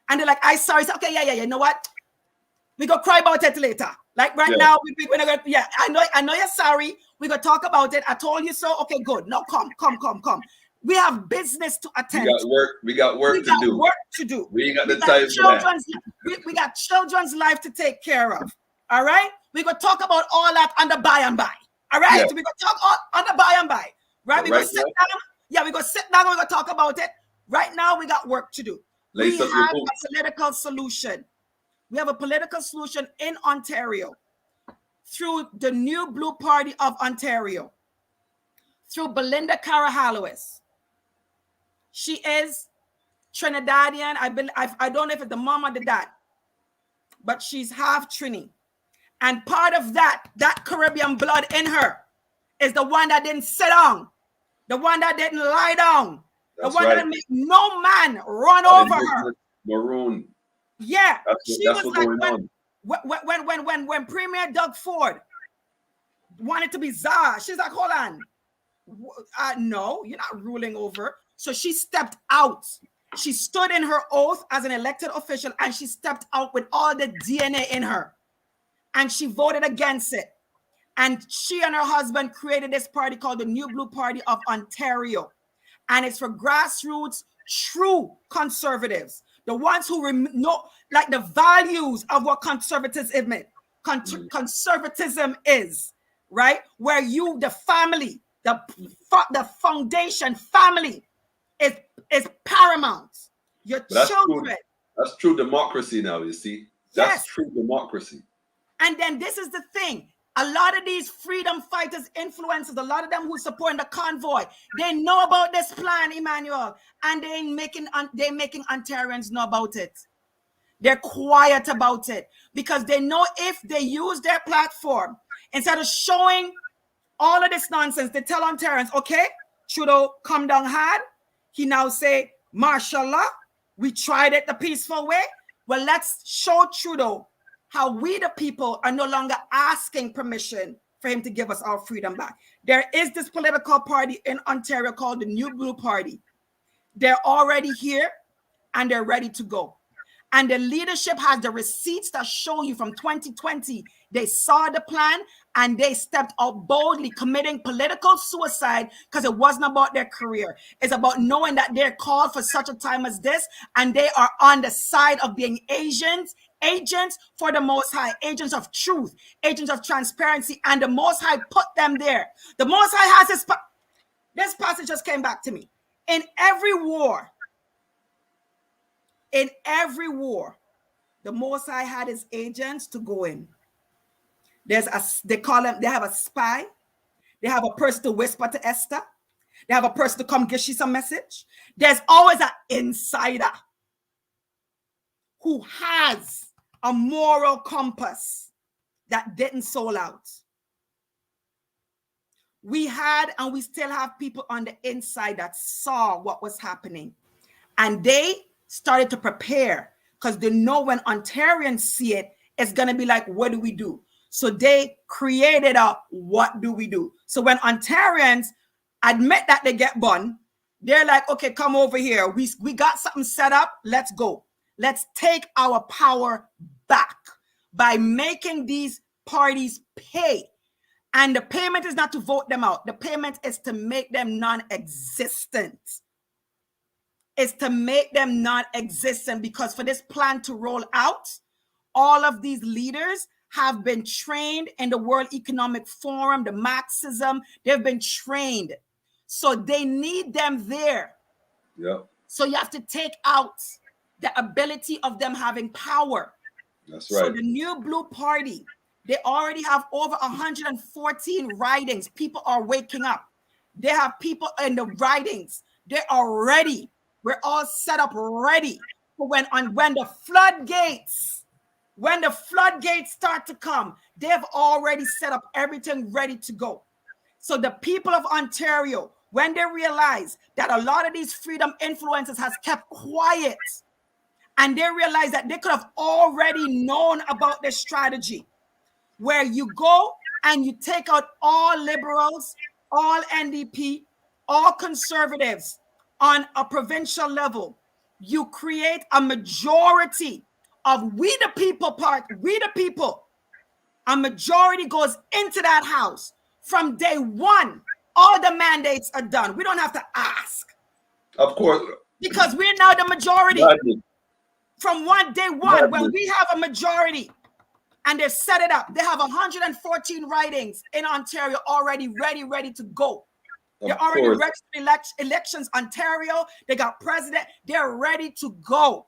And they're like, I sorry. So, okay, yeah. You know what? We go cry about it later. Like right now, we're not gonna. Yeah, I know you're sorry. We gonna talk about it. I told you so. Okay, good. Now come. We have business to attend.
We got work to do. We ain't got the time for that.
We got children's life to take care of. All right. We gonna talk about all that on the by and by. All right. We gonna talk on the by and by. Right. We gonna sit down. Yeah, we gonna sit down and we're gonna talk about it. Right now, we got work to do. We have a political solution. We have a political solution in Ontario through the New Blue Party of Ontario, through Belinda Carahalois. She is Trinidadian. I don't know if it's the mom or the dad, but she's half Trini. And part of that Caribbean blood in her is the one that didn't sit down, the one that didn't lie down, the one that made no man run over her.
Maroon.
Yeah,
she was
like when Premier Doug Ford wanted to be czar, she's like, hold on, no, you're not ruling over. So she stepped out. She stood in her oath as an elected official, and she stepped out with all the DNA in her, and she voted against it. And she and her husband created this party called the New Blue Party of Ontario. And it's for grassroots, true conservatives, the ones who know like the values of what conservatism is, right? Where you, the family, the foundation family is paramount. Your children.
That's true democracy now, you see. That's true democracy.
And then this is the thing. A lot of these freedom fighters, influencers, a lot of them who support the convoy, they know about this plan, Emmanuel, and they're making Ontarians know about it. They're quiet about it because they know if they use their platform, instead of showing all of this nonsense, they tell Ontarians, okay, Trudeau come down hard. He now say, martial law, we tried it the peaceful way. Well, let's show Trudeau how we the people are no longer asking permission for him to give us our freedom back. There is this political party in Ontario called the New Blue Party. They're already here and they're ready to go. And the leadership has the receipts that show you from 2020, they saw the plan and they stepped out boldly, committing political suicide because it wasn't about their career. It's about knowing that they're called for such a time as this, and they are on the side of being agents for the Most High, agents of truth, agents of transparency, and the Most High put them there. The Most High has this passage just came back to me. In every war, the Most High had his agents to go in. They have a spy. They have a person to whisper to Esther. They have a person to come give you some message. There's always an insider who has a moral compass that didn't sold out. We had and we still have people on the inside that saw what was happening. And they started to prepare because they know when Ontarians see it, it's going to be like, what do we do? So they created a what do we do? So when Ontarians admit that they get bun, they're like, okay, come over here. We got something set up. Let's go. Let's take our power back by making these parties pay. And the payment is not to vote them out. The payment is to make them non-existent. It's to make them non-existent, because for this plan to roll out, all of these leaders have been trained in the World Economic Forum, the Marxism. They've been trained. So they need them there.
Yeah.
So you have to take out the ability of them having power.
That's right.
So the New Blue Party, they already have over 114 ridings. People are waking up. They have people in the ridings. They are ready. We're all set up ready for when the floodgates start to come, they've already set up everything ready to go. So the people of Ontario, when they realize that a lot of these freedom influencers has kept quiet, and they realize that they could have already known about this strategy, where you go and you take out all liberals, all NDP, all conservatives on a provincial level. You create a majority of we the people part, we the people. A majority goes into that house. From day one, all the mandates are done. We don't have to ask.
Of course.
Because we're now the majority.
Gladly.
From day one, when we have a majority and they've set it up, they have 114 ridings in Ontario already ready to go. They're already registered elections, Ontario. They got president. They're ready to go.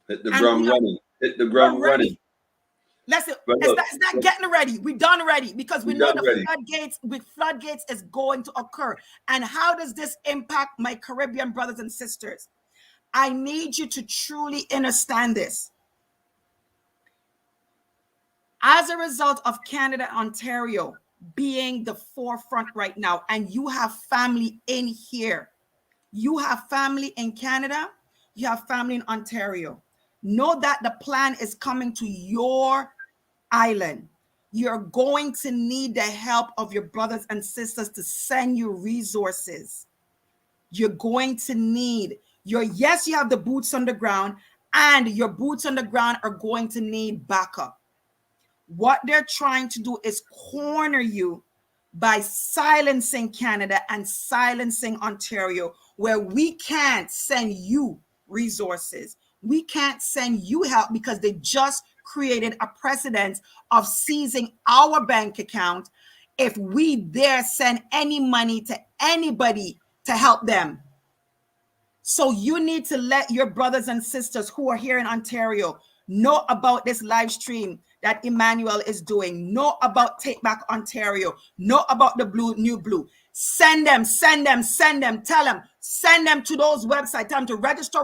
Hit the ground running. Hit the ground running.
It's not getting ready. We're done ready, because we know the floodgates is going to occur. And how does this impact my Caribbean brothers and sisters? I need you to truly understand this. As a result of Canada, Ontario being the forefront right now, and you have family in here, you have family in Canada, you have family in Ontario. Know that the plan is coming to your island. You're going to need the help of your brothers and sisters to send you resources. You're going to need yes, you have the boots on the ground, and your boots on the ground are going to need backup. What they're trying to do is corner you by silencing Canada and silencing Ontario, where we can't send you resources. We can't send you help because they just created a precedent of seizing our bank account if we dare send any money to anybody to help them. So you need to let your brothers and sisters who are here in Ontario know about this live stream that Emmanuel is doing, know about Take Back Ontario, know about the New Blue. Send them, tell them, send them to those websites, tell them to register.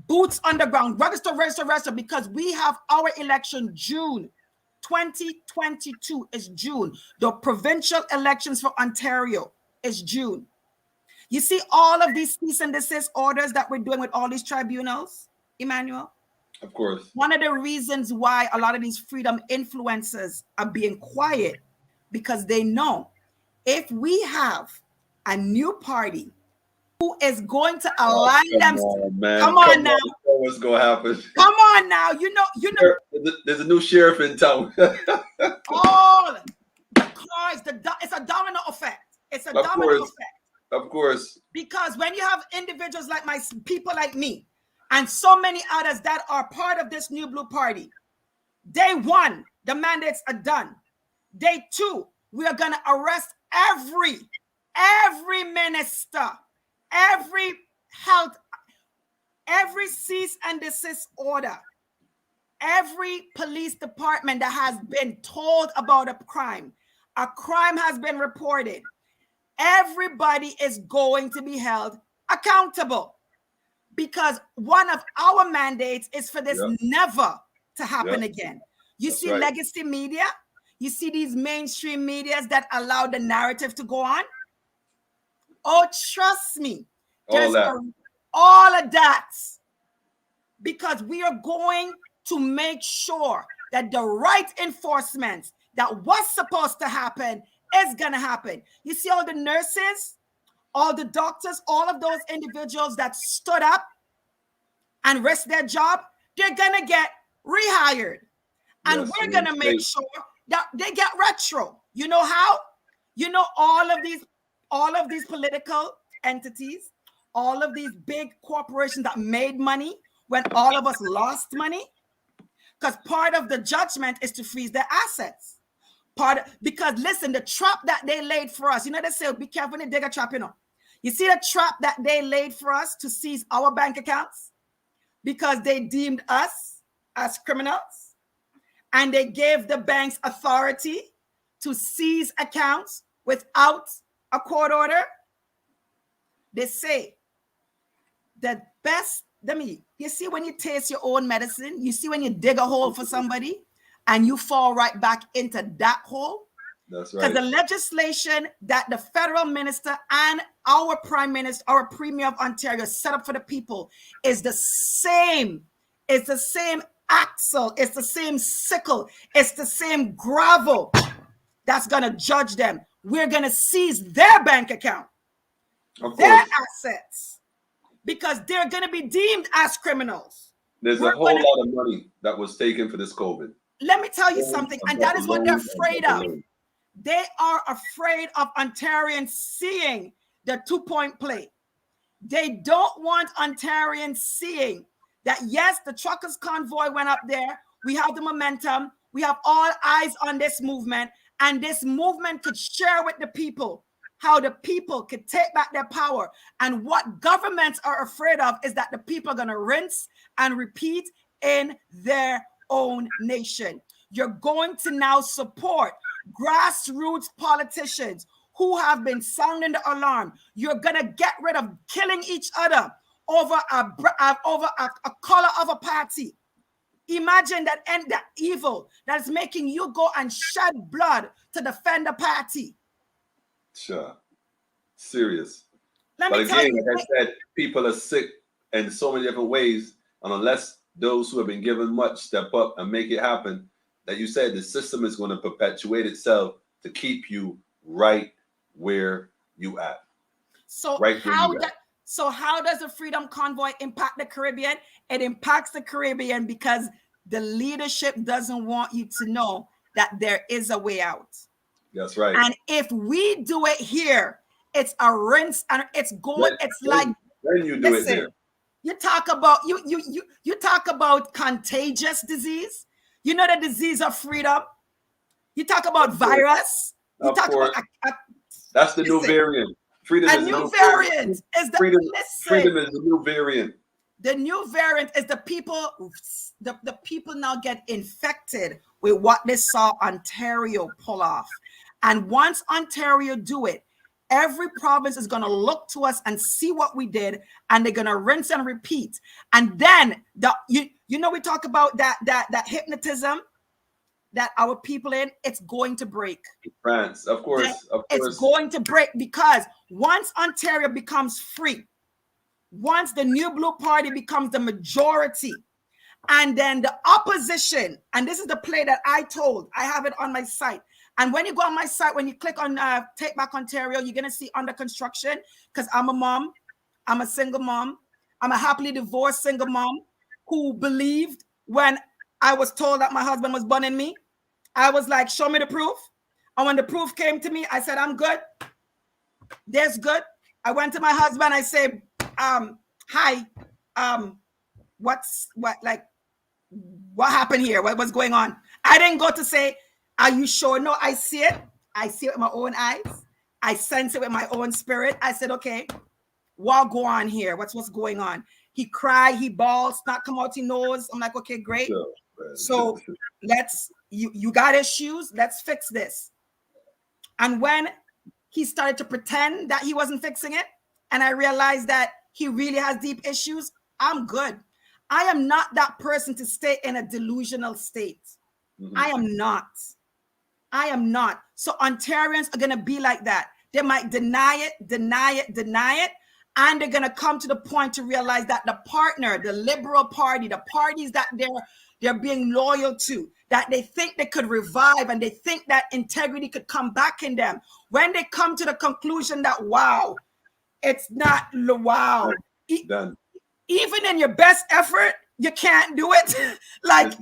Boots on the ground, register, because we have our election June 2022 is June. The provincial elections for Ontario is June. You see all of these cease and desist orders that we're doing with all these tribunals, Emmanuel?
Of course.
One of the reasons why a lot of these freedom influencers are being quiet, because they know if we have a new party who is going to align
come on now. What's going to happen?
Come on now. You know.
There's a new sheriff in town.
All because it's a domino effect. It's a domino effect.
Of course.
Because when you have individuals like people like me and so many others that are part of this New Blue Party, day one, the mandates are done. Day two, we are going to arrest every minister, every health, every cease and desist order, every police department that has been told about a crime has been reported. Everybody is going to be held accountable, because one of our mandates is for this never to happen again. You see legacy media, you see these mainstream medias that allow the narrative to go on. Oh, trust me, there's all of that, because we are going to make sure that the right enforcement that was supposed to happen is going to happen. You see all the nurses, all the doctors, all of those individuals that stood up and risked their job, they're going to get rehired. And we're going to make sure that they get retro. You know how? You know, all of these political entities, all of these big corporations that made money when all of us lost money, because part of the judgment is to freeze their assets. Because listen, the trap that they laid for us, you know, they say, be careful when they dig a trap, you know. You see the trap that they laid for us to seize our bank accounts, because they deemed us as criminals, and they gave the banks authority to seize accounts without a court order. They say the best, you see when you taste your own medicine, you see when you dig a hole for somebody, and you fall right back into that hole.
That's right.
Because the legislation that the federal minister and our prime minister, our premier of Ontario set up for the people is the same. It's the same axle. It's the same sickle. It's the same gravel that's going to judge them. We're going to seize their bank account, their assets, because they're going to be deemed as criminals.
There's a whole lot of money that was taken for this COVID.
Let me tell you something, and that is what they're afraid of. They are afraid of Ontarians seeing the 2-point play. They don't want Ontarians seeing that, yes, the truckers' convoy went up there. We have the momentum. We have all eyes on this movement, and this movement could share with the people how the people could take back their power. And what governments are afraid of is that the people are going to rinse and repeat in their own nation. You're going to now support grassroots politicians who have been sounding the alarm. You're going to get rid of killing each other over a color of a party. Imagine that, and that evil that's making you go and shed blood to defend the party.
Sure. Serious.
Let
But
me tell
again,
you,
like I said, people are sick in so many different ways. And unless those who have been given much step up and make it happen, that you said the system is going to perpetuate itself to keep you right where you at.
so
Right where
how
you
that
at.
so how does the Freedom Convoy impact the Caribbean? It impacts the Caribbean because the leadership doesn't want you to know that there is a way out.
That's right.
And if we do it here, it's a rinse and it's going,
Then,
it's like,
then you do it there.
listen, you talk about contagious disease. You know the disease of freedom. You talk about
Of course.
virus. You
Of
talk about
course. That's the new
listen,
variant. Freedom
a
is the
new
new
variant is the
freedom. Freedom
listen.
is the new variant.
The new variant is the people, the people now get infected with what they saw Ontario pull off. And once Ontario do it, every province is going to look to us and see what we did, and they're going to rinse and repeat. And then you know we talk about that hypnotism that our people in, it's going to break.
France, of course, of
It's
course.
going to break because once Ontario becomes free, once the New Blue Party becomes the majority, and then the opposition, and this is the play that I told, I have it on my site. And when you go on my site, when you click on Take Back Ontario, you're going to see under construction, because I'm a mom, I'm a single mom, I'm a happily divorced single mom who believed when I was told that my husband was bunning me, I was like, show me the proof. And when the proof came to me, I said, I'm good. There's good. I went to my husband, I said, hi, what happened here? What's going on? I didn't go to say, are you sure? No, I see it. I see it with my own eyes. I sense it with my own spirit. I said, okay, what go on here? What's going on? He cried, he bawled, snot come out his nose. I'm like, okay, great. So you got issues, let's fix this. And when he started to pretend that he wasn't fixing it, and I realized that he really has deep issues, I'm good. I am not that person to stay in a delusional state.
Mm-hmm.
I am not. I am not. So Ontarians are going to be like that. They might deny it, and they're going to come to the point to realize that the partner, the Liberal Party, the parties that they're being loyal to, that they think they could revive and they think that integrity could come back in them. When they come to the conclusion that, wow, it's not, wow.
Done.
Even in your best effort, you can't do it. Like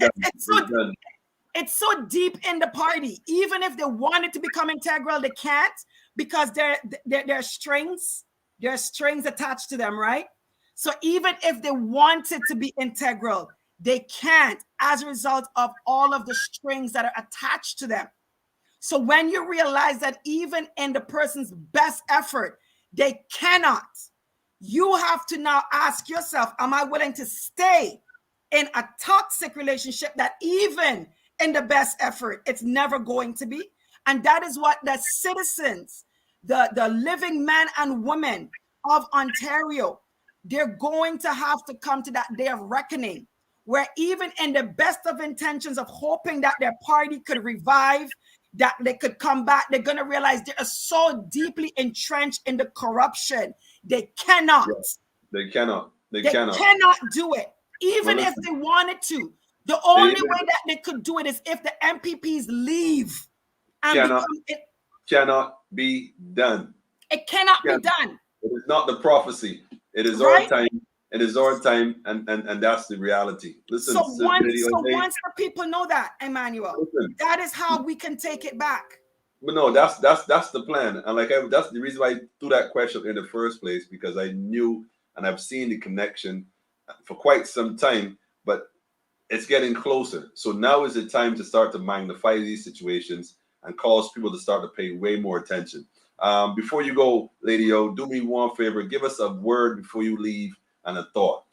it's so deep in the party. Even if they wanted to become integral, they can't because there are strings attached to them, right? So even if they wanted to be integral, they can't as a result of all of the strings that are attached to them. So when you realize that even in the person's best effort, they cannot, you have to now ask yourself, am I willing to stay in a toxic relationship that even in the best effort, it's never going to be? And that is what the citizens, the living men and women of Ontario, they're going to have to come to that day of reckoning, where even in the best of intentions of hoping that their party could revive, that they could come back, they're going to realize they are so deeply entrenched in the corruption. They cannot.
Yes, they cannot. They
cannot do it, even if they wanted to. The only way that they could do it is if the MPPs leave and
cannot be done.
It cannot be done.
It is not the prophecy. It is our time. It is our time, and that's the reality. Listen.
So once the people know that, Emmanuel, that is how we can take it back.
But no, that's the plan, and that's the reason why I threw that question in the first place, because I knew and I've seen the connection for quite some time, but it's getting closer. So now is the time to start to magnify these situations and cause people to start to pay way more attention. Before you go, Lady O, do me one favor. Give us a word before you leave and a thought.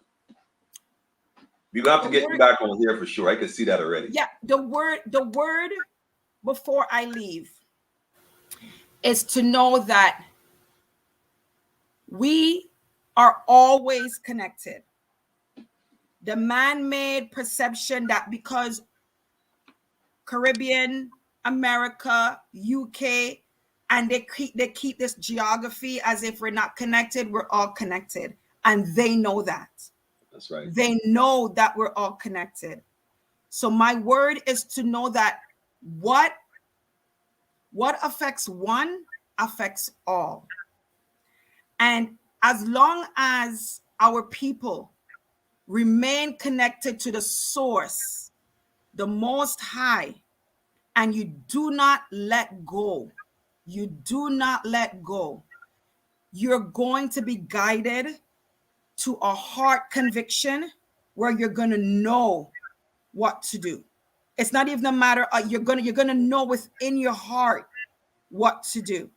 We're going to have to get you back on here for sure. I can see that already.
Yeah, the word before I leave is to know that we are always connected. The man-made perception that because Caribbean, America, UK, and they keep this geography as if we're not connected. We're all connected, and they know that.
That's right.
They know that we're all connected. So my word is to know that what affects one affects all. And as long as our people remain connected to the source, the most high, and you do not let go, you do not let go, you're going to be guided to a heart conviction where you're going to know what to do. It's not even a matter of you're gonna know within your heart what to do.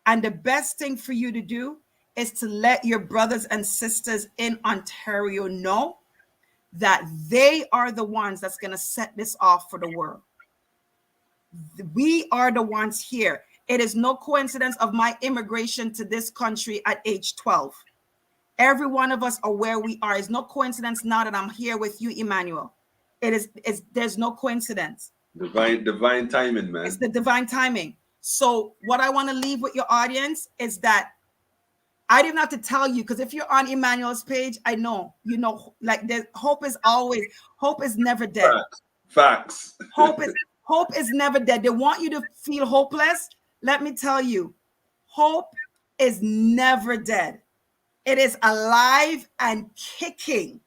And the best thing for you to do is to let your brothers and sisters in Ontario know that they are the ones that's going to set this off for the world. We are the ones here. It is no coincidence of my immigration to this country at age 12. Every one of us are where we are. It's no coincidence now that I'm here with you, Emmanuel. There's no coincidence.
Divine timing, man.
It's the divine timing. So what I want to leave with your audience is that I didn't have to tell you, because if you're on Emmanuel's page, I know, like hope is never dead.
Facts.
Hope is never dead. They want you to feel hopeless. Let me tell you, hope is never dead. It is alive and kicking.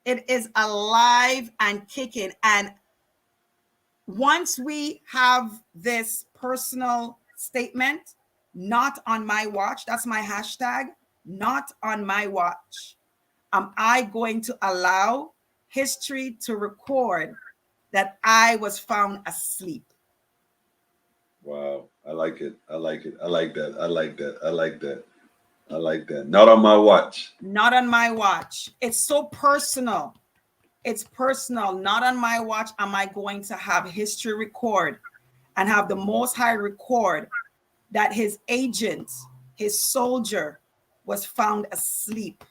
It is alive and kicking. And once we have this personal statement, not on my watch, that's my hashtag, not on my watch, am I going to allow history to record that I was found asleep.
Wow. I like it. I like it. I like that. I like that. I like that. I like that. Not on my watch.
Not on my watch. It's so personal. It's personal. Not on my watch am I going to have history record and have the Most High record that his agent, his soldier, was found asleep.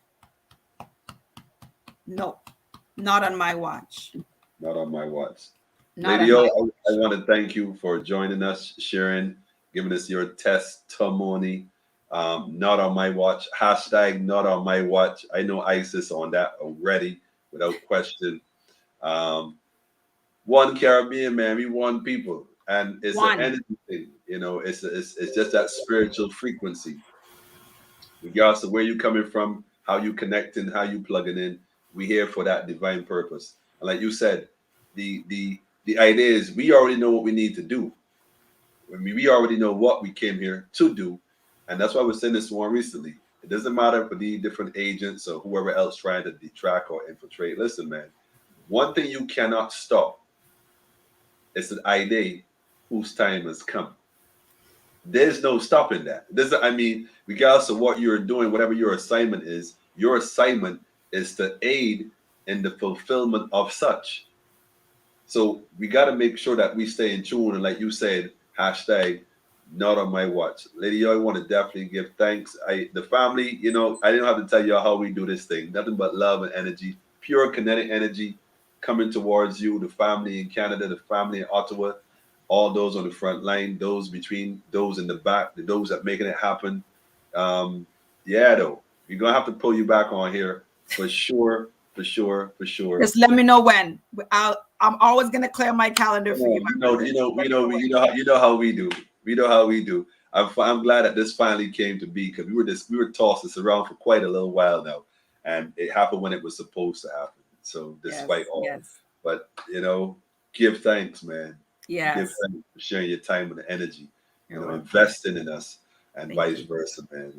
No, not on my watch.
Not on my watch.
Not
Lady
on
O,
my
I want to thank you for joining us, sharing, giving us your testimony. Not on my watch. Hashtag not on my watch. I know ISIS on that already, without question. One Caribbean, man. We one people. And it's
One.
an energy thing. It's just that spiritual frequency. Regardless of where you coming from, how you connecting, how you plugging in, we here for that divine purpose. And like you said, the idea is we already know what we need to do. I mean, we already know what we came here to do, and that's why we're saying this one recently. It doesn't matter for the different agents or whoever else trying to detract or infiltrate. Listen, man, one thing you cannot stop is the idea whose time has come. There's no stopping that. Regardless of what you're doing, whatever your assignment is to aid in the fulfillment of such. So we got to make sure that we stay in tune. And like you said, hashtag not on my watch. Lady O, I want to definitely give thanks. The family, I didn't have to tell you how we do this thing. Nothing but love and energy, pure kinetic energy coming towards you, the family in Canada, the family in Ottawa, all those on the front line, those between, those in the back, those that making it happen. Yeah, though, we're going to have to pull you back on here for sure. For sure.
Just let me know when. I'm always gonna clear my calendar for you.
You know how we do. We know how we do. I'm glad that this finally came to be, because we were tossing this around for quite a little while now, and it happened when it was supposed to happen. So despite all, but give thanks, man.
Yes.
Give thanks for sharing your time and energy. Investing in us, and vice versa, man.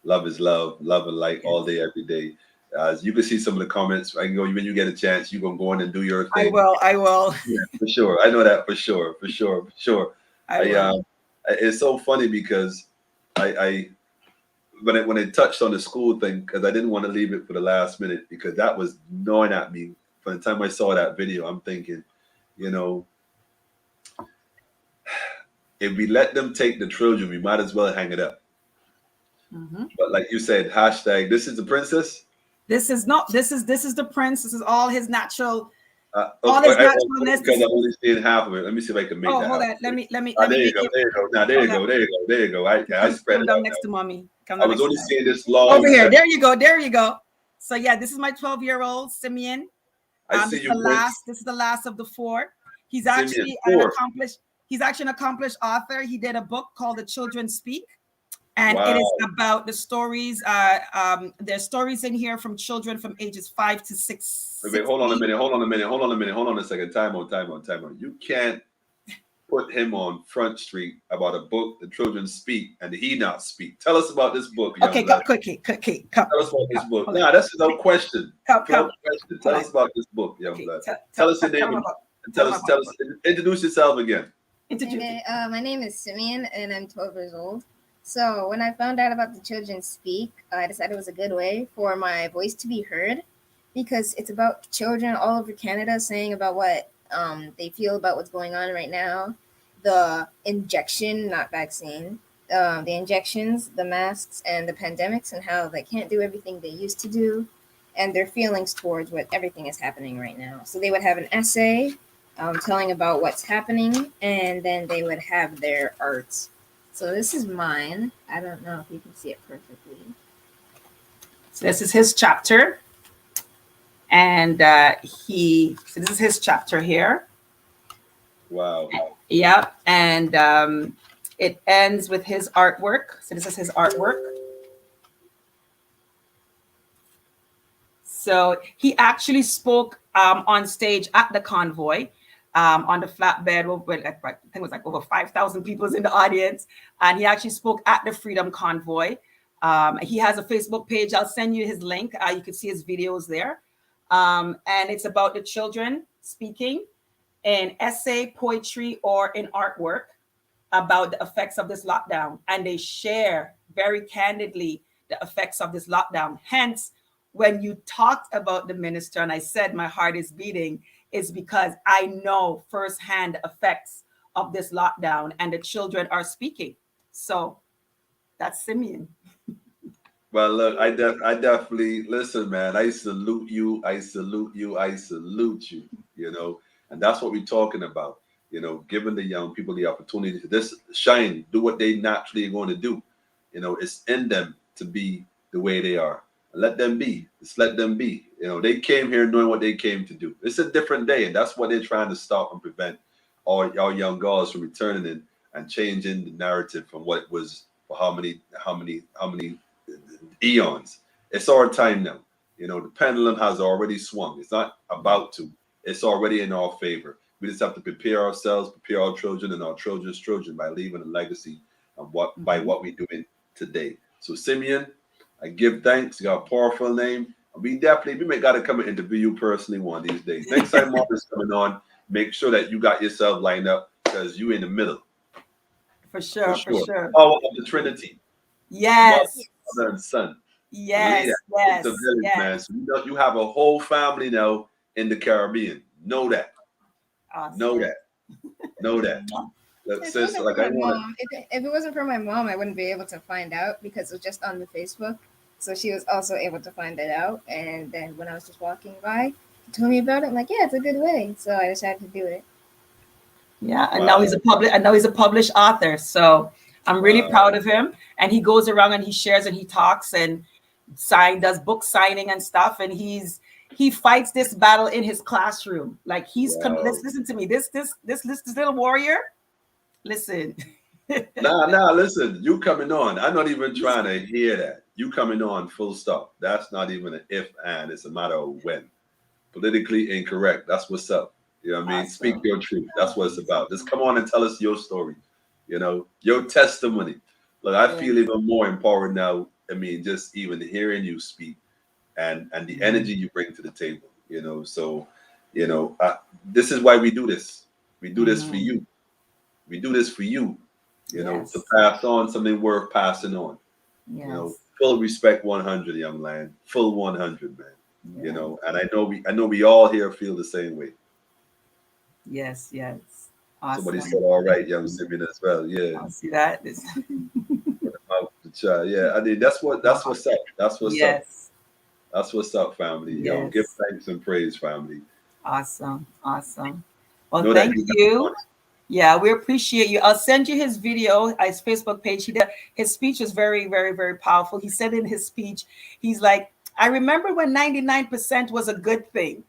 Love is love, love and light all day, every day. As you can see some of the comments, I can go when you get a chance. You gonna go in and do your thing.
I will.
Yeah, for sure. I know that for sure. It's so funny because when I touched on the school thing, because I didn't want to leave it for the last minute, because that was gnawing at me from the time I saw that video. I'm thinking, if we let them take the children, we might as well hang it up. Mm-hmm. But like you said, hashtag this is the princess.
This is not. This is the prince. This is all his natural, all his
Okay,
naturalness.
because I'm only seeing half of it. Let me see if I can make
Oh,
that
hold
happen.
on. Let me
There you
make
go.
you.
There you go. Now, there you
Hold on.
go. There you go. There you go. I spread
Come
it
down
out
next
now.
to mommy. Come
I
down
was
next to
only
mommy.
seeing this long
Over here.
section.
There you go. There you go. So yeah, this is my 12-year-old Simeon.
I see
This is
you,
the
Prince.
last. This is the last of the four. He's
Simeon
actually an
4.
accomplished. He's actually an accomplished author. He did a book called The Children Speak, and it is
Wow.
about the stories. There's stories in here from children from ages 5 to 6.
Wait, hold on a
16.
minute. Hold on a minute. Hold on a minute. Hold on a second. Time on. Time on. Time on. You can't put him on Front Street about a book the children speak and he not speak. Tell us about this book, young
Okay, come
blood.
quickly, quickly, come,
Tell us about this
come,
book.
hold on,
Nah, that's no question.
come,
No question.
hold
Tell
on.
us about this book, young
Okay,
blood. Tell us your
tell
name
him
and
about,
tell
him
us.
about
Tell
the
us.
book.
Introduce yourself again.
Introduce.
Okay, my name is Simeon, and I'm 12 years old. So when I found out about the Children Speak, I decided it was a good way for my voice to be heard, because it's about children all over Canada saying about what they feel about what's going on right now. The injection, not vaccine, the injections, the masks, and the pandemics, and how they can't do everything they used to do, and their feelings towards what everything is happening right now. So they would have an essay telling about what's happening, and then they would have their arts. So this is mine. I don't know if you can see it perfectly.
So this is his chapter, and so this is his chapter here.
Wow.
Yep, and it ends with his artwork. So this is his artwork. So he actually spoke on stage at the Convoy, on the flatbed. I think it was like over 5,000 people in the audience, and he actually spoke at the Freedom Convoy. He has a Facebook page. I'll send you his link. You can see his videos there, and it's about the children speaking in essay, poetry, or in artwork about the effects of this lockdown, and they share very candidly the effects of this lockdown. Hence, when you talked about the minister and I said my heart is beating, is because I know firsthand the effects of this lockdown, and the children are speaking. So that's Simeon.
Well, look, I definitely listen, man. I salute you. I salute you. I salute you. You know, and that's what we're talking about. You know, giving the young people the opportunity to this shine, do what they naturally are going to do. You know, it's in them to be the way they are. Let them be. Just let them be. You know, they came here knowing what they came to do. It's a different day, and that's what they're trying to stop and prevent all young girls from returning in and changing the narrative from what it was for how many eons. It's our time now. You know, the pendulum has already swung. It's not about to. It's already in our favor. We just have to prepare ourselves, prepare our children and our children's children by leaving a legacy of by what we're doing today. So Simeon, I give thanks. You got a powerful name. We may gotta come and interview you personally one of these days. Next time Marcus coming on, make sure that you got yourself lined up because you in the middle.
For sure, for sure.
Power of the Trinity.
Yes.
Mother and son.
Yes,
Believe that. It's
yes,
a village, man.
yes.
So you have a whole family now in the Caribbean. Know that. Know
Awesome.
that. Know that. Look,
If it
sis,
wasn't
like
for
I
my
want
mom, if it wasn't for my mom, I wouldn't be able to find out, because it was just on the Facebook. So she was also able to find it out. And then when I was just walking by, she told me about it. I'm like, yeah, it's a good way. So I decided to do it.
Yeah, and
Wow.
now he's a published author. So I'm really
Wow.
proud of him. And he goes around and he shares and he talks and does book signing and stuff. And he fights this battle in his classroom. Like
Wow.
listen to me. This little warrior. Listen.
Nah, listen, you coming on. I'm not even trying to hear that. You coming on, full stop. That's not even an if and, it's a matter of when. Politically incorrect. That's what's up. You know what I mean?
Awesome.
Speak your truth. That's what it's about. Just come on and tell us your story. You know, your testimony. Look, I feel even more empowered now. I mean, just even hearing you speak and the energy you bring to the table. You know, so this is why we do this. We do this for you. We do this for you. You know, to pass on something worth passing on.
Yes.
You know, full respect 100, young man. Full 100, man.
Yeah.
You know, and I know we all here feel the same way.
Yes, yes. Awesome.
Somebody said, "All right, young Simeon," as well. Yeah,
I'll see that.
yeah. I mean, that's what's up. That's what's up.
Yes.
That's what's up, family. Yo, give
Yes.
thanks and praise, family.
Awesome. Awesome. Well,
Know that
thank
you got
you.
money.
Yeah, we appreciate you. I'll send you his video, his Facebook page. His speech was very, very, very powerful. He said in his speech, he's like, I remember when 99% was a good thing.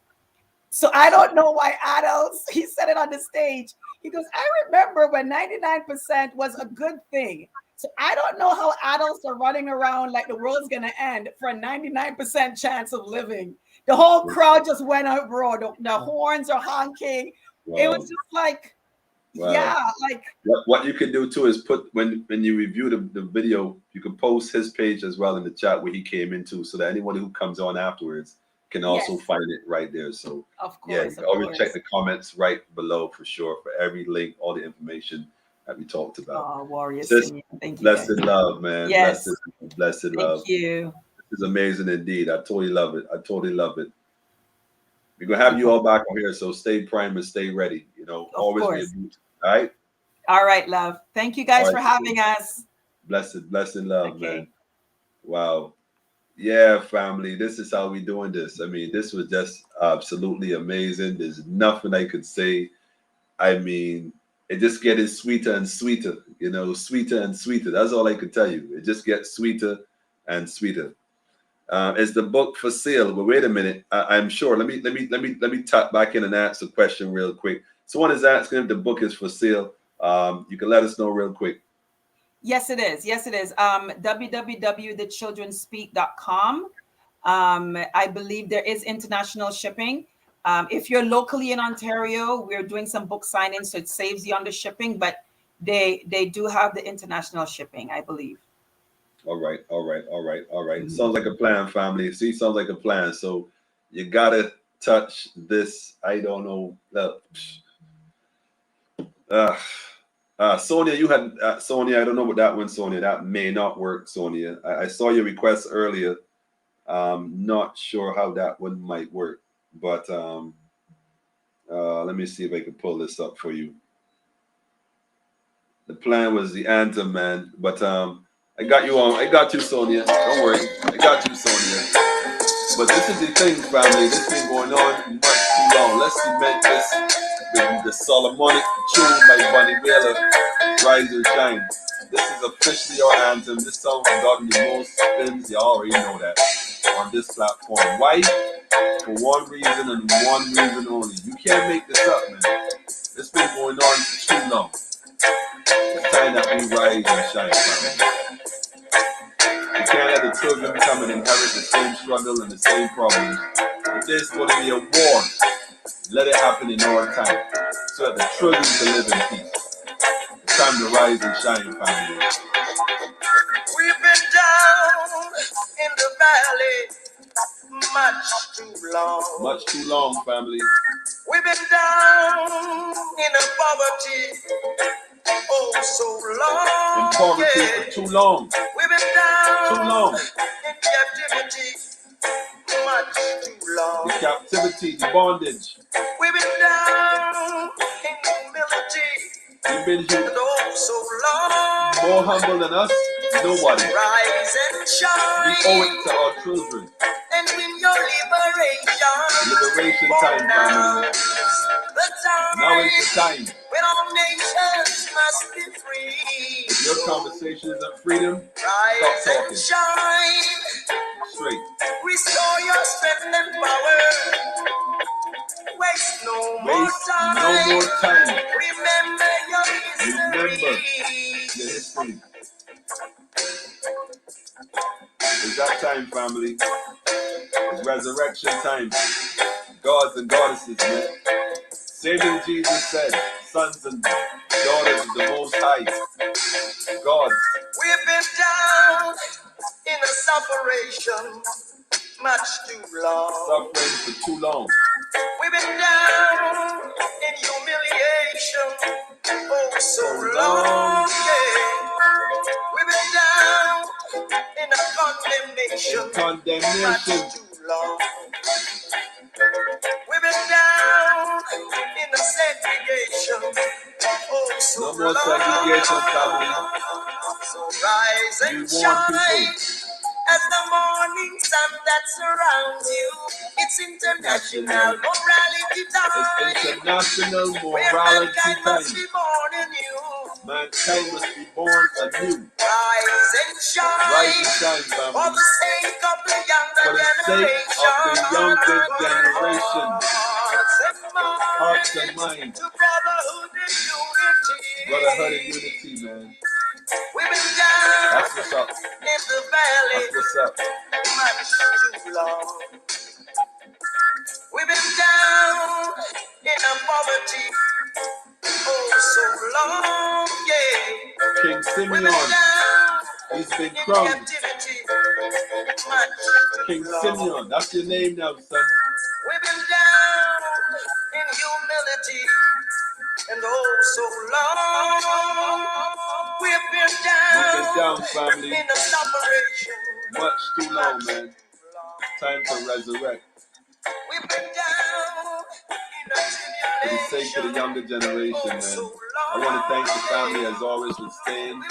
So I don't know why adults, he said it on the stage. He goes, I remember when 99% was a good thing. So I don't know how adults are running around like the world's going to end for a 99% chance of living. The whole crowd just went uproar. The horns are honking. It was
Wow.
just like,
Wow.
yeah, like,
What you can do too is put when you review the video, you can post his page as well in the chat where he came into, so that anyone who comes on afterwards can also
yes,
find it right there. So
of
yeah, you
course,
can
of
always check
course.
the comments right below for sure for every link, all the information that we talked about.
Oh, Warrior
Sis,
Simeon. Thank you,
blessed
guys.
love, man.
Yes,
Blessed
thank
love.
you.
This is amazing indeed. I totally love it. I totally love it. We're gonna have you
Okay,
all back on here, so stay prime and stay ready. You know,
of
always be a
course.
boot. All right.
All right, love. Thank you
All
guys
right.
for having us.
Blessed love, man.
Okay.
Wow. Yeah, family. This is how we doing this. I mean, this was just absolutely amazing. There's nothing I could say. I mean, it just getting sweeter and sweeter, you know, sweeter and sweeter. That's all I could tell you. It just gets sweeter and sweeter. Is the book for sale? But wait a minute. I'm sure. Let me tap back in and ask a question real quick. Someone is asking if the book is for sale. You can let us know real quick.
Yes, it is. Yes, it is. www.thechildrenspeak.com. I believe there is international shipping. If you're locally in Ontario, we're doing some book signings, so it saves you on the shipping, but they do have the international shipping, I believe.
All right, all right, all right, all right. Sounds like a
Mhm.
plan, family. See, sounds like a plan. So you gotta touch this. I don't know. Uh, Sonia, you had Sonia. I don't know what that one, Sonia. That may not work, Sonia. I saw your request earlier. Not sure how that one might work, but let me see if I can pull this up for you. The plan was the anthem, man. But I got you on. I got you, Sonia. Don't worry. I got you, Sonia. But this is the thing, family. This been going on much too long. Let's cement this with the Solomonic tune by Bunny Wailer, Rise and Shine. This is officially our anthem. This song has gotten the most spins. You already know that on this platform. Why? For one reason and one reason only. You can't make this up, man. It's been going on for too long. It's time that we rise and shine, family. We can't let the children come and inherit the same struggle and the same problems. If there's going to be a war, let it happen in our time so that the children can live in peace. It's time to rise and shine, family.
We've been down in the valley much too long.
Much too long, family.
We've been down in a poverty oh so long.
In poverty
Yeah.
for too long.
We've been down
Too long.
in captivity much too long.
The captivity, the bondage.
We've been down in humility
We've been
and oh so long.
more humble than us. Nobody.
Rise and
We
shine
owe it to our children.
and win your liberation.
Liberation
For
time,
now
family.
is the time
Now is the time.
when all nations must be free.
If your conversation isn't freedom,
Rise
stop
and
talking.
shine,
Straight.
restore your strength and power. Waste no more
Waste
time.
no more time.
Remember your
Remember
history.
the history. It's that time, family. It's resurrection time. Gods and goddesses, man. Saving Jesus said, sons and daughters of the Most High. God.
We've been down in a separation much too long.
Suffering for too long.
We've been down in humiliation oh so long. Yeah. We've been down in a condemnation much
Condemnation.
too long. We've been down in a segregation oh so
No more
long.
segregation, family.
So rise
We
and
warn
shine
people.
as the morning sun that surrounds you. It's International Morality Time.
It's International
Where
Morality
mankind must
Time.
be born anew.
Mankind must be born anew.
Rise and shine.
Rise and shine,
For
family.
the sake of the younger
For the sake of the younger generation. Hearts and minds.
To brotherhood and unity.
Brotherhood and unity, man.
We've been down
That's what's up.
in the valley.
That's what's up.
Much too long. We've been down in a poverty. Oh, so long, yeah.
King
We've been
Simeon,
down
he's been
in
crowned.
captivity. Much
King
too long.
Simeon, that's your name now, son.
We've been down in humility. And oh, so long. We've been down
family.
in the separation.
Much too long, man. Time to resurrect.
We've been down in the
For the sake of the younger generation, man. I want to thank the family as always for staying,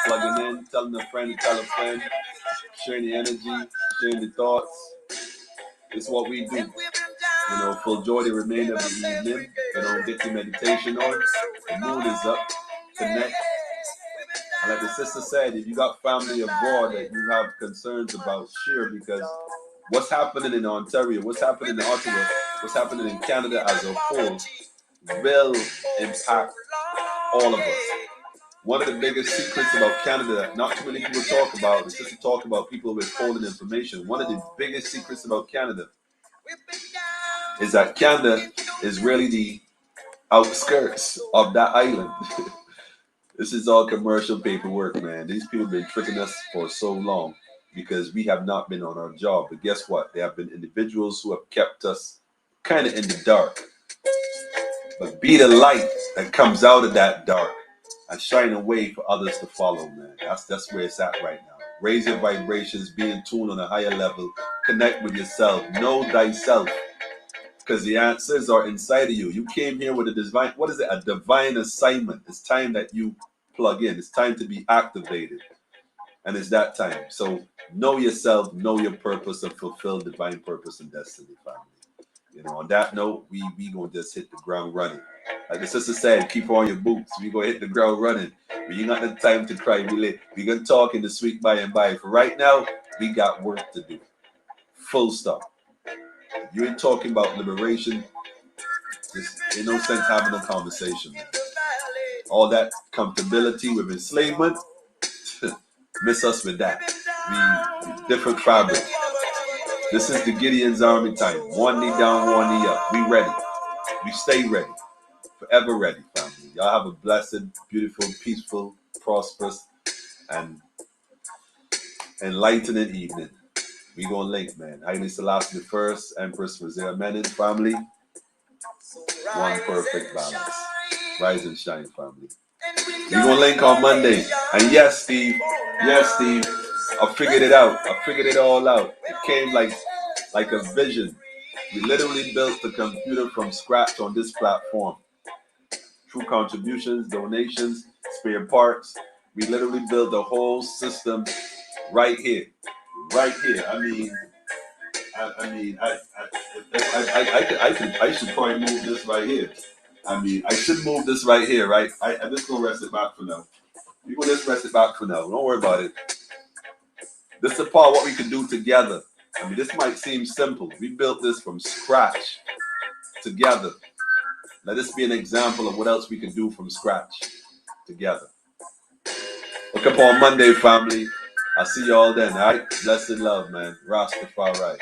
plugging in, telling a friend to tell a friend, sharing the energy, sharing the thoughts. It's what we do. You know, full joy the remainder of the evening. You know, get your meditation on. The moon is up. Connect. And like the sister said, if you got family abroad that you have concerns about, share, because what's happening in Ontario, what's happening in Ottawa, what's happening in Canada as a whole will impact all of us. One of the biggest secrets about Canada that not too many people talk about is just to talk about people withholding information. One of the biggest secrets about Canada is that Canada is really the outskirts of that island. This is all commercial paperwork, man. These people have been tricking us for so long because we have not been on our job. But guess what? There have been individuals who have kept us kind of in the dark. But be the light that comes out of that dark and shine a way for others to follow, man. That's where it's at right now. Raise your vibrations, be in tune on a higher level, connect with yourself, know thyself. Because the answers are inside of you. You came here with a divine, what is it? A divine assignment. It's time that you plug in. It's time to be activated. And it's that time. So know yourself, know your purpose, and fulfill divine purpose and destiny, family. You know, on that note, we gonna just hit the ground running. Like the sister said, keep on your boots. We gonna hit the ground running. We ain't got the time to cry. We gonna talk in the sweet by and by. For right now, we got work to do. Full stop. You ain't talking about liberation. There's ain't no sense having a conversation. All that comfortability with enslavement, miss us with that. We different fabric. This is the Gideon's army time. One knee down, one knee up. We ready. We stay ready. Forever ready, family. Y'all have a blessed, beautiful, peaceful, prosperous, and enlightening evening. We gonna link, man. Haile Selassie the First, Empress Rosea Menin, family. One perfect balance. Rise and shine, family. We gonna link on Monday. And yes, Steve. Yes, Steve. I figured it out. I figured it all out. It came like a vision. We literally built the computer from scratch on this platform. Through contributions, donations, spare parts. We literally built the whole system right here. Right here. I should probably move this right here. I should move this right here, right? I'm just gonna rest it back for now. You gonna just rest it back for now. Don't worry about it. This is a part of what we can do together. This might seem simple. We built this from scratch together. Let this be an example of what else we can do from scratch together. Look up on Monday, family. I'll see you all then, all right? Blessed love, man. Rastafari.